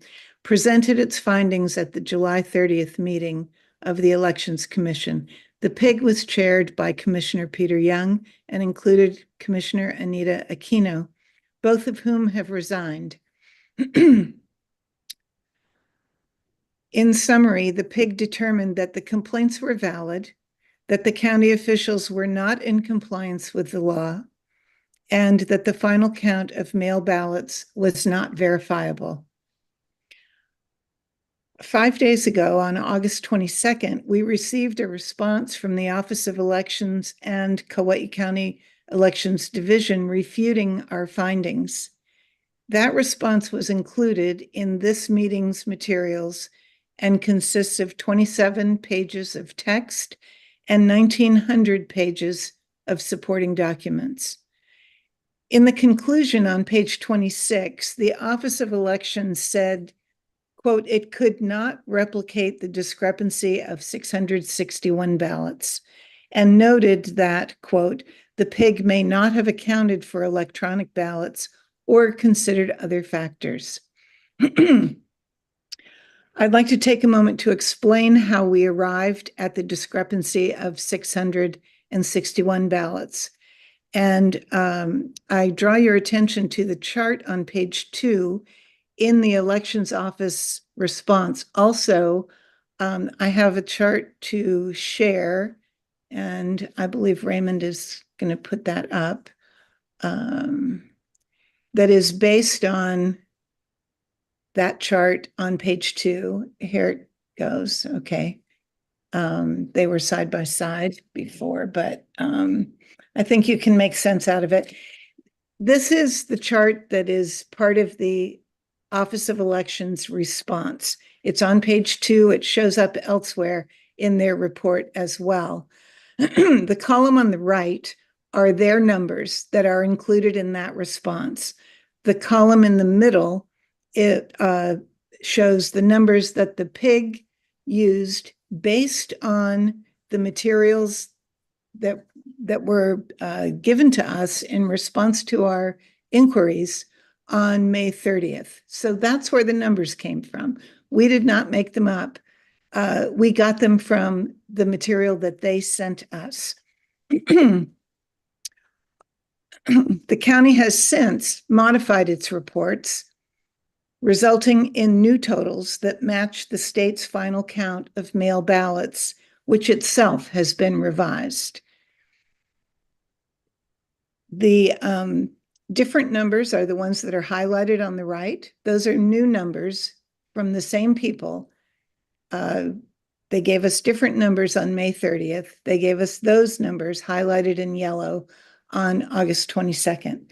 S21: presented its findings at the July 30th meeting of the Elections Commission. The PIG was chaired by Commissioner Peter Young and included Commissioner Anita Aquino, both of whom have resigned. In summary, the PIG determined that the complaints were valid, that the county officials were not in compliance with the law, and that the final count of mail ballots was not verifiable. 5 days ago, on August 22nd, we received a response from the Office of Elections and Kauai County Elections Division refuting our findings. That response was included in this meeting's materials and consists of 27 pages of text and 1,900 pages of supporting documents. In the conclusion on page 26, the Office of Elections said, quote, it could not replicate the discrepancy of 661 ballots. and noted that, quote, the PIG may not have accounted for electronic ballots or considered other factors. I'd like to take a moment to explain how we arrived at the discrepancy of 661 ballots. And I draw your attention to the chart on page 2 in the Elections Office response. Also, I have a chart to share, and I believe Raymond is going to put that up. That is based on that chart on page 2. Here it goes. Okay. They were side by side before, but I think you can make sense out of it. This is the chart that is part of the Office of Elections response. It's on page 2. It shows up elsewhere in their report as well. The column on the right are their numbers that are included in that response. The column in the middle, it shows the numbers that the PIG used based on the materials that were given to us in response to our inquiries on May 30th. So that's where the numbers came from. We did not make them up. We got them from the material that they sent us. The county has since modified its reports, resulting in new totals that match the state's final count of mail ballots, which itself has been revised. The different numbers are the ones that are highlighted on the right. Those are new numbers from the same people. They gave us different numbers on May 30th. They gave us those numbers highlighted in yellow on August 22nd.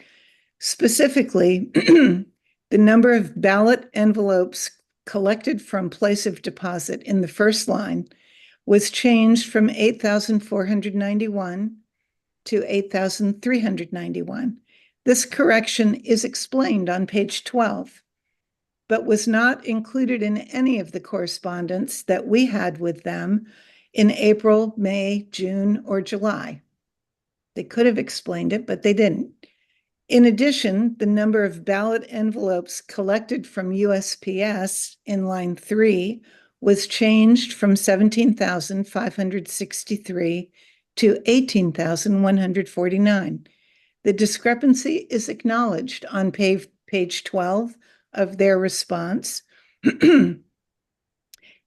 S21: Specifically, the number of ballot envelopes collected from place of deposit in the first line was changed from 8,491 to 8,391. This correction is explained on page 12, but was not included in any of the correspondence that we had with them in April, May, June, or July. They could have explained it, but they didn't. In addition, the number of ballot envelopes collected from USPS in line 3 was changed from 17,563 to 18,149. The discrepancy is acknowledged on page 12 of their response. And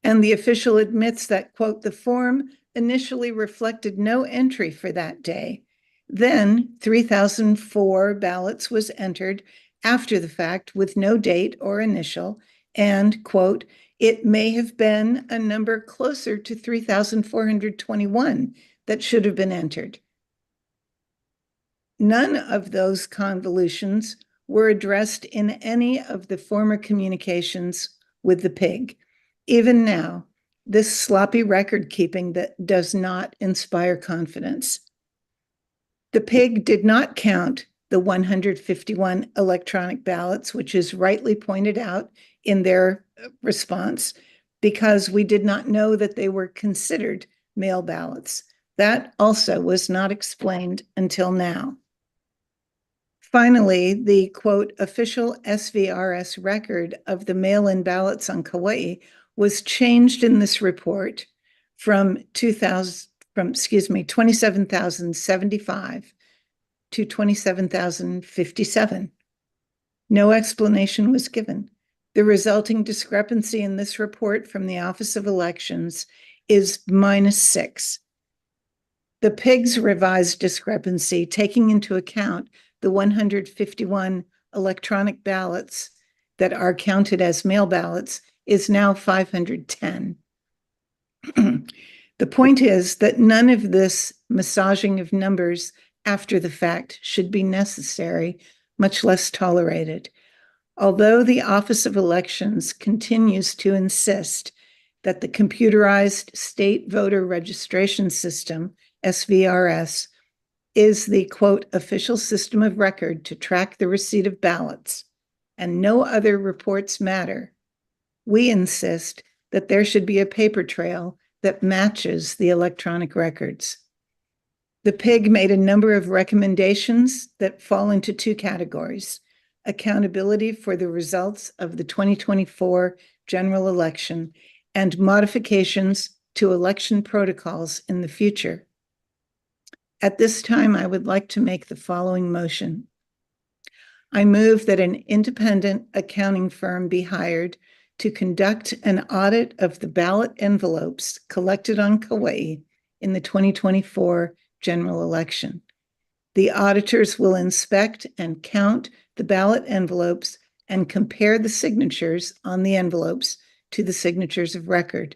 S21: the official admits that, quote, the form initially reflected no entry for that day. Then 3,004 ballots was entered after the fact with no date or initial, and, quote, it may have been a number closer to 3,421 that should have been entered. None of those convolutions were addressed in any of the former communications with the PIG. Even now, this sloppy record keeping that does not inspire confidence. The PIG did not count the 151 electronic ballots, which is rightly pointed out in their response, because we did not know that they were considered mail ballots. That also was not explained until now. Finally, the, quote, official SVRS record of the mail-in ballots on Kauai was changed in this report from 27,075 to 27,057. No explanation was given. The resulting discrepancy in this report from the Office of Elections is -6. The PIG's revised discrepancy, taking into account the 151 electronic ballots that are counted as mail ballots, is now 510. The point is that none of this massaging of numbers after the fact should be necessary, much less tolerated. Although the Office of Elections continues to insist that the computerized state voter registration system, SVRS, is the, quote, official system of record to track the receipt of ballots, and no other reports matter, we insist that there should be a paper trail that matches the electronic records. The PIG made a number of recommendations that fall into two categories: accountability for the results of the 2024 general election and modifications to election protocols in the future. At this time, I would like to make the following motion. I move that an independent accounting firm be hired to conduct an audit of the ballot envelopes collected on Kauai in the 2024 general election. The auditors will inspect and count the ballot envelopes and compare the signatures on the envelopes to the signatures of record.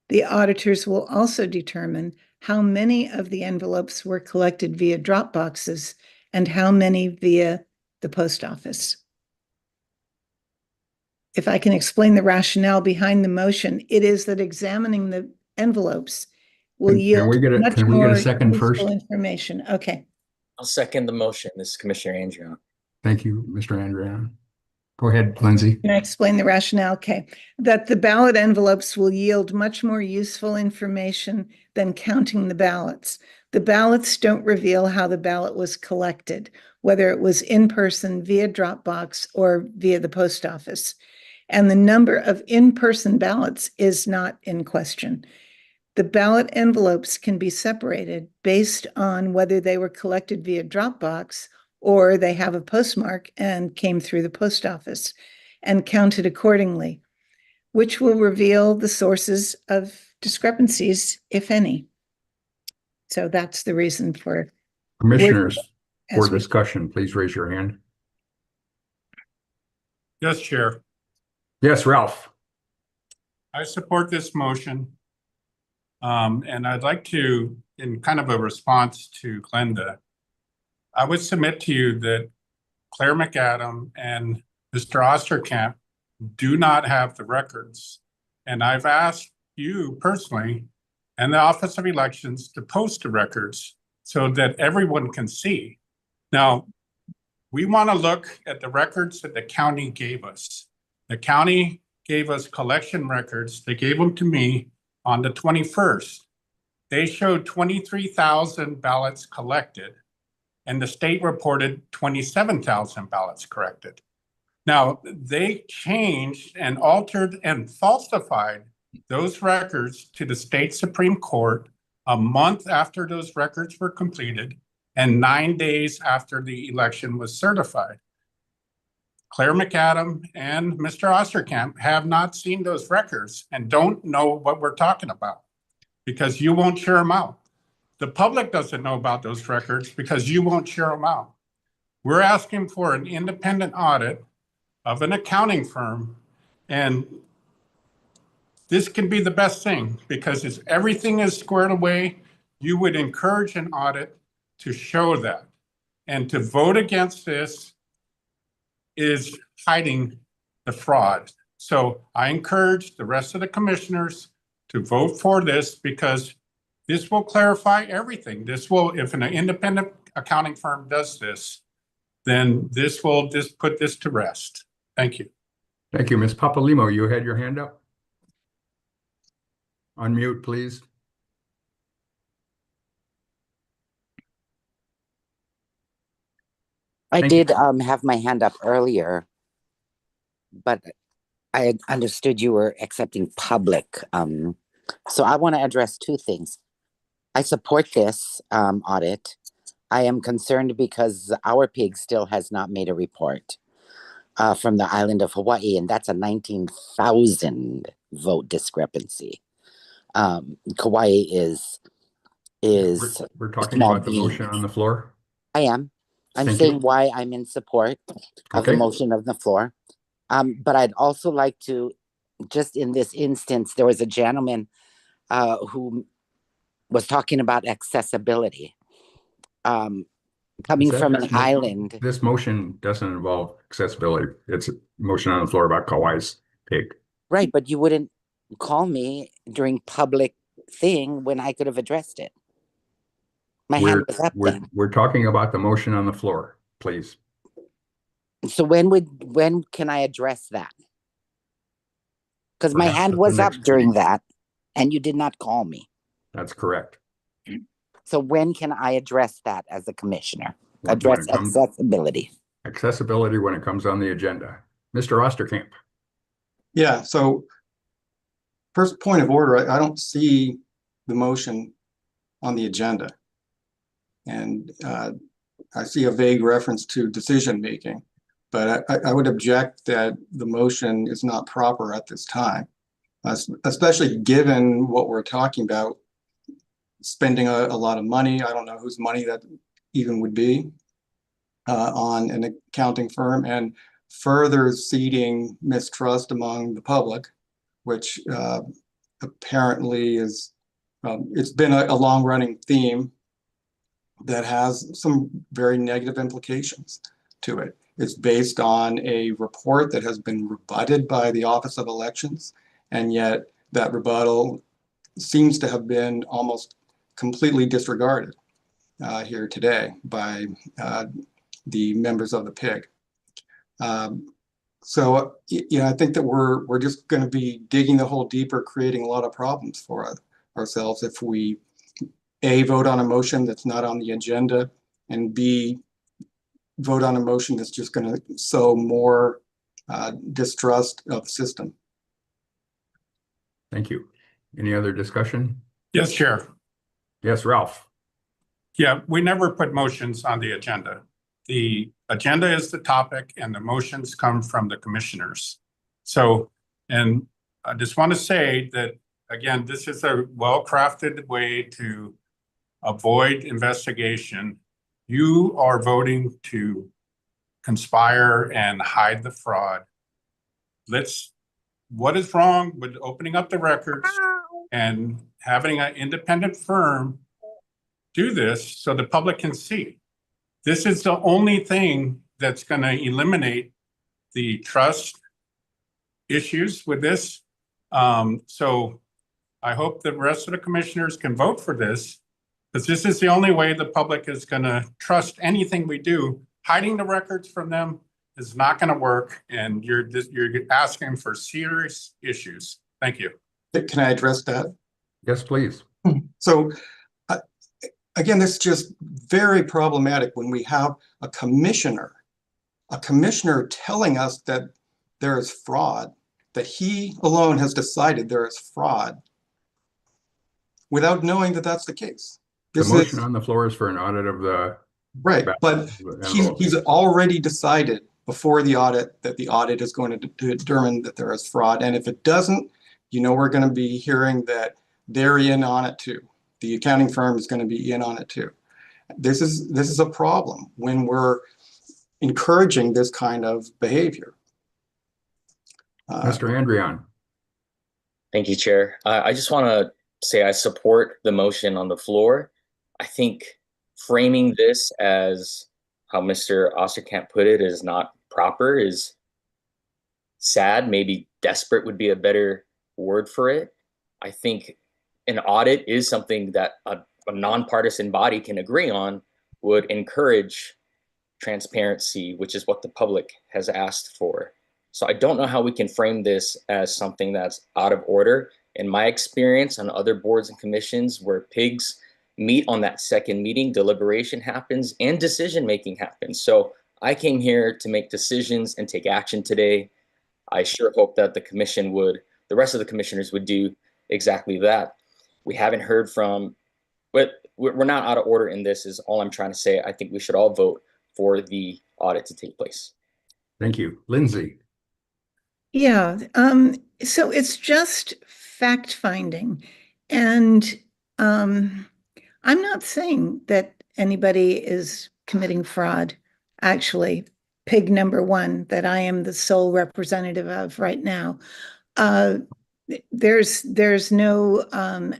S21: The auditors will also determine how many of the envelopes were collected via drop boxes and how many via the post office. If I can explain the rationale behind the motion, it is that examining the envelopes will yield much
S6: can we get
S21: more
S6: a second
S21: useful
S6: first?
S21: information. Okay.
S4: I'll second the motion. This is Commissioner Andrian.
S6: Thank you, Mr. Andrian. Go ahead, Lindsay.
S21: Can I explain the rationale? Okay. That the ballot envelopes will yield much more useful information than counting the ballots. The ballots don't reveal how the ballot was collected, whether it was in person, via Dropbox, or via the post office. And the number of in-person ballots is not in question. The ballot envelopes can be separated based on whether they were collected via Dropbox or they have a postmark and came through the post office, and counted accordingly, which will reveal the sources of discrepancies, if any. So that's the reason for
S6: Commissioners, for
S21: as we-
S6: discussion, please raise your hand.
S22: Yes, Chair.
S6: Yes, Ralph.
S22: I support this motion. And I'd like to, in kind of a response to Glenda, I would submit to you that Claire McAdam and Mr. Osterkamp do not have the records. And I've asked you personally and the Office of Elections to post the records so that everyone can see. Now, we want to look at the records that the county gave us. The county gave us collection records. They gave them to me on the 21st. They showed 23,000 ballots collected, and the state reported 27,000 ballots corrected. Now, they changed and altered and falsified those records to the state Supreme Court a month after those records were completed and 9 days after the election was certified. Claire McAdam and Mr. Osterkamp have not seen those records and don't know what we're talking about because you won't share them out. The public doesn't know about those records because you won't share them out. We're asking for an independent audit of an accounting firm, and this can be the best thing because if everything is squared away, you would encourage an audit to show that. And to vote against this is hiding the fraud. So I encourage the rest of the commissioners to vote for this because this will clarify everything. This will, if an independent accounting firm does this, then this will just put this to rest. Thank you.
S6: Thank you. Ms. Papalimo, you had your hand up. Unmute, please.
S23: I
S6: Thank you.
S23: did have my hand up earlier, but I understood you were accepting public. So I want to address two things. I support this audit. I am concerned because our pig still has not made a report from the island of Hawaii, and that's a 19,000 vote discrepancy. Kauai is
S6: We're talking about the motion on the floor.
S23: I am. I'm
S6: Thank
S23: saying
S6: you.
S23: why I'm in support of the
S6: Okay.
S23: motion on the floor. But I'd also like to, just in this instance, there was a gentleman who was talking about accessibility. Coming from an island.
S6: This motion doesn't involve accessibility. It's a motion on the floor about Kauai's pig.
S23: Right, but you wouldn't call me during public thing when I could have addressed it. My hand was up then.
S6: We're talking about the motion on the floor, please.
S23: So when can I address that? Because my
S6: Perhaps
S23: hand
S6: at the
S23: was up
S6: next
S23: during
S6: meeting.
S23: that, and you did not call me.
S6: That's correct.
S23: So when can I address that as a commissioner?
S6: When
S23: Address
S6: it comes-
S23: accessibility.
S6: Accessibility when it comes on the agenda. Mr. Osterkamp.
S5: Yeah, so first point of order, I don't see the motion on the agenda. And I see a vague reference to decision-making, but I would object that the motion is not proper at this time, especially given what we're talking about, spending a lot of money. I don't know whose money that even would be on an accounting firm, and further seeding mistrust among the public, which apparently is, it's been a long-running theme that has some very negative implications to it. It's based on a report that has been rebutted by the Office of Elections, and yet that rebuttal seems to have been almost completely disregarded here today by the members of the PIG. So I think that we're just going to be digging the hole deeper, creating a lot of problems for ourselves if we A, vote on a motion that's not on the agenda, and B, vote on a motion that's just going to sow more distrust of the system.
S6: Thank you. Any other discussion?
S22: Yes, Chair.
S6: Yes, Ralph.
S22: Yeah, we never put motions on the agenda. The agenda is the topic and the motions come from the commissioners. So, and I just want to say that, again, this is a well-crafted way to avoid investigation. You are voting to conspire and hide the fraud. What is wrong with opening up the records and having an independent firm do this so the public can see? This is the only thing that's going to eliminate the trust issues with this. So I hope the rest of the commissioners can vote for this, because this is the only way the public is going to trust anything we do. Hiding the records from them is not going to work, and you're asking for serious issues. Thank you.
S5: Can I address that?
S6: Yes, please.
S5: So again, this is just very problematic when we have a commissioner telling us that there is fraud, that he alone has decided there is fraud without knowing that that's the case.
S6: The motion on the floor is for an audit of the.
S5: Right, but he's already decided before the audit that the audit is going to determine that there is fraud. And if it doesn't, we're going to be hearing that they're in on it too. The accounting firm is going to be in on it too. This is a problem when we're encouraging this kind of behavior.
S6: Mr. Andrian.
S4: Thank you, Chair. I just want to say I support the motion on the floor. I think framing this as how Mr. Osterkamp put it is not proper, is sad. Maybe desperate would be a better word for it. I think an audit is something that a nonpartisan body can agree on, would encourage transparency, which is what the public has asked for. So I don't know how we can frame this as something that's out of order. In my experience on other boards and commissions where PIGs meet on that second meeting, deliberation happens and decision-making happens. So I came here to make decisions and take action today. I sure hope that the rest of the commissioners would do exactly that. We haven't heard from, but we're not out of order in this is all I'm trying to say. I think we should all vote for the audit to take place.
S6: Thank you. Lindsay.
S21: Yeah, so it's just fact-finding. And I'm not saying that anybody is committing fraud. Actually, PIG number one that I am the sole representative of right now. There's no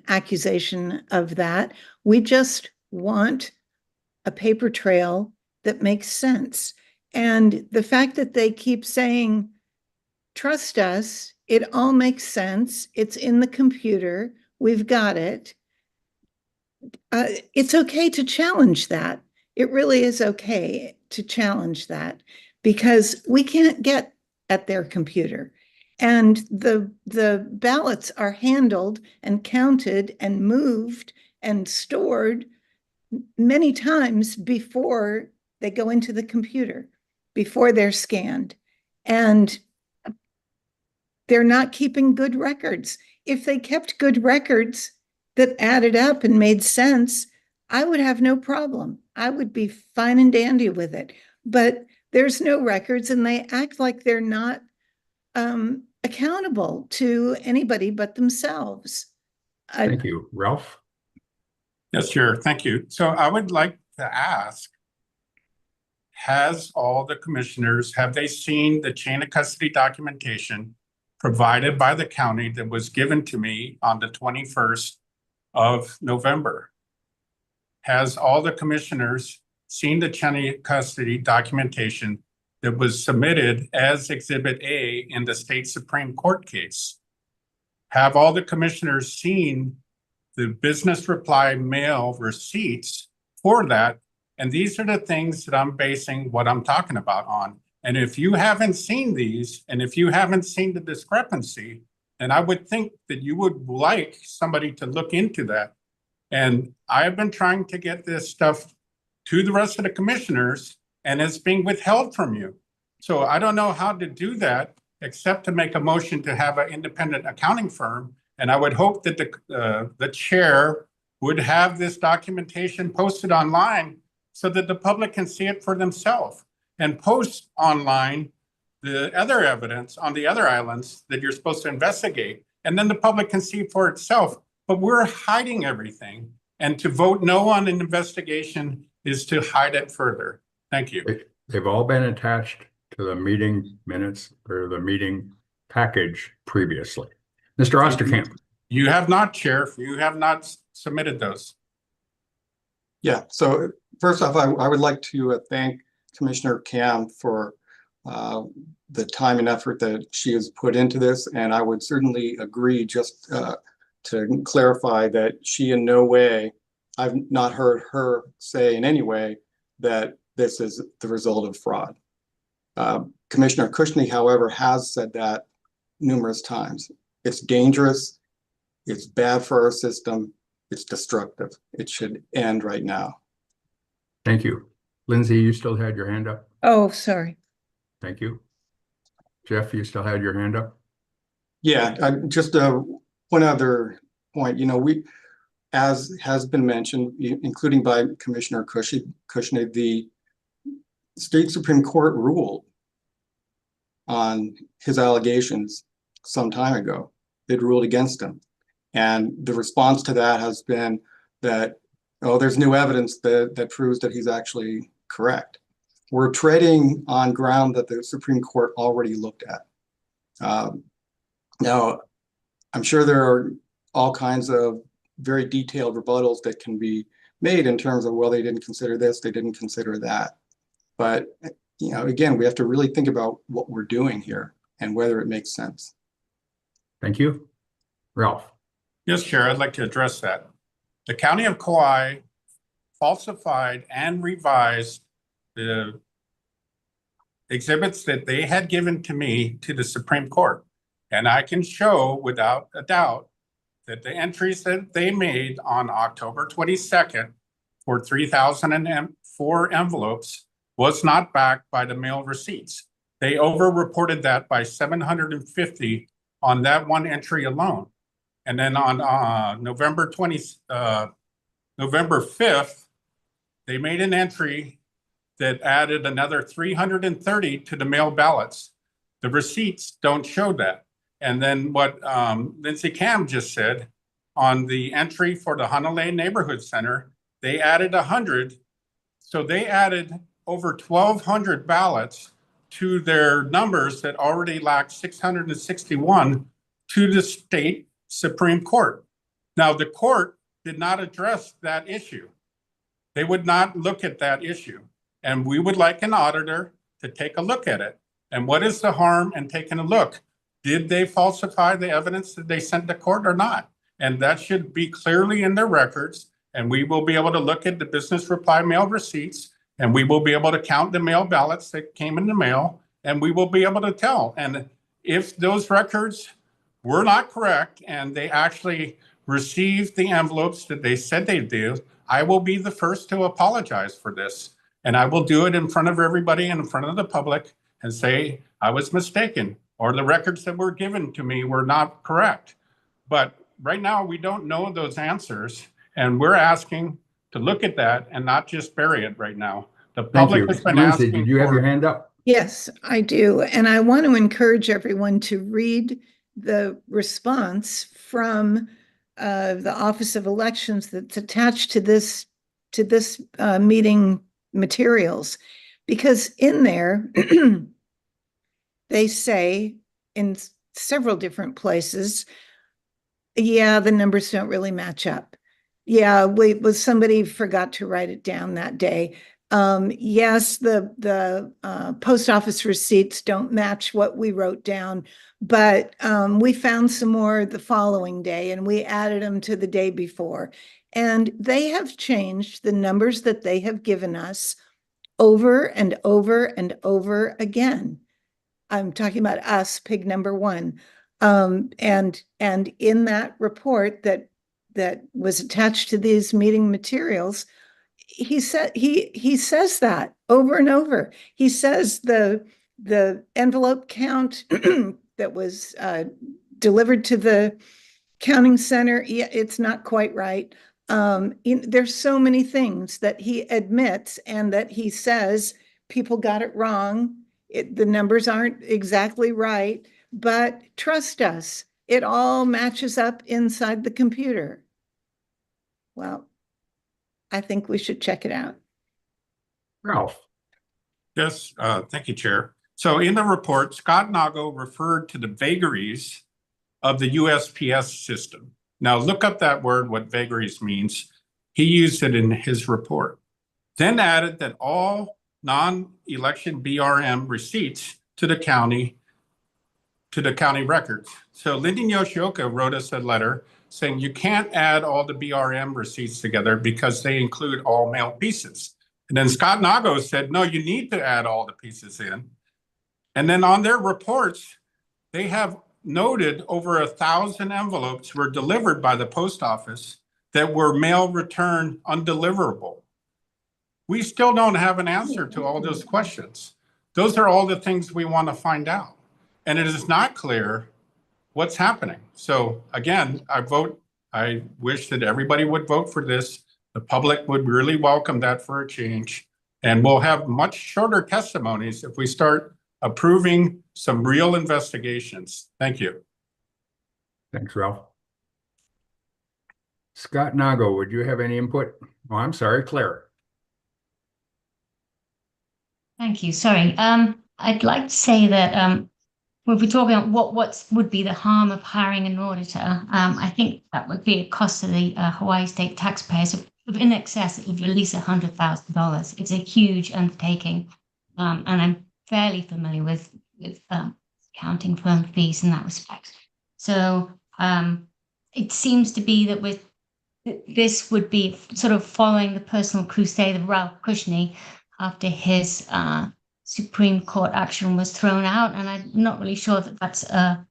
S21: accusation of that. We just want a paper trail that makes sense. And the fact that they keep saying, trust us, it all makes sense. It's in the computer. We've got it. It's okay to challenge that. It really is okay to challenge that because we can't get at their computer. And the ballots are handled and counted and moved and stored many times before they go into the computer, before they're scanned. And they're not keeping good records. If they kept good records that added up and made sense, I would have no problem. I would be fine and dandy with it. But there's no records, and they act like they're not accountable to anybody but themselves.
S6: Thank you. Ralph?
S22: Yes, Chair. Thank you. So I would like to ask, has all the commissioners, have they seen the chain of custody documentation provided by the county that was given to me on the 21st of November? Has all the commissioners seen the chain of custody documentation that was submitted as Exhibit A in the state Supreme Court case? Have all the commissioners seen the business reply mail receipts for that? And these are the things that I'm basing what I'm talking about on. And if you haven't seen these, and if you haven't seen the discrepancy, then I would think that you would like somebody to look into that. And I've been trying to get this stuff to the rest of the commissioners, and it's being withheld from you. So I don't know how to do that except to make a motion to have an independent accounting firm. And I would hope that the chair would have this documentation posted online so that the public can see it for themselves, and post online the other evidence on the other islands that you're supposed to investigate. And then the public can see for itself. But we're hiding everything. And to vote no on an investigation is to hide it further. Thank you.
S6: They've all been attached to the meeting minutes or the meeting package previously. Mr. Osterkamp.
S22: You have not, Chair. You have not submitted those.
S5: Yeah, so first off, I would like to thank Commissioner Cam for the time and effort that she has put into this. And I would certainly agree, just to clarify, that she in no way, I've not heard her say in any way that this is the result of fraud. Commissioner Cushney, however, has said that numerous times. It's dangerous, it's bad for our system, it's destructive. It should end right now.
S6: Thank you. Lindsay, you still had your hand up?
S21: Oh, sorry.
S6: Thank you. Jeff, you still had your hand up?
S5: Yeah, just one other point. You know, we, as has been mentioned, including by Commissioner Cushney, the state Supreme Court ruled on his allegations some time ago. They'd ruled against him. And the response to that has been that, oh, there's new evidence that proves that he's actually correct. We're treading on ground that the Supreme Court already looked at. Now, I'm sure there are all kinds of very detailed rebuttals that can be made in terms of, well, they didn't consider this, they didn't consider that. But, you know, again, we have to really think about what we're doing here and whether it makes sense.
S6: Thank you. Ralph.
S22: Yes, Chair, I'd like to address that. The County of Kauai falsified and revised the exhibits that they had given to me to the Supreme Court. And I can show without a doubt that the entries that they made on October 22nd for 3,004 envelopes was not backed by the mail receipts. They over-reported that by 750 on that one entry alone. And then on November 5th, they made an entry that added another 330 to the mail ballots. The receipts don't show that. And then what Lindsay Cam just said, on the entry for the Hanalei Neighborhood Center, they added 100. So they added over 1,200 ballots to their numbers that already lacked 661 to the state Supreme Court. Now, the court did not address that issue. They would not look at that issue. And we would like an auditor to take a look at it. And what is the harm in taking a look? Did they falsify the evidence that they sent to court or not? And that should be clearly in their records. And we will be able to look at the business reply mail receipts, and we will be able to count the mail ballots that came in the mail, and we will be able to tell. And if those records were not correct and they actually received the envelopes that they said they do, I will be the first to apologize for this. And I will do it in front of everybody and in front of the public and say I was mistaken or the records that were given to me were not correct. But right now we don't know those answers, and we're asking to look at that and not just bury it right now. The
S6: Thank
S22: public
S6: you.
S22: has been
S6: Lindsay,
S22: asking
S6: did you have
S22: for-
S6: your hand up?
S21: Yes, I do. And I want to encourage everyone to read the response from the Office of Elections that's attached to this meeting materials, because in there they say in several different places, yeah, the numbers don't really match up. Yeah, somebody forgot to write it down that day. Yes, the post office receipts don't match what we wrote down, but we found some more the following day and we added them to the day before. And they have changed the numbers that they have given us over and over and over again. I'm talking about us, pig number one. And in that report that was attached to these meeting materials, he says that over and over. He says the envelope count that was delivered to the counting center, yeah, it's not quite right. There's so many things that he admits and that he says people got it wrong. The numbers aren't exactly right, but trust us, it all matches up inside the computer. Well, I think we should check it out.
S6: Ralph.
S22: Yes, thank you, Chair. So in the report, Scott Nago referred to the vagaries of the USPS system. Now look up that word, what vagaries means. He used it in his report. Then added that all non-election BRM receipts to the county records. So Lyndon Yoshioka wrote us a letter saying you can't add all the BRM receipts together because they include all mail pieces. And then Scott Nago said, no, you need to add all the pieces in. And then on their reports, they have noted over 1,000 envelopes were delivered by the post office that were mail return undeliverable. We still don't have an answer to all those questions. Those are all the things we want to find out. And it is not clear what's happening. So again, I wish that everybody would vote for this. The public would really welcome that for a change. And we'll have much shorter testimonies if we start approving some real investigations. Thank you.
S6: Thanks, Ralph. Scott Nago, would you have any input? Oh, I'm sorry, Claire.
S8: Thank you. Sorry. I'd like to say that when we're talking about what would be the harm of hiring an auditor, I think that would be a cost to the Hawaii state taxpayers of in excess of at least $100,000. It's a huge undertaking, and I'm fairly familiar with accounting firm fees in that respect. So it seems to be that this would be sort of following the personal crusade of Ralph Cushney after his Supreme Court action was thrown out, and I'm not really sure that that's a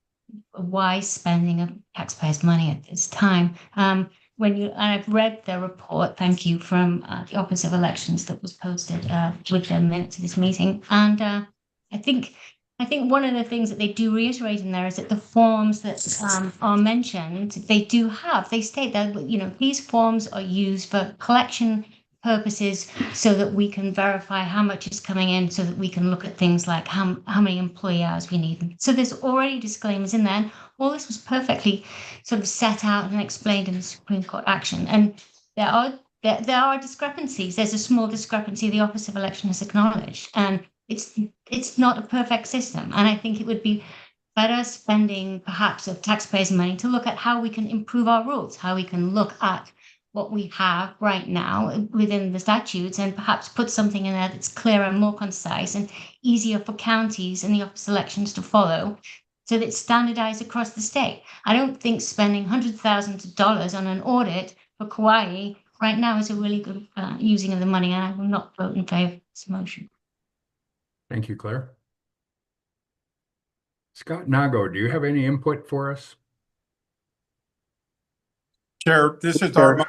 S8: wise spending of taxpayers' money at this time. And I've read the report, thank you, from the Office of Elections that was posted with the minutes of this meeting, and I think one of the things that they do reiterate in there is that the forms that are mentioned, they state that these forms are used for collection purposes so that we can verify how much is coming in, so that we can look at things like how many employee hours we need. So there's already disclaimers in there. And all this was perfectly sort of set out and explained in the Supreme Court action. And there are discrepancies. There's a small discrepancy the Office of Election has acknowledged, and it's not a perfect system. And I think it would be better spending perhaps of taxpayers' money to look at how we can improve our rules, how we can look at what we have right now within the statutes and perhaps put something in there that's clearer and more concise and easier for counties and the Office of Elections to follow, so that it's standardized across the state. I don't think spending $100,000 on an audit for Kauai right now is a really good using of the money, and I will not vote in favor of this motion.
S6: Thank you, Claire. Scott Nago, do you have any input for us?
S22: Chair, this is our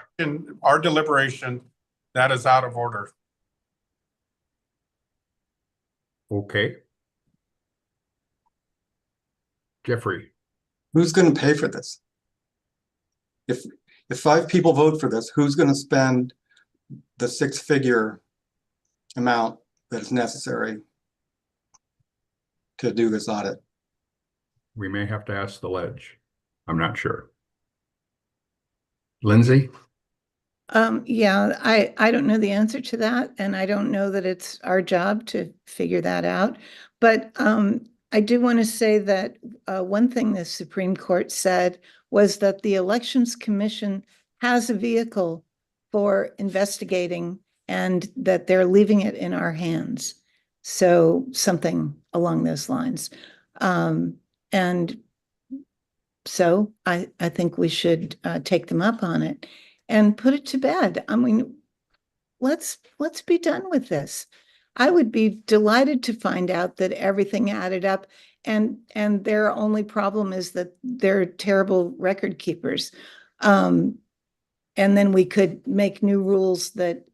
S22: our deliberation, that is out of order.
S6: Okay. Jeffrey,
S5: Who's going to pay for this? If 5 people vote for this, who's going to spend the 6-figure amount that is necessary to do this audit?
S6: we may have to ask the ledge. I'm not sure. Lindsay?
S21: Yeah, I don't know the answer to that, and I don't know that it's our job to figure that out. But I do want to say that one thing the Supreme Court said was that the Elections Commission has a vehicle for investigating and that they're leaving it in our hands. So something along those lines. And so I think we should take them up on it and put it to bed. I mean, let's be done with this. I would be delighted to find out that everything added up and their only problem is that they're terrible record keepers. And then we could make new rules that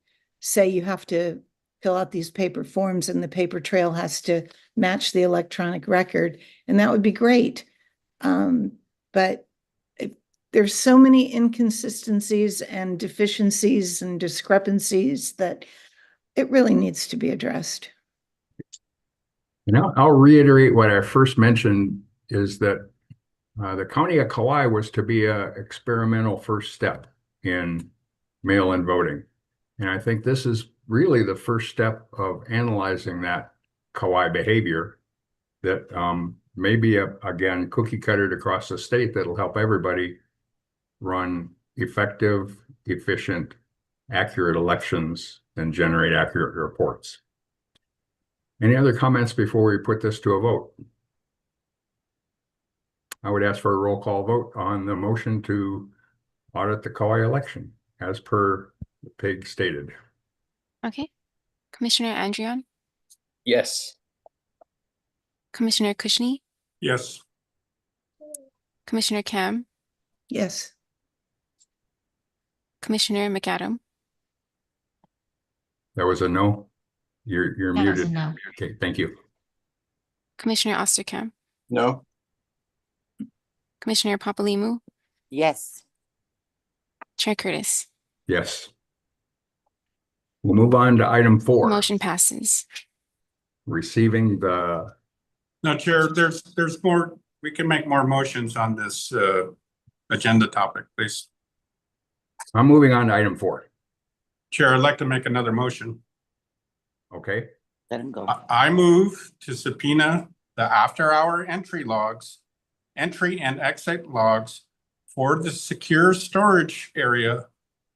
S21: say you have to fill out these paper forms and the paper trail has to match the electronic record, and that would be great. But there's so many inconsistencies and deficiencies and discrepancies that it really needs to be addressed.
S6: And I'll reiterate what I first mentioned is that the County of Kauai was to be an experimental first step in mail-in voting. And I think this is really the first step of analyzing that Kauai behavior that may be, again, cookie cuttered across the state that'll help everybody run effective, efficient, accurate elections and generate accurate reports. Any other comments before we put this to a vote? I would ask for a roll call vote on the motion to audit the Kauai election as per the PIG stated.
S1: Okay. Commissioner Andrion,
S4: Yes.
S1: Commissioner Kushney,
S22: Yes.
S1: Commissioner Kam,
S21: Yes.
S1: Commissioner McAdam,
S6: That was a no? You're
S8: That was a
S6: muted.
S8: no.
S6: Okay, thank you.
S1: Commissioner Osterkamp,
S5: No?
S1: Commissioner Papalimu,
S23: Yes.
S1: Chair Curtis.
S6: Yes. We'll move on to item 4.
S1: Motion passes.
S6: Receiving the,
S22: No, Chair, there's more, we can make more motions on this agenda topic, please.
S6: I'm moving on to item 4.
S22: Chair, I'd like to make another motion.
S6: Okay,
S23: Let him go.
S22: I move to subpoena the after-hour entry and exit logs for the secure storage area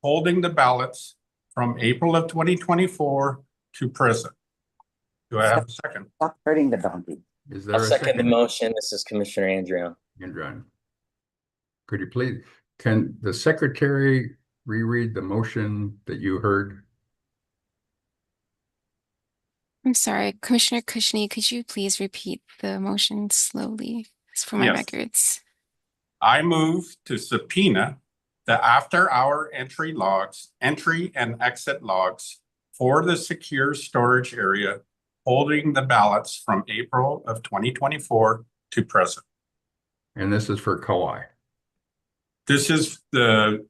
S22: holding the ballots from April of 2024 to present. Do I have a second?
S23: Stop hurting the donkey.
S6: is there
S4: I'll
S6: a
S4: second the motion. This is Commissioner Andrion.
S6: Andron? Could you please, can the secretary reread the motion that you heard?
S1: I'm sorry, Commissioner Kushney, could you please repeat the motion slowly? It's for my
S22: Yes.
S1: records.
S22: I move to subpoena the after-hour entry and exit logs for the secure storage area holding the ballots from April of 2024 to present.
S6: And this is for Kauai.
S22: This is the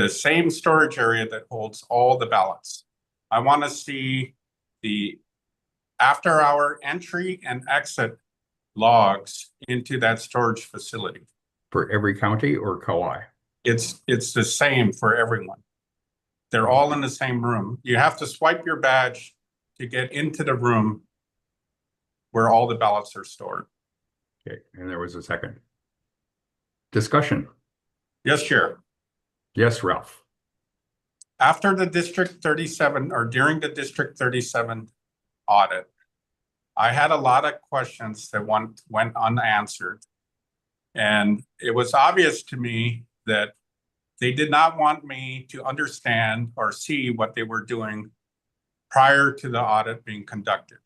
S22: same storage area that holds all the ballots. I want to see the after-hour entry and exit logs into that storage facility.
S6: For every county or Kauai?
S22: It's the same for everyone. They're all in the same room. You have to swipe your badge to get into the room where all the ballots are stored.
S6: Okay, and there was a second. Discussion.
S22: Yes, Chair.
S6: Yes, Ralph.
S22: After the District 37 or during the District 37 audit, I had a lot of questions that went unanswered. And it was obvious to me that they did not want me to understand or see what they were doing prior to the audit being conducted.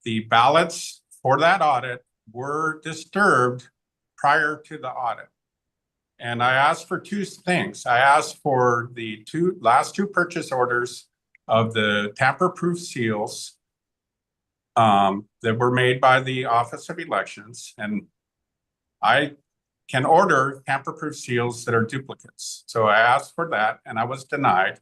S22: The ballots for that audit were disturbed prior to the audit. And I asked for two things. I asked for the last two purchase orders of the tamper-proof seals that were made by the Office of Elections. And I can order tamper-proof seals that are duplicates. So I asked for that and I was denied.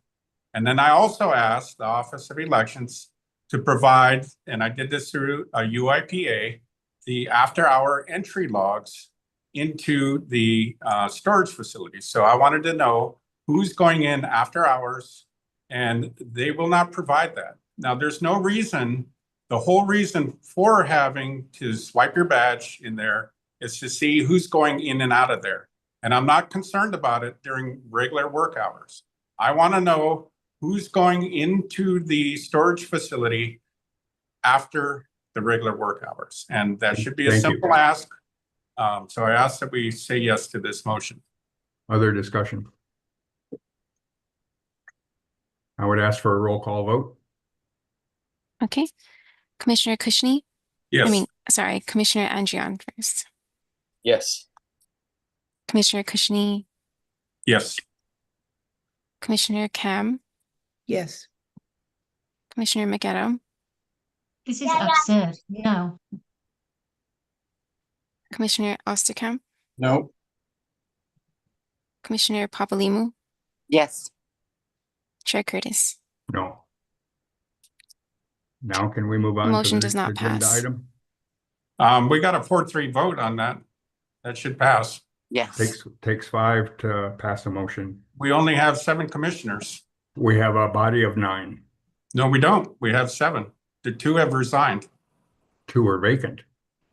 S22: And then I also asked the Office of Elections to provide, and I did this through a UIPA, the after-hour entry logs into the storage facilities. So I wanted to know who's going in after hours, and they will not provide that. Now, there's no reason, the whole reason for having to swipe your badge in there is to see who's going in and out of there. And I'm not concerned about it during regular work hours. I want to know who's going into the storage facility after the regular work hours. And that should be a
S6: Thank you.
S22: simple ask. So I ask that we say yes to this motion.
S6: Other discussion? I would ask for a roll call vote.
S1: Okay. Commissioner Kushney?
S22: Yes.
S1: Sorry, Commissioner Andrian first.
S4: Yes.
S1: Commissioner Kushney?
S22: Yes.
S1: Commissioner Cam?
S21: Yes.
S1: Commissioner McAdam?
S8: This is absurd. No.
S1: Commissioner Osterkamp?
S22: No.
S1: Commissioner Papalimu?
S23: Yes.
S1: Chair Curtis?
S6: No. Now can we move on to
S1: Motion
S6: the
S1: does
S6: next
S1: not
S6: agenda
S1: pass.
S6: item?
S22: We got a 4-3 vote on that. That should pass.
S23: Yes.
S6: Takes 5 to pass a motion.
S22: We only have 7 commissioners.
S6: We have a body of 9.
S22: No, we don't. We have 7. The 2 have resigned.
S6: 2 are vacant.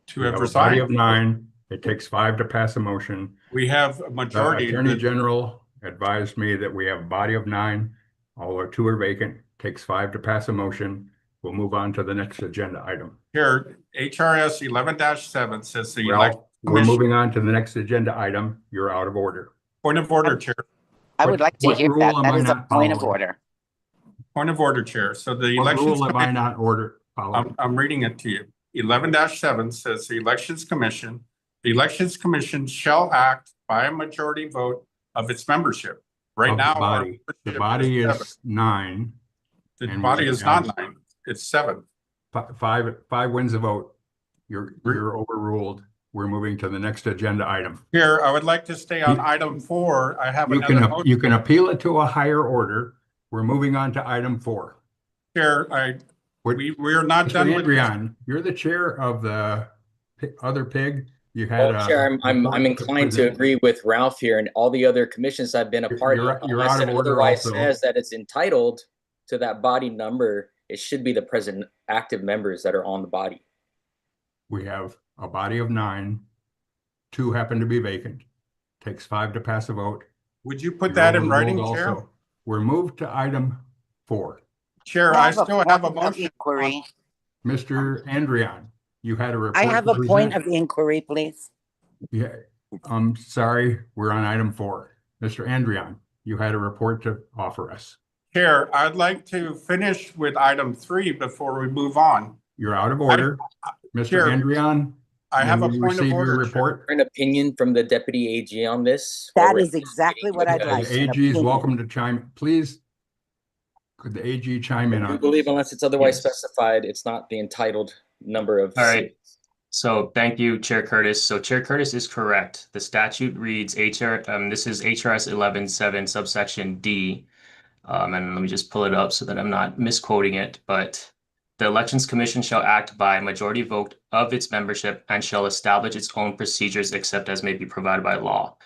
S22: 2
S6: We
S22: have
S6: have a body of
S22: resigned.
S6: 9. It takes 5 to pass a motion.
S22: We have a
S6: The
S22: majority.
S6: Attorney General advised me that we have a body of 9. Although 2 are vacant, takes 5 to pass a motion. We'll move on to the next agenda item.
S22: Here, HRS 11-7 says the
S6: Well,
S22: election
S6: we're
S22: commission.
S6: moving on to the next agenda item. You're out of order.
S22: Point of order, Chair.
S23: I would like to
S6: What
S23: hear
S6: rule
S23: that.
S6: am
S23: That
S6: I
S23: is a
S6: not
S23: point of
S6: following?
S23: order.
S22: Point of order, Chair. So the
S6: What
S22: elections.
S6: rule am I
S22: Commission-
S6: not following?
S22: I'm reading it to you. 11-7 says the Elections Commission shall act by a majority vote of its membership. Right
S6: Of the
S22: now. our
S6: body. The
S22: membership
S6: body
S22: is
S6: is 9.
S22: The
S6: and
S22: body
S6: we
S22: is
S6: have-
S22: not 9, it's 7.
S6: 5 wins the vote. You're overruled. We're moving to the next agenda item.
S22: Here, I would like to stay on item 4. I have
S6: You
S22: another
S6: can,
S22: motion.
S6: you can appeal it to a higher order. We're moving on to item 4.
S22: Chair, we're not
S6: Mr.
S22: done with this.
S6: Andrian, you're the chair of the other pig. You had
S4: Well, Chair, I'm inclined to agree with Ralph here and all the other commissions I've been a part of.
S6: You're
S4: Unless
S6: out of
S4: it
S6: order
S4: otherwise
S6: also.
S4: says that it's entitled to that body number, it should be the present active members that are on the body.
S6: We have a body of 9. 2 happen to be vacant. Takes 5 to pass a vote.
S22: Would you put
S6: You're
S22: that in
S6: overruled
S22: writing,
S6: also.
S22: Chair?
S6: We're moved to item 4.
S22: Chair, I still have a motion.
S23: Inquiry.
S6: Mr. Andrian, you had a report.
S23: I have
S6: to
S23: a point
S6: present.
S23: of inquiry, please.
S6: Yeah, I'm sorry, we're on item 4. Mr. Andrian, you had a report to offer us.
S22: Chair, I'd like to finish with item 3 before we move on.
S6: You're out of order. Mr.
S22: Chair,
S6: Andrian,
S22: I have
S6: may
S22: a
S6: we
S22: point of
S6: receive your
S22: order,
S6: report?
S4: An opinion from the deputy AG on this?
S23: That
S4: Or
S23: is exactly what I'd like.
S6: The
S23: an
S6: AG is
S23: opinion.
S6: welcome to chime, please. Could the AG chime in
S4: I
S6: on
S4: believe
S6: this?
S4: unless it's otherwise
S9: Yes.
S4: specified, it's not the entitled number of.
S9: All right. So thank you, Chair Curtis. So Chair Curtis is correct. The statute reads this is HRS 11-7 subsection D. And let me just pull it up so that I'm not misquoting it, but the Elections Commission shall act by majority vote of its membership and shall establish its own procedures except as may be provided by law.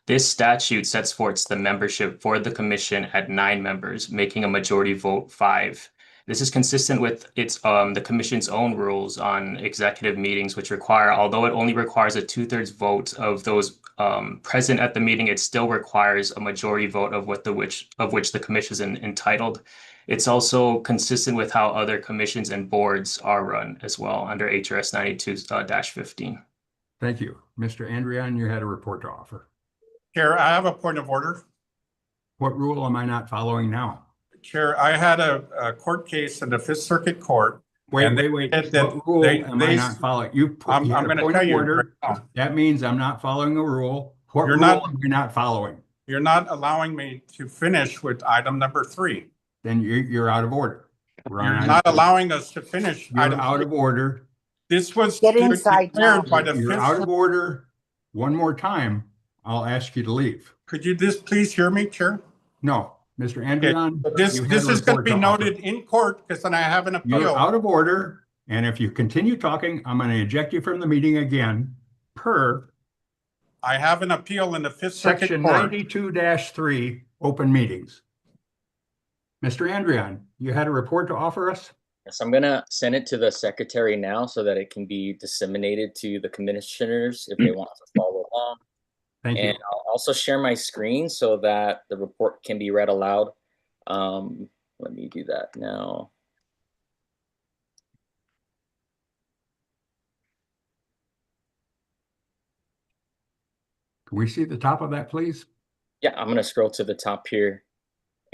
S9: This statute sets forth the membership for the commission at 9 members, making a majority vote 5. This is consistent with the commission's own rules on executive meetings, which require, although it only requires a 2/3 vote of those present at the meeting, it still requires a majority vote of which the commission is entitled. It's also consistent with how other commissions and boards are run as well under HRS 92-15.
S6: Thank you. Mr. Andrian, you had a report to offer.
S22: Chair, I have a point of order.
S6: What rule am I not following now?
S22: Chair, I had a court case in the Fifth Circuit Court.
S6: Wait.
S22: and
S6: What rule am I not following? You
S22: I'm
S6: had a
S22: going to
S6: point
S22: tell
S6: of
S22: you
S6: order.
S22: right now.
S6: That means I'm not following a rule. What
S22: You're
S6: rule
S22: not-
S6: are we not following?
S22: You're not allowing me to finish with item number 3.
S6: Then you're out of order. We're on
S22: You're
S6: item
S22: not
S6: 3.
S22: allowing us to finish
S6: You're
S22: item
S6: out
S22: 3.
S6: of order.
S22: This was
S23: Get inside now.
S22: declared by the
S6: You're
S22: fifth.
S6: out of order. One more time, I'll ask you to leave.
S22: Could you just please hear me, Chair?
S6: No, Mr. Andrian.
S22: But this
S6: you had
S22: is
S6: a
S22: going to
S6: report
S22: be
S6: offer.
S22: noted in court because then I have an
S6: You're
S22: appeal.
S6: out of order, and if you continue talking, I'm going to eject you from the meeting again per
S22: I have an appeal in the Fifth Circuit
S6: Section
S22: Court.
S6: 92-3, open meetings. Mr. Andrian, you had a report to offer us?
S4: Yes, I'm gonna send it to the secretary now so that it can be disseminated to the commissioners if they want to follow along.
S6: Thank you.
S4: And I'll also share my screen so that the report can be read aloud. Let me do that now.
S6: Can we see the top of that, please?
S4: Yeah, I'm gonna scroll to the top here.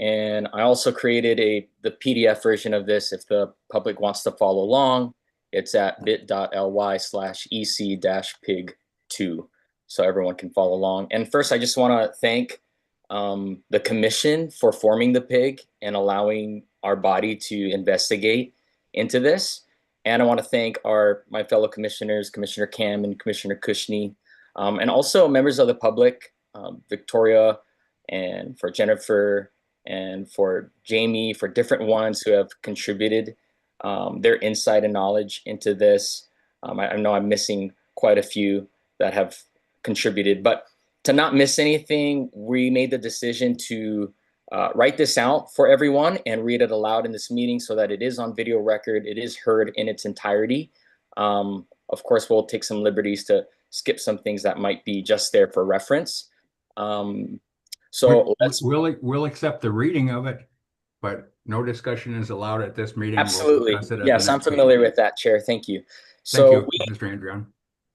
S4: And I also created the PDF version of this if the public wants to follow along. It's at bit.ly/ec-pig2 so everyone can follow along. And first, I just want to thank the commission for forming the PIG and allowing our body to investigate into this. And I want to thank my fellow commissioners, Commissioner Cam and Commissioner Kushney, and also members of the public, Victoria, and for Jennifer, and for Jamie, for different ones who have contributed their insight and knowledge into this. I know I'm missing quite a few that have contributed, but to not miss anything, we made the decision to write this out for everyone and read it aloud in this meeting so that it is on video record, it is heard in its entirety. Of course, we'll take some liberties to skip some things that might be just there for reference. So
S6: we'll accept the reading of it, but no discussion is allowed at this meeting.
S4: Absolutely.
S6: We'll discuss it at
S4: Yes,
S6: the
S4: I'm
S6: next meeting.
S4: familiar with that, Chair. Thank you.
S6: Thank
S4: So
S6: you, Mr. Andrian.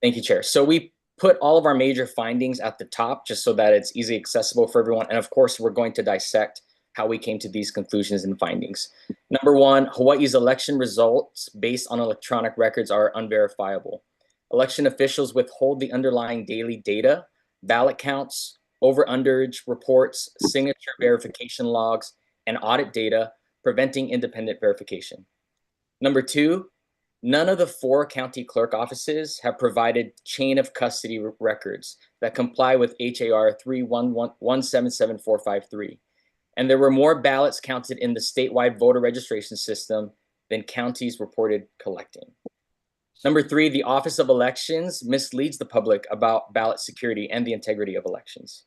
S4: Thank you, Chair. So we put all of our major findings at the top just so that it's easily accessible for everyone. And of course, we're going to dissect how we came to these conclusions and findings. Number one, Hawaii's election results based on electronic records are unverifiable. Election officials withhold the underlying daily data, ballot counts, over-underage reports, signature verification logs, and audit data, preventing independent verification. Number two, none of the 4 county clerk offices have provided chain of custody records that comply with HAR 311777453. And there were more ballots counted in the statewide voter registration system than counties reported collecting. Number 3, the Office of Elections misleads the public about ballot security and the integrity of elections.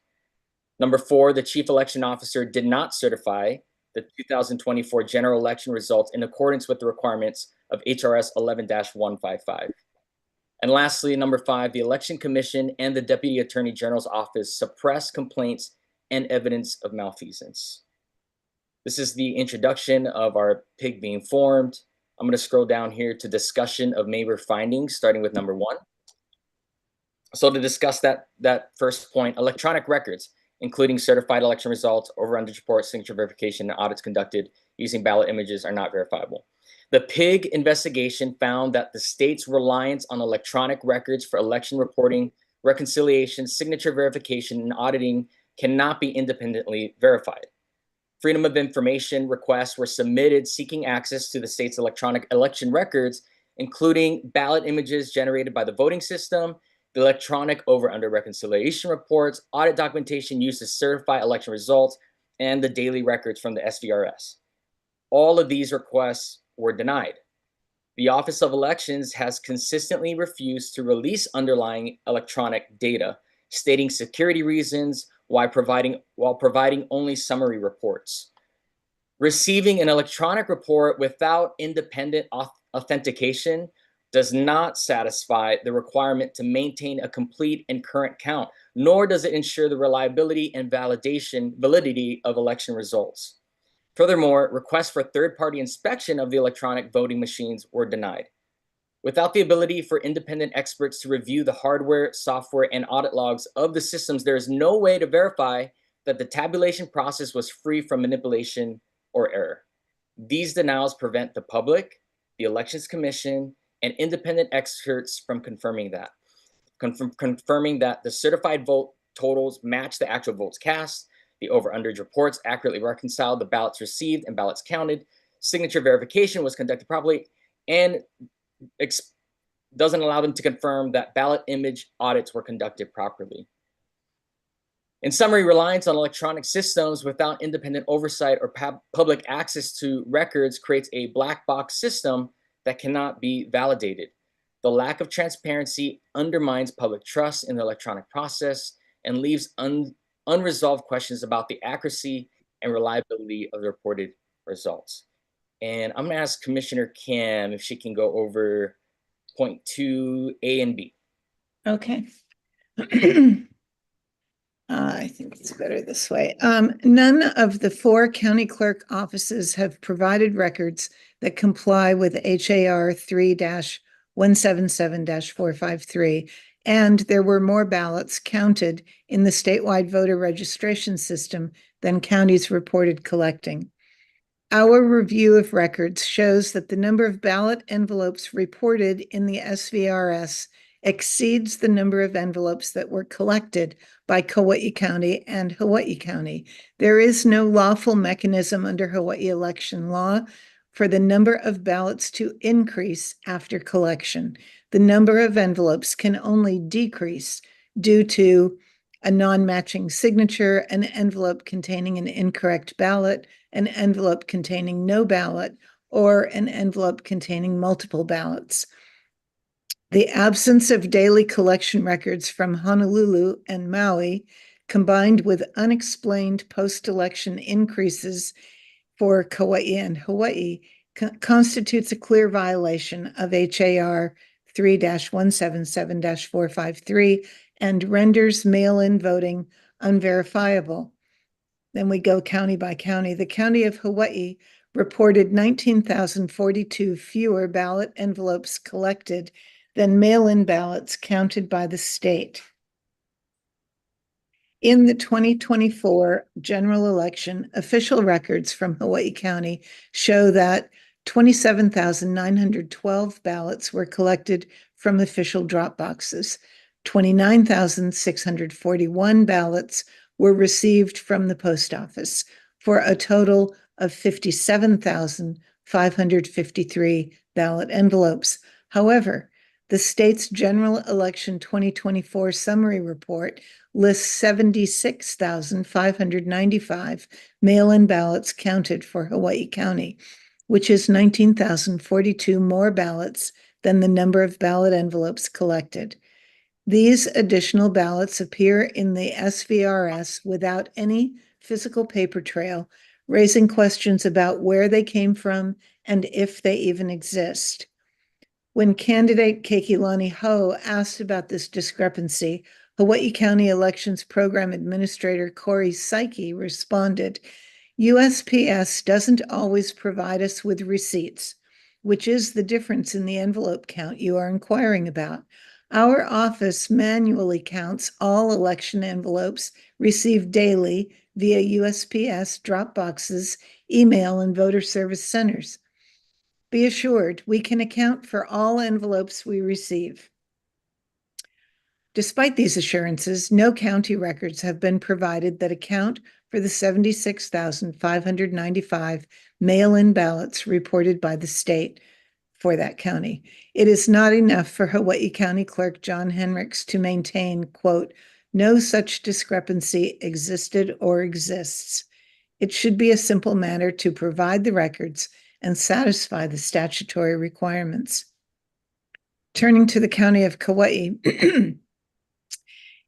S4: Number 4, the Chief Election Officer did not certify the 2024 general election results in accordance with the requirements of HRS 11-155. And lastly, number 5, the Election Commission and the Deputy Attorney General's Office suppressed complaints and evidence of malfeasance. This is the introduction of our PIG being formed. I'm going to scroll down here to discussion of major findings, starting with number 1. So to discuss that first point, electronic records, including certified election results, over-underage reports, signature verification, and audits conducted using ballot images are not verifiable. The PIG investigation found that the state's reliance on electronic records for election reporting, reconciliation, signature verification, and auditing cannot be independently verified. Freedom of information requests were submitted seeking access to the state's electronic election records, including ballot images generated by the voting system, the electronic over-under reconciliation reports, audit documentation used to certify election results, and the daily records from the SVRS. All of these requests were denied. The Office of Elections has consistently refused to release underlying electronic data, stating security reasons while providing only summary reports. Receiving an electronic report without independent authentication does not satisfy the requirement to maintain a complete and current count, nor does it ensure the reliability and validity of election results. Furthermore, requests for third-party inspection of the electronic voting machines were denied. Without the ability for independent experts to review the hardware, software, and audit logs of the systems, there is no way to verify that the tabulation process was free from manipulation or error. These denials prevent the public, the Elections Commission, and independent experts from confirming that. Confirming that the certified vote totals match the actual votes cast. The over-underage reports accurately reconciled the ballots received and ballots counted. Signature verification was conducted properly and doesn't allow them to confirm that ballot image audits were conducted properly. In summary, reliance on electronic systems without independent oversight or public access to records creates a black box system that cannot be validated. The lack of transparency undermines public trust in the electronic process and leaves unresolved questions about the accuracy and reliability of the reported results. And I'm gonna ask Commissioner Kim if she can go over point 2A and B.
S21: Okay. I think it's better this way. None of the 4 county clerk offices have provided records that comply with HAR 3-177-453, and there were more ballots counted in the statewide voter registration system than counties reported collecting. Our review of records shows that the number of ballot envelopes reported in the SVRS exceeds the number of envelopes that were collected by Kauai County and Hawaii County. There is no lawful mechanism under Hawaii election law for the number of ballots to increase after collection. The number of envelopes can only decrease due to a non-matching signature, an envelope containing an incorrect ballot, an envelope containing no ballot, or an envelope containing multiple ballots. The absence of daily collection records from Honolulu and Maui, combined with unexplained post-election increases for Kauai and Hawaii, constitutes a clear violation of HAR 3-177-453 and renders mail-in voting unverifiable. Then we go county by county. The county of Hawaii reported 19,042 fewer ballot envelopes collected than mail-in ballots counted by the state. In the 2024 general election, official records from Hawaii County show that 27,912 ballots were collected from official drop boxes. 29,641 ballots were received from the post office, for a total of 57,553 ballot envelopes. However, the state's general election 2024 summary report lists 76,595 mail-in ballots counted for Hawaii County, which is 19,042 more ballots than the number of ballot envelopes collected. These additional ballots appear in the SVRS without any physical paper trail, raising questions about where they came from and if they even exist. When candidate Keikilani Ho asked about this discrepancy, Hawaii County Elections Program Administrator Corey Psyche responded, USPS doesn't always provide us with receipts, which is the difference in the envelope count you are inquiring about. Our office manually counts all election envelopes received daily via USPS drop boxes, email, and voter service centers. Be assured, we can account for all envelopes we receive. Despite these assurances, no county records have been provided that account for the 76,595 mail-in ballots reported by the state for that county. It is not enough for Hawaii County Clerk John Henricks to maintain, quote, no such discrepancy existed or exists. It should be a simple matter to provide the records and satisfy the statutory requirements. Turning to the county of Kauai,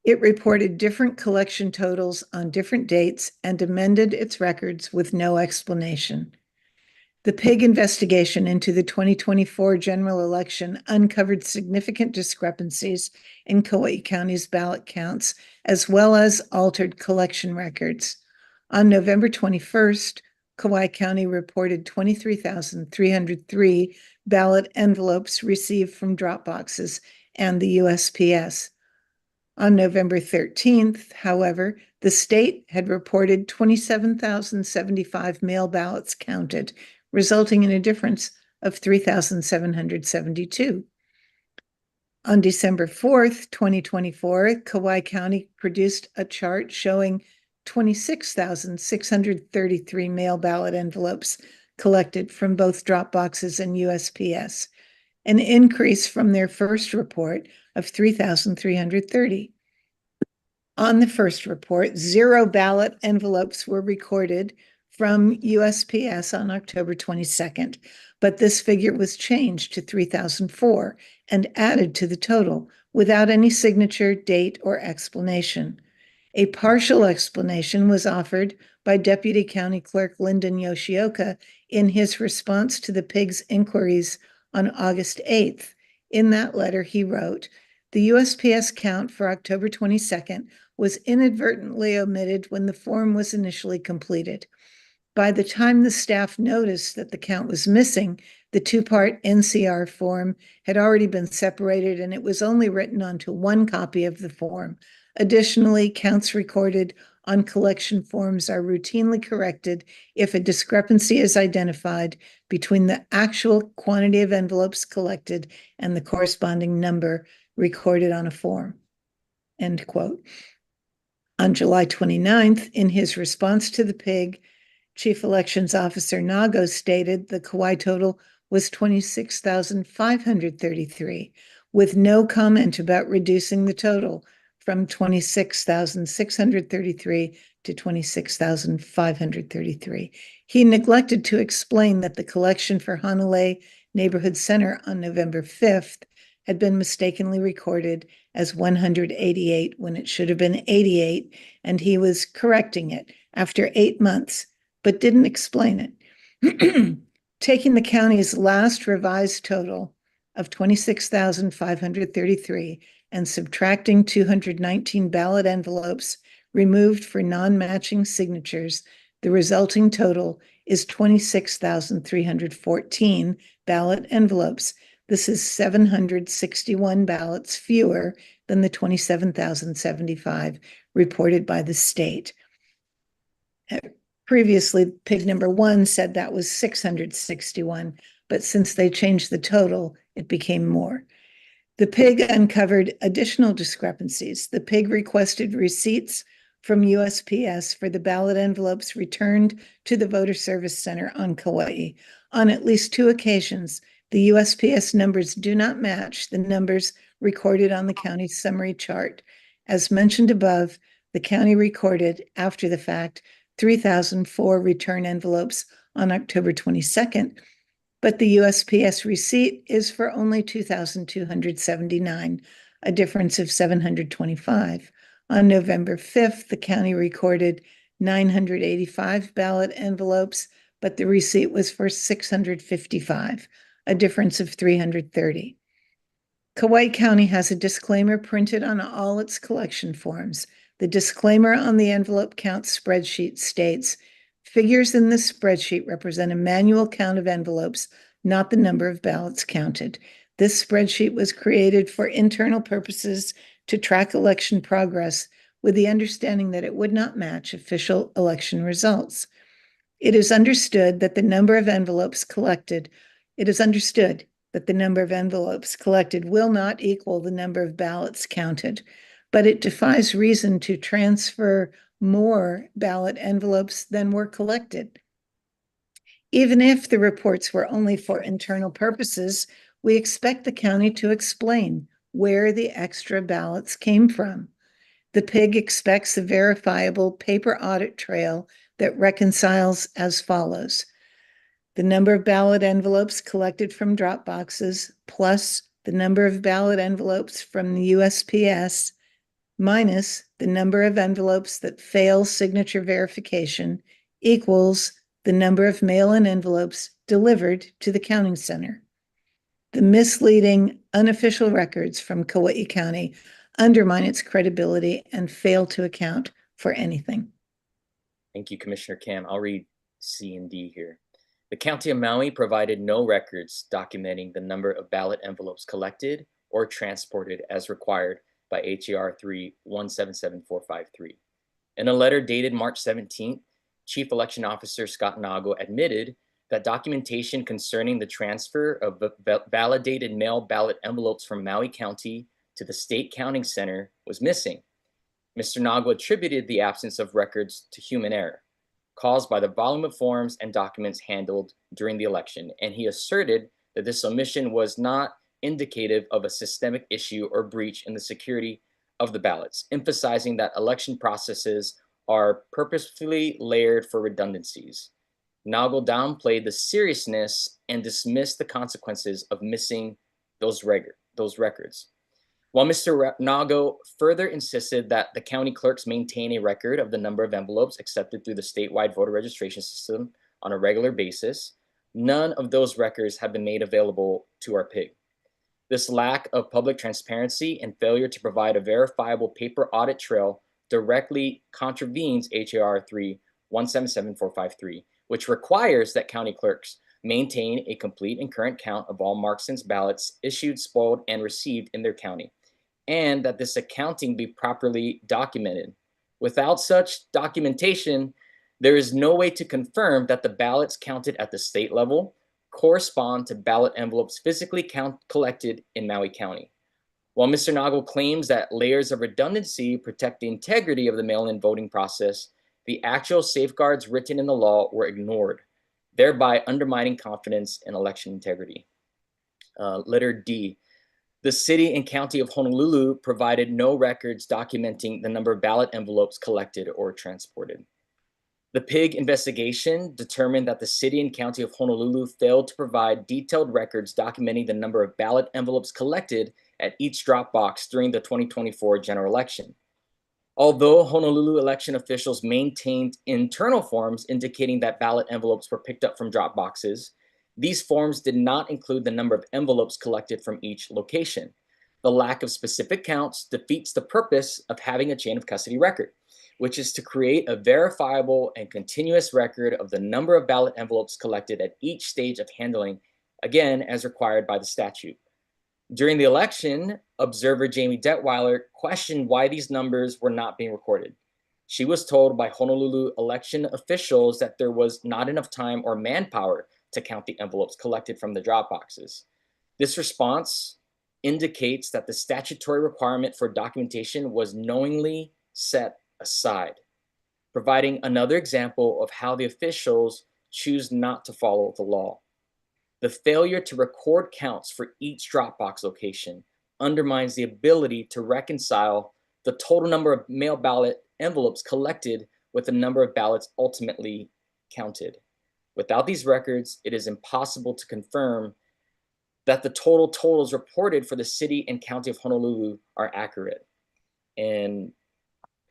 S21: it reported different collection totals on different dates and amended its records with no explanation. The PIG investigation into the 2024 general election uncovered significant discrepancies in Kauai County's ballot counts, as well as altered collection records. On November 21st, Kauai County reported 23,303 ballot envelopes received from drop boxes and the USPS. On November 13th, however, the state had reported 27,075 mail ballots counted, resulting in a difference of 3,772. On December 4th, 2024, Kauai County produced a chart showing 26,633 mail ballot envelopes collected from both drop boxes and USPS, an increase from their first report of 3,330. On the first report, 0 ballot envelopes were recorded from USPS on October 22nd, but this figure was changed to 3,004 and added to the total without any signature, date, or explanation. A partial explanation was offered by Deputy County Clerk Lyndon Yoshioka in his response to the PIG's inquiries on August 8th. In that letter, he wrote, "The USPS count for October 22nd was inadvertently omitted when the form was initially completed. By the time the staff noticed that the count was missing, the two-part NCR form had already been separated and it was only written onto one copy of the form. Additionally, counts recorded on collection forms are routinely corrected if a discrepancy is identified between the actual quantity of envelopes collected and the corresponding number recorded on a form." End quote. On July 29th, in his response to the PIG, Chief Elections Officer Nago stated the Kauai total was 26,533, with no comment about reducing the total from 26,633 to 26,533. He neglected to explain that the collection for Hanalei Neighborhood Center on November 5th had been mistakenly recorded as 188 when it should have been 88, and he was correcting it after 8 months, but didn't explain it. Taking the county's last revised total of 26,533 and subtracting 219 ballot envelopes removed for non-matching signatures, the resulting total is 26,314 ballot envelopes. This is 761 ballots fewer than the 27,075 reported by the state. Previously, PIG number 1 said that was 661, but since they changed the total, it became more. The PIG uncovered additional discrepancies. The PIG requested receipts from USPS for the ballot envelopes returned to the Voter Service Center on Kauai. On at least 2 occasions, the USPS numbers do not match the numbers recorded on the county's summary chart. As mentioned above, the county recorded, after the fact, 3,004 return envelopes on October 22nd, but the USPS receipt is for only 2,279, a difference of 725. On November 5th, the county recorded 985 ballot envelopes, but the receipt was for 655, a difference of 330. Kauai County has a disclaimer printed on all its collection forms. The disclaimer on the envelope count spreadsheet states, "Figures in this spreadsheet represent a manual count of envelopes, not the number of ballots counted. This spreadsheet was created for internal purposes to track election progress with the understanding that it would not match official election results. It is understood that the number of envelopes collected will not equal the number of ballots counted, but it defies reason to transfer more ballot envelopes than were collected. Even if the reports were only for internal purposes, we expect the county to explain where the extra ballots came from. The PIG expects a verifiable paper audit trail that reconciles as follows: the number of ballot envelopes collected from drop boxes plus the number of ballot envelopes from the USPS minus the number of envelopes that fail signature verification equals the number of mail-in envelopes delivered to the counting center. The misleading, unofficial records from Kauai County undermine its credibility and fail to account for anything."
S4: Thank you, Commissioner Cam. I'll read C and D here. The County of Maui provided no records documenting the number of ballot envelopes collected or transported as required by HER 3177453. In a letter dated March 17th, Chief Election Officer Scott Nago admitted that documentation concerning the transfer of validated mail ballot envelopes from Maui County to the State Counting Center was missing. Mr. Nagu attributed the absence of records to human error caused by the volume of forms and documents handled during the election, and he asserted that this omission was not indicative of a systemic issue or breach in the security of the ballots, emphasizing that election processes are purposefully layered for redundancies. Nagu downplayed the seriousness and dismissed the consequences of missing those records. While Mr. Nagu further insisted that the county clerks maintain a record of the number of envelopes accepted through the statewide voter registration system on a regular basis, none of those records have been made available to our PIG. This lack of public transparency and failure to provide a verifiable paper audit trail directly contravenes HAR 3-177453, which requires that county clerks maintain a complete and current count of all Markson's ballots issued, spoiled, and received in their county, and that this accounting be properly documented. Without such documentation, there is no way to confirm that the ballots counted at the state level correspond to ballot envelopes physically collected in Maui County. While Mr. Nagu claims that layers of redundancy protect the integrity of the mail-in voting process, the actual safeguards written in the law were ignored, thereby undermining confidence in election integrity. Letter D, the city and county of Honolulu provided no records documenting the number of ballot envelopes collected or transported. The PIG investigation determined that the city and county of Honolulu failed to provide detailed records documenting the number of ballot envelopes collected at each drop box during the 2024 general election. Although Honolulu election officials maintained internal forms indicating that ballot envelopes were picked up from drop boxes, these forms did not include the number of envelopes collected from each location. The lack of specific counts defeats the purpose of having a chain of custody record, which is to create a verifiable and continuous record of the number of ballot envelopes collected at each stage of handling, again, as required by the statute. During the election, observer Jamie Detweiler questioned why these numbers were not being recorded. She was told by Honolulu election officials that there was not enough time or manpower to count the envelopes collected from the drop boxes. This response indicates that the statutory requirement for documentation was knowingly set aside, providing another example of how the officials choose not to follow the law. The failure to record counts for each Dropbox location undermines the ability to reconcile the total number of mail ballot envelopes collected with the number of ballots ultimately counted. Without these records, it is impossible to confirm that the totals reported for the city and county of Honolulu are accurate. And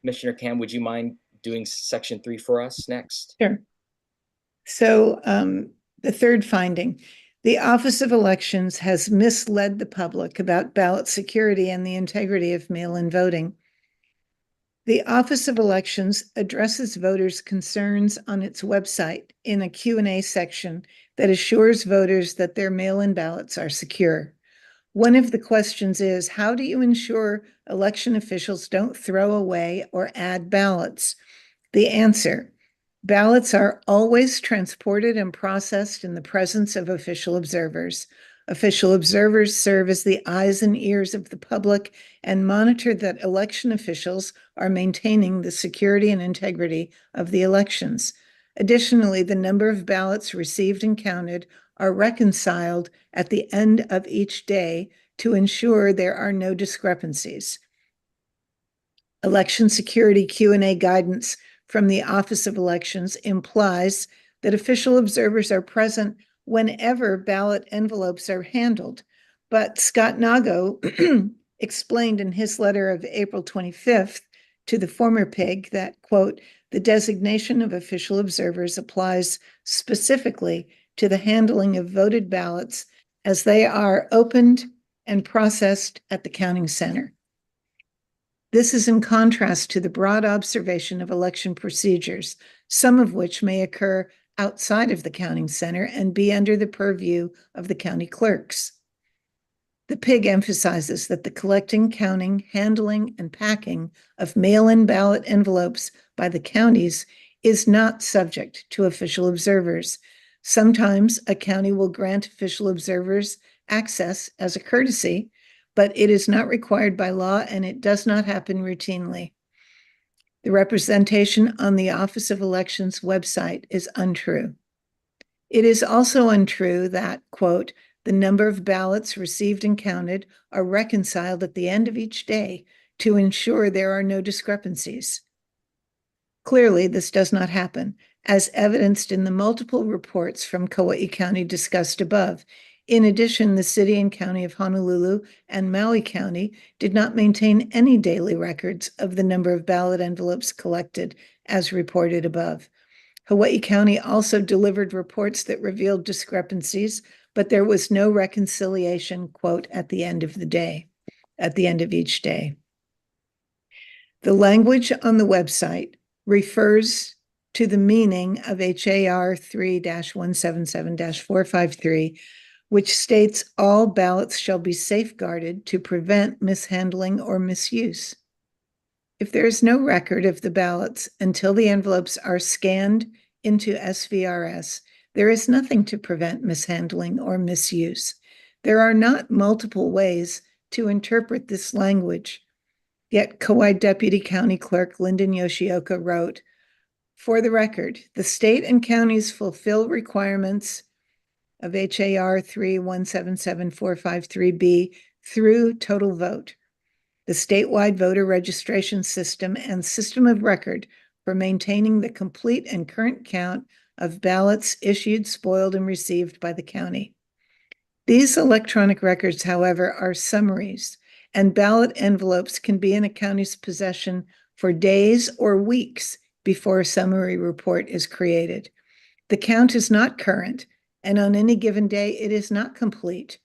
S4: Commissioner Cam, would you mind doing section 3 for us next?
S21: Sure. So the third finding, the Office of Elections has misled the public about ballot security and the integrity of mail-in voting. The Office of Elections addresses voters' concerns on its website in a Q&A section that assures voters that their mail-in ballots are secure. One of the questions is, how do you ensure election officials don't throw away or add ballots? The answer, ballots are always transported and processed in the presence of official observers. Official observers serve as the eyes and ears of the public and monitor that election officials are maintaining the security and integrity of the elections. Additionally, the number of ballots received and counted are reconciled at the end of each day to ensure there are no discrepancies. Election security Q&A guidance from the Office of Elections implies that official observers are present whenever ballot envelopes are handled. But Scott Nagu explained in his letter of April 25th to the former PIG that, quote, the designation of official observers applies specifically to the handling of voted ballots as they are opened and processed at the counting center. This is in contrast to the broad observation of election procedures, some of which may occur outside of the counting center and be under the purview of the county clerks. The PIG emphasizes that the collecting, counting, handling, and packing of mail-in ballot envelopes by the counties is not subject to official observers. Sometimes a county will grant official observers access as a courtesy, but it is not required by law and it does not happen routinely. The representation on the Office of Elections website is untrue. It is also untrue that, quote, the number of ballots received and counted are reconciled at the end of each day to ensure there are no discrepancies. Clearly, this does not happen, as evidenced in the multiple reports from Kauai County discussed above. In addition, the city and county of Honolulu and Maui County did not maintain any daily records of the number of ballot envelopes collected, as reported above. Hawaii County also delivered reports that revealed discrepancies, but there was no reconciliation, quote, at the end of the day, at the end of each day. The language on the website refers to the meaning of HAR 3-177-453, which states all ballots shall be safeguarded to prevent mishandling or misuse. If there is no record of the ballots until the envelopes are scanned into SVRS, there is nothing to prevent mishandling or misuse. There are not multiple ways to interpret this language. Yet Kauai Deputy County Clerk Lyndon Yoshioka wrote, for the record, the state and counties fulfill requirements of HAR 3-177-453B through total vote, the statewide voter registration system and system of record for maintaining the complete and current count of ballots issued, spoiled, and received by the county. These electronic records, however, are summaries, and ballot envelopes can be in a county's possession for days or weeks before a summary report is created. The count is not current, and on any given day, it is not complete.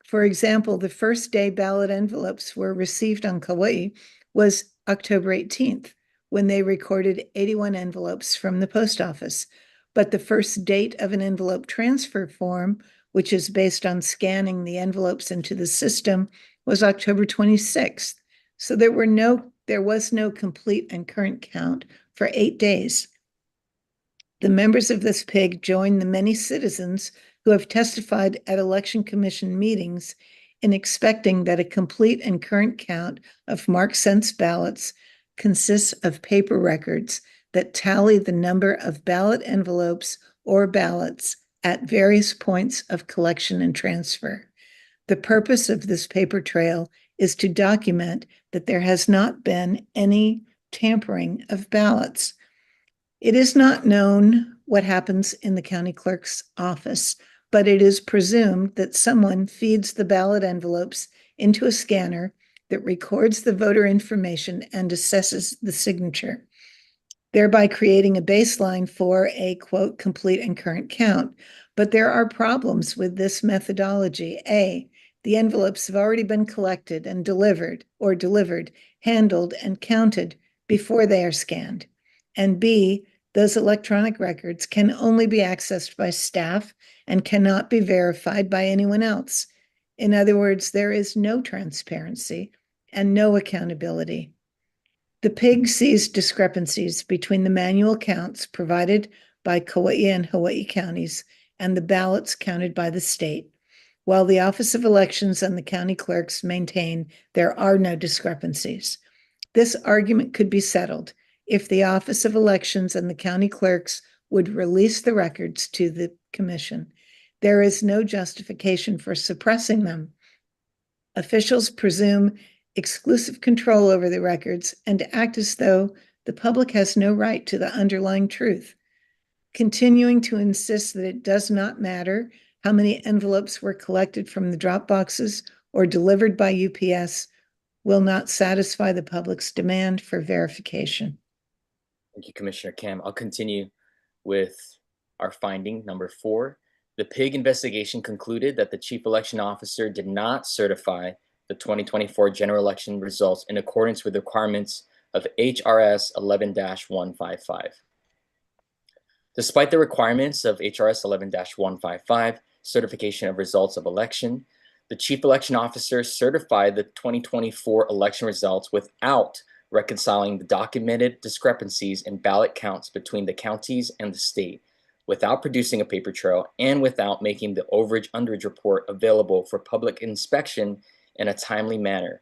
S21: For example, the first day ballot envelopes were received on Kauai was October 18th, when they recorded 81 envelopes from the post office. But the first date of an envelope transfer form, which is based on scanning the envelopes into the system, was October 26th. So there was no complete and current count for 8 days. The members of this PIG join the many citizens who have testified at Election Commission meetings in expecting that a complete and current count of marked sense ballots consists of paper records that tally the number of ballot envelopes or ballots at various points of collection and transfer. The purpose of this paper trail is to document that there has not been any tampering of ballots. It is not known what happens in the county clerk's office, but it is presumed that someone feeds the ballot envelopes into a scanner that records the voter information and assesses the signature, thereby creating a baseline for a, quote, complete and current count. But there are problems with this methodology. A, the envelopes have already been collected and delivered, handled, and counted before they are scanned. And B, those electronic records can only be accessed by staff and cannot be verified by anyone else. In other words, there is no transparency and no accountability. The PIG sees discrepancies between the manual counts provided by Kauai and Hawaii counties and the ballots counted by the state, while the Office of Elections and the county clerks maintain there are no discrepancies. This argument could be settled if the Office of Elections and the county clerks would release the records to the commission. There is no justification for suppressing them. Officials presume exclusive control over the records and act as though the public has no right to the underlying truth. Continuing to insist that it does not matter how many envelopes were collected from the drop boxes or delivered by UPS will not satisfy the public's demand for verification.
S4: Thank you, Commissioner Kim. I'll continue with our finding number 4. The PIG investigation concluded that the Chief Election Officer did not certify the 2024 general election results in accordance with the requirements of HRS 11-155. Despite the requirements of HRS 11-155, certification of results of election, the Chief Election Officer certified the 2024 election results without reconciling the documented discrepancies in ballot counts between the counties and the state, without producing a paper trail and without making the overage-underage report available for public inspection in a timely manner.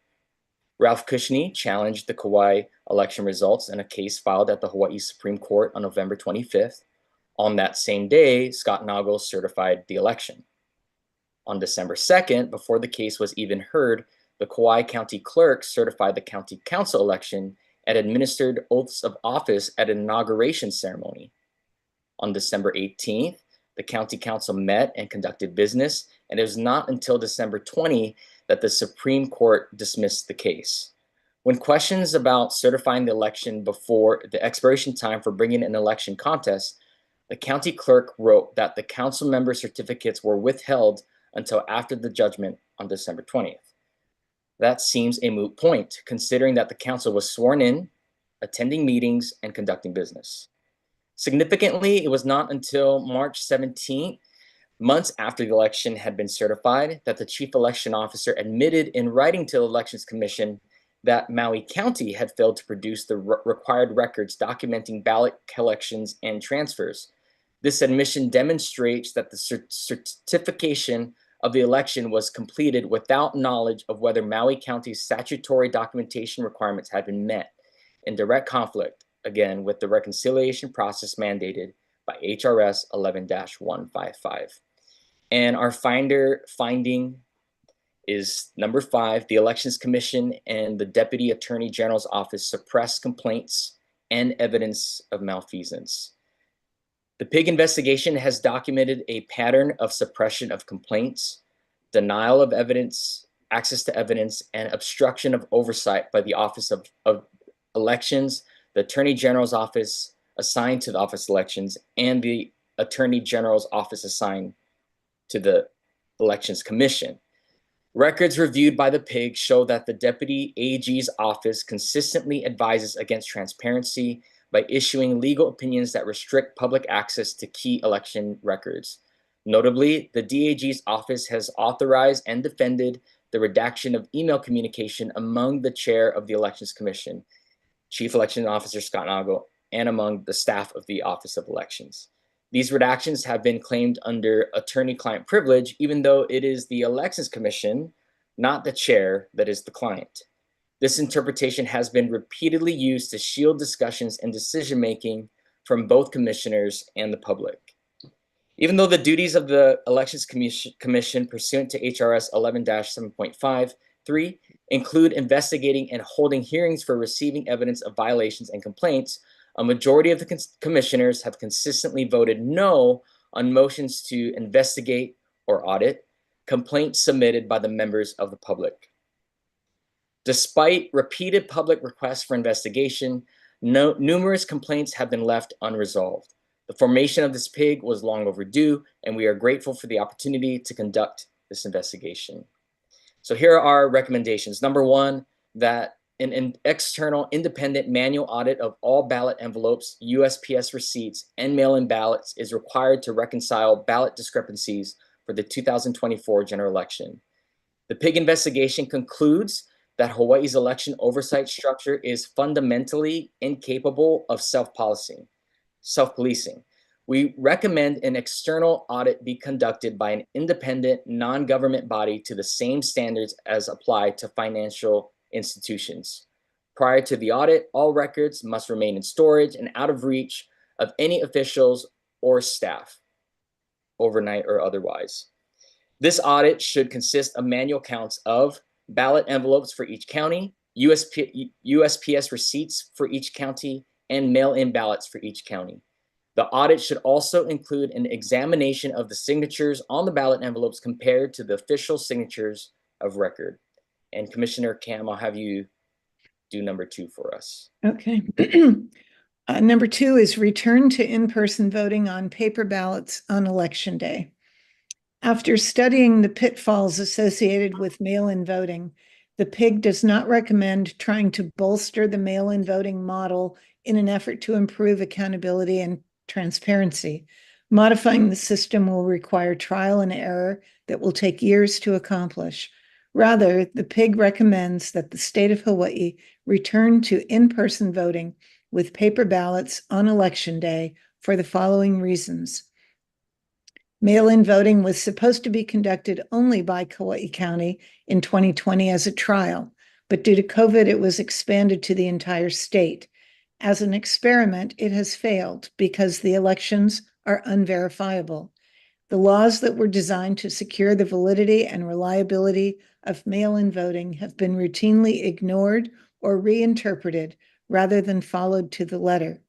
S4: Ralph Cushney challenged the Kauai election results in a case filed at the Hawaii Supreme Court on November 25th. On that same day, Scott Nagel certified the election. On December 2nd, before the case was even heard, the Kauai County Clerk certified the County Council election and administered oaths of office at an inauguration ceremony. On December 18th, the County Council met and conducted business, and it was not until December 20 that the Supreme Court dismissed the case. When questions about certifying the election before the expiration time for bringing an election contest, the county clerk wrote that the council member certificates were withheld until after the judgment on December 20th. That seems a moot point, considering that the council was sworn in, attending meetings, and conducting business. Significantly, it was not until March 17th, months after the election had been certified, that the chief election officer admitted in writing to the Elections Commission that Maui County had failed to produce the required records documenting ballot collections and transfers. This admission demonstrates that the certification of the election was completed without knowledge of whether Maui County's statutory documentation requirements had been met, in direct conflict, again, with the reconciliation process mandated by HRS 11-155. And our finding is number 5, the Elections Commission and the Deputy Attorney General's Office suppressed complaints and evidence of malfeasance. The PIG investigation has documented a pattern of suppression of complaints, denial of evidence, access to evidence, and obstruction of oversight by the Office of Elections, the Attorney General's Office assigned to the Office of Elections, and the Attorney General's Office assigned to the Elections Commission. Records reviewed by the PIG show that the Deputy AG's office consistently advises against transparency by issuing legal opinions that restrict public access to key election records. Notably, the DAG's office has authorized and defended the redaction of email communication among the chair of the Elections Commission, Chief Election Officer Scott Nagel, and among the staff of the Office of Elections. These redactions have been claimed under attorney-client privilege, even though it is the Elections Commission, not the chair, that is the client. This interpretation has been repeatedly used to shield discussions and decision-making from both commissioners and the public. Even though the duties of the Elections Commission pursuant to HRS 11-7.53 include investigating and holding hearings for receiving evidence of violations and complaints, a majority of the commissioners have consistently voted no on motions to investigate or audit complaints submitted by the members of the public. Despite repeated public requests for investigation, numerous complaints have been left unresolved. The formation of this PIG was long overdue, and we are grateful for the opportunity to conduct this investigation. So here are our recommendations. Number 1, that an external independent manual audit of all ballot envelopes, USPS receipts, and mail-in ballots is required to reconcile ballot discrepancies for the 2024 general election. The PIG investigation concludes that Hawaii's election oversight structure is fundamentally incapable of self-policing. We recommend an external audit be conducted by an independent, non-government body to the same standards as applied to financial institutions. Prior to the audit, all records must remain in storage and out of reach of any officials or staff, overnight or otherwise. This audit should consist of manual counts of ballot envelopes for each county, USPS receipts for each county, and mail-in ballots for each county. The audit should also include an examination of the signatures on the ballot envelopes compared to the official signatures of record. And Commissioner Cam, I'll have you do number 2 for us.
S21: Okay. Number 2 is return to in-person voting on paper ballots on Election Day. After studying the pitfalls associated with mail-in voting, the PIG does not recommend trying to bolster the mail-in voting model in an effort to improve accountability and transparency. Modifying the system will require trial and error that will take years to accomplish. Rather, the PIG recommends that the state of Hawaii return to in-person voting with paper ballots on Election Day for the following reasons. Mail-in voting was supposed to be conducted only by Kauai County in 2020 as a trial, but due to COVID, it was expanded to the entire state. As an experiment, it has failed because the elections are unverifiable. The laws that were designed to secure the validity and reliability of mail-in voting have been routinely ignored or reinterpreted rather than followed to the letter.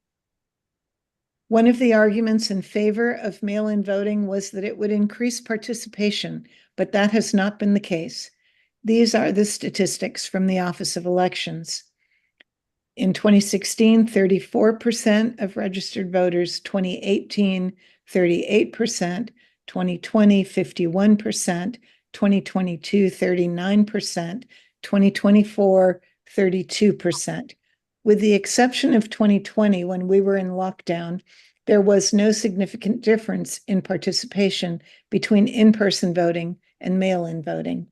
S21: One of the arguments in favor of mail-in voting was that it would increase participation, but that has not been the case. These are the statistics from the Office of Elections. In 2016, 34% of registered voters, 2018, 38%, 2020, 51%, 2022, 39%, 2024, 32%. With the exception of 2020, when we were in lockdown, there was no significant difference in participation between in-person voting and mail-in voting.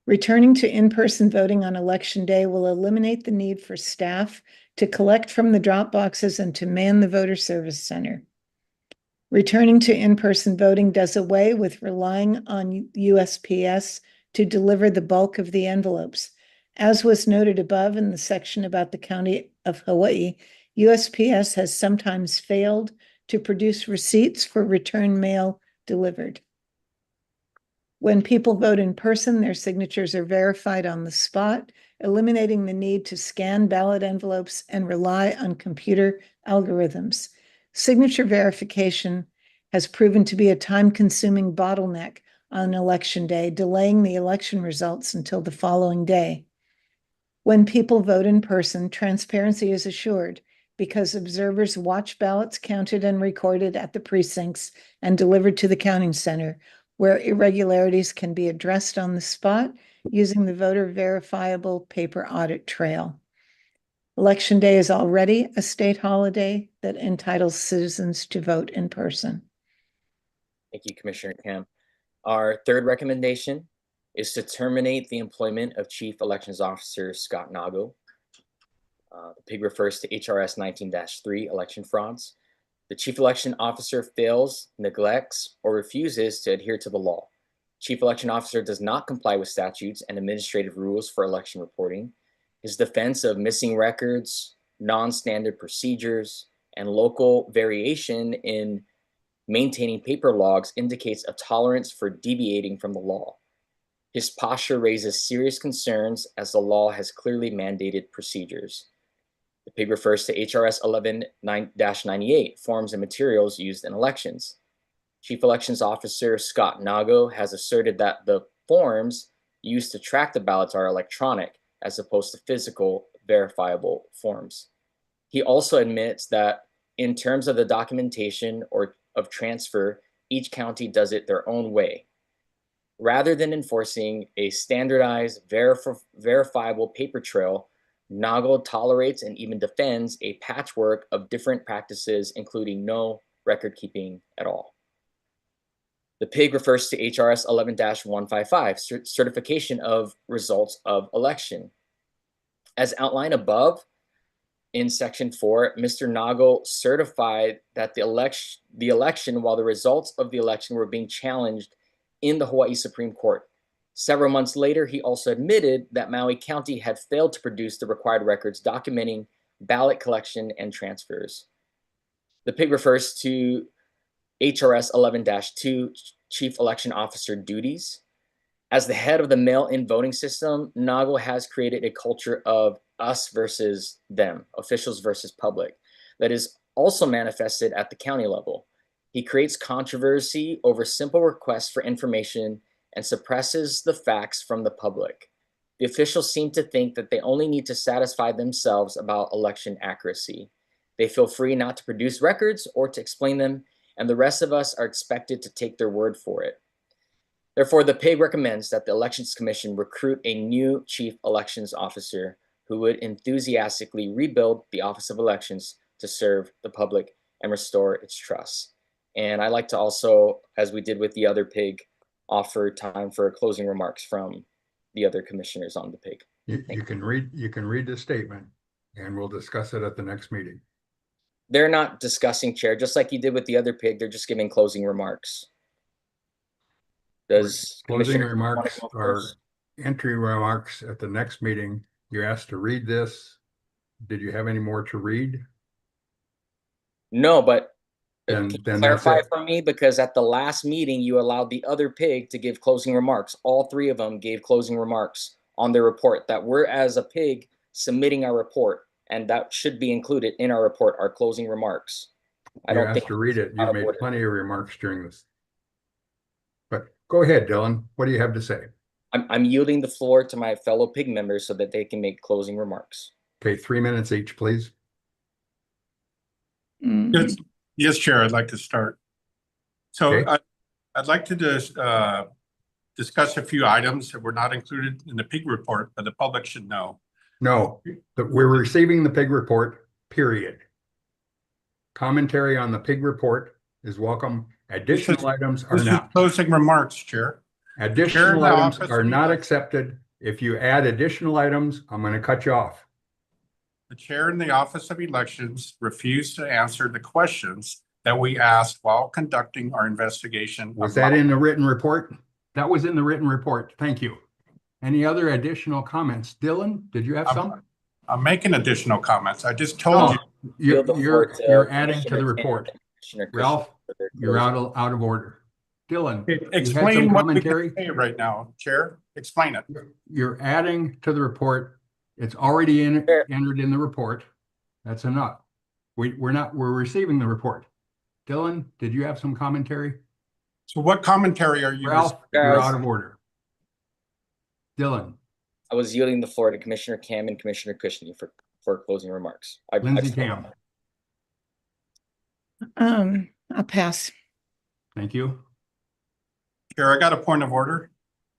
S21: Returning to in-person voting on Election Day will eliminate the need for staff to collect from the drop boxes and to man the voter service center. Returning to in-person voting does away with relying on USPS to deliver the bulk of the envelopes. As was noted above in the section about the County of Hawaii, USPS has sometimes failed to produce receipts for return mail delivered. When people vote in person, their signatures are verified on the spot, eliminating the need to scan ballot envelopes and rely on computer algorithms. Signature verification has proven to be a time-consuming bottleneck on Election Day, delaying the election results until the following day. When people vote in person, transparency is assured because observers watch ballots counted and recorded at the precincts and delivered to the counting center, where irregularities can be addressed on the spot using the voter verifiable paper audit trail. Election Day is already a state holiday that entitles citizens to vote in person.
S4: Thank you, Commissioner Camp. Our third recommendation is to terminate the employment of Chief Elections Officer Scott Nago. The PIG refers to HRS 19-3 election frauds. The Chief Election Officer fails, neglects, or refuses to adhere to the law. Chief Election Officer does not comply with statutes and administrative rules for election reporting. His defense of missing records, non-standard procedures, and local variation in maintaining paper logs indicates a tolerance for deviating from the law. His posture raises serious concerns as the law has clearly mandated procedures. The PIG refers to HRS 11-98, forms and materials used in elections. Chief Elections Officer Scott Nago has asserted that the forms used to track the ballots are electronic as opposed to physical verifiable forms. He also admits that in terms of the documentation or of transfer, each county does it their own way. Rather than enforcing a standardized verifiable paper trail, Nago tolerates and even defends a patchwork of different practices, including no record keeping at all. The PIG refers to HRS 11-155, certification of results of election. As outlined above in section 4, Mr. Nago certified that the election, while the results of the election were being challenged in the Hawaii Supreme Court. Several months later, he also admitted that Maui County had failed to produce the required records documenting ballot collection and transfers. The PIG refers to HRS 11-2, Chief Election Officer duties. As the head of the mail-in voting system, Nago has created a culture of us versus them, officials versus public, that is also manifested at the county level. He creates controversy over simple requests for information and suppresses the facts from the public. The officials seem to think that they only need to satisfy themselves about election accuracy. They feel free not to produce records or to explain them, and the rest of us are expected to take their word for it. Therefore, the PIG recommends that the Elections Commission recruit a new Chief Elections Officer who would enthusiastically rebuild the Office of Elections to serve the public and restore its trust. And I'd like to also, as we did with the other PIG, offer time for closing remarks from the other commissioners on the PIG.
S6: You can read the statement and we'll discuss it at the next meeting.
S4: They're not discussing, Chair, just like you did with the other PIG, they're just giving closing remarks. Does
S6: Closing
S4: Commissioner wanna
S6: remarks
S4: go
S6: are
S4: first?
S6: entry remarks at the next meeting. You asked to read this. Did you have any more to read?
S4: No, but
S6: Then
S4: can you
S6: that's
S4: clarify
S6: it.
S4: for me? Because at the last meeting, you allowed the other pig to give closing remarks. All three of them gave closing remarks on their report that we're, as a pig, submitting our report, and that should be included in our report, our closing remarks. I
S6: You
S4: don't
S6: asked
S4: think
S6: to read it.
S4: out
S6: You
S4: of
S6: made
S4: order.
S6: plenty of remarks during this. But go ahead, Dylan. What do you have to say?
S4: I'm yielding the floor to my fellow pig members so that they can make closing remarks.
S6: Okay, 3 minutes each, please.
S22: Yes, yes, Chair, I'd like to start. So
S6: Okay.
S22: I'd like to discuss a few items that were not included in the pig report, but the public should know.
S6: No, that we're receiving the pig report, period. Commentary on the pig report is welcome. Additional items are
S22: This is
S6: not.
S22: closing remarks, Chair.
S6: Additional
S22: the
S6: items
S22: Office
S6: are
S22: of
S6: not
S22: Election-
S6: accepted. If you add additional items, I'm going to cut you off.
S22: The Chair in the Office of Elections refused to answer the questions that we asked while conducting our investigation.
S6: Was that in the written report? That was in the written report. Thank you. Any other additional comments? Dylan, did you have some?
S22: I'm making additional comments. I just told you.
S6: You're adding to the report.
S4: Commissioner
S6: Ralph, you're out of order. Dylan, you had
S22: Explain
S6: some
S22: what we
S6: commentary?
S22: can say right now, Chair. Explain it.
S6: You're adding to the report. It's already entered in the report. That's enough. We're receiving the report. Dylan, did you have some commentary?
S22: So what commentary are you?
S6: Ralph, you're out of order. Dylan.
S4: I was yielding the floor to Commissioner Cam and Commissioner Cushing for closing remarks.
S6: Lindsey Cam.
S21: I'll pass.
S6: Thank you.
S22: Chair, I got a point of order.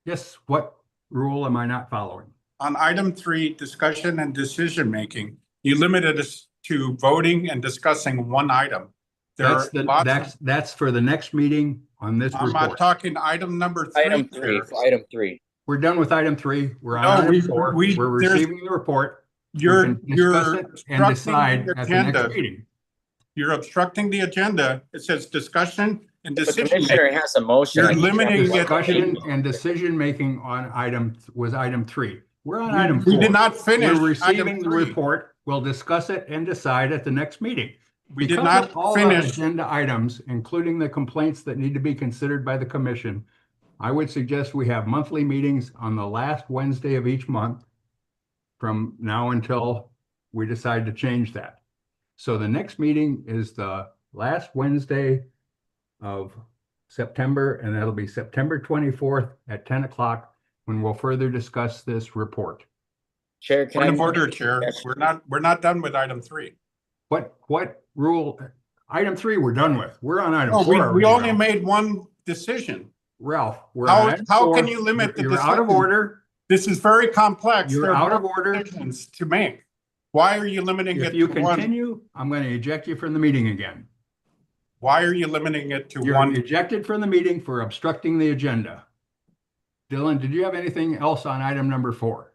S6: Yes, what rule am I not following?
S22: On item 3, discussion and decision making, you limited us to voting and discussing one item.
S6: That's for the next meeting on this
S22: I'm
S6: report.
S22: not talking item number 3.
S4: Item 3. Item 3.
S6: We're done with item 3. We're on
S22: No,
S6: item
S22: we-
S6: 4.
S22: we-
S6: We're
S22: there's-
S6: receiving the report. We
S22: You're
S6: can discuss it and
S22: obstructing
S6: decide
S22: the
S6: at the
S22: agenda.
S6: next meeting.
S22: You're obstructing the agenda. It says discussion and
S4: The
S22: decision
S4: Commissioner
S22: making.
S4: has a motion.
S22: You're limiting it.
S6: Discussion and decision making on item 3. We're on item 4.
S22: We did not finish
S6: We're receiving
S22: item
S6: the
S22: 3.
S6: report. We'll discuss it and decide at the next meeting.
S22: We did
S6: Because
S22: not
S6: of all the
S22: finish.
S6: agenda items, including the complaints that need to be considered by the commission, I would suggest we have monthly meetings on the last Wednesday of each month from now until we decide to change that. So the next meeting is the last Wednesday of September, and that'll be September 24th at 10 o'clock when we'll further discuss this report.
S4: Chair, can
S22: Point
S4: I?
S22: of order, Chair. We're not done with item 3.
S6: What rule? Item 3 we're done with. We're on item
S22: No,
S6: 4.
S22: we only
S6: Ralph.
S22: made one decision.
S6: Ralph, we're on item
S22: How
S6: 4.
S22: can you limit the
S6: You're out of
S22: decision?
S6: order.
S22: This is very complex.
S6: You're
S22: There are
S6: out of
S22: more
S6: order.
S22: decisions to make. Why are you limiting
S6: If
S22: it
S6: you
S22: to one?
S6: continue, I'm going to eject you from the meeting again.
S22: Why are you limiting it to
S6: You're
S22: one?
S6: ejected from the meeting for obstructing the agenda. Dylan, did you have anything else on item number 4?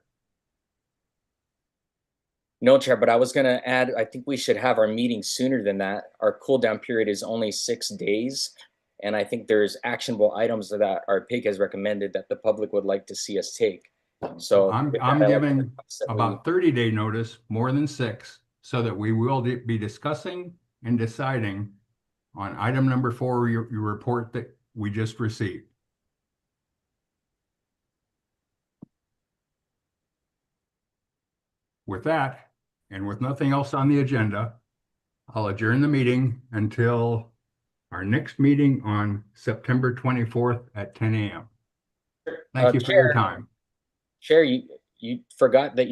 S4: No, Chair, but I was going to add, I think we should have our meeting sooner than that. Our cool down period is only 6 days. And I think there's actionable items that our PIG has recommended that the public would like to see us take. So
S6: I'm
S4: with that, I'd like to
S6: giving
S4: request that we-
S6: about 30-day notice, more than 6, so that we will be discussing and deciding on item number 4, your report that we just received. With that, and with nothing else on the agenda, I'll adjourn the meeting until our next meeting on September 24th at 10 a.m. Thank you for your
S4: Chair,
S6: time.
S4: Chair, you forgot that you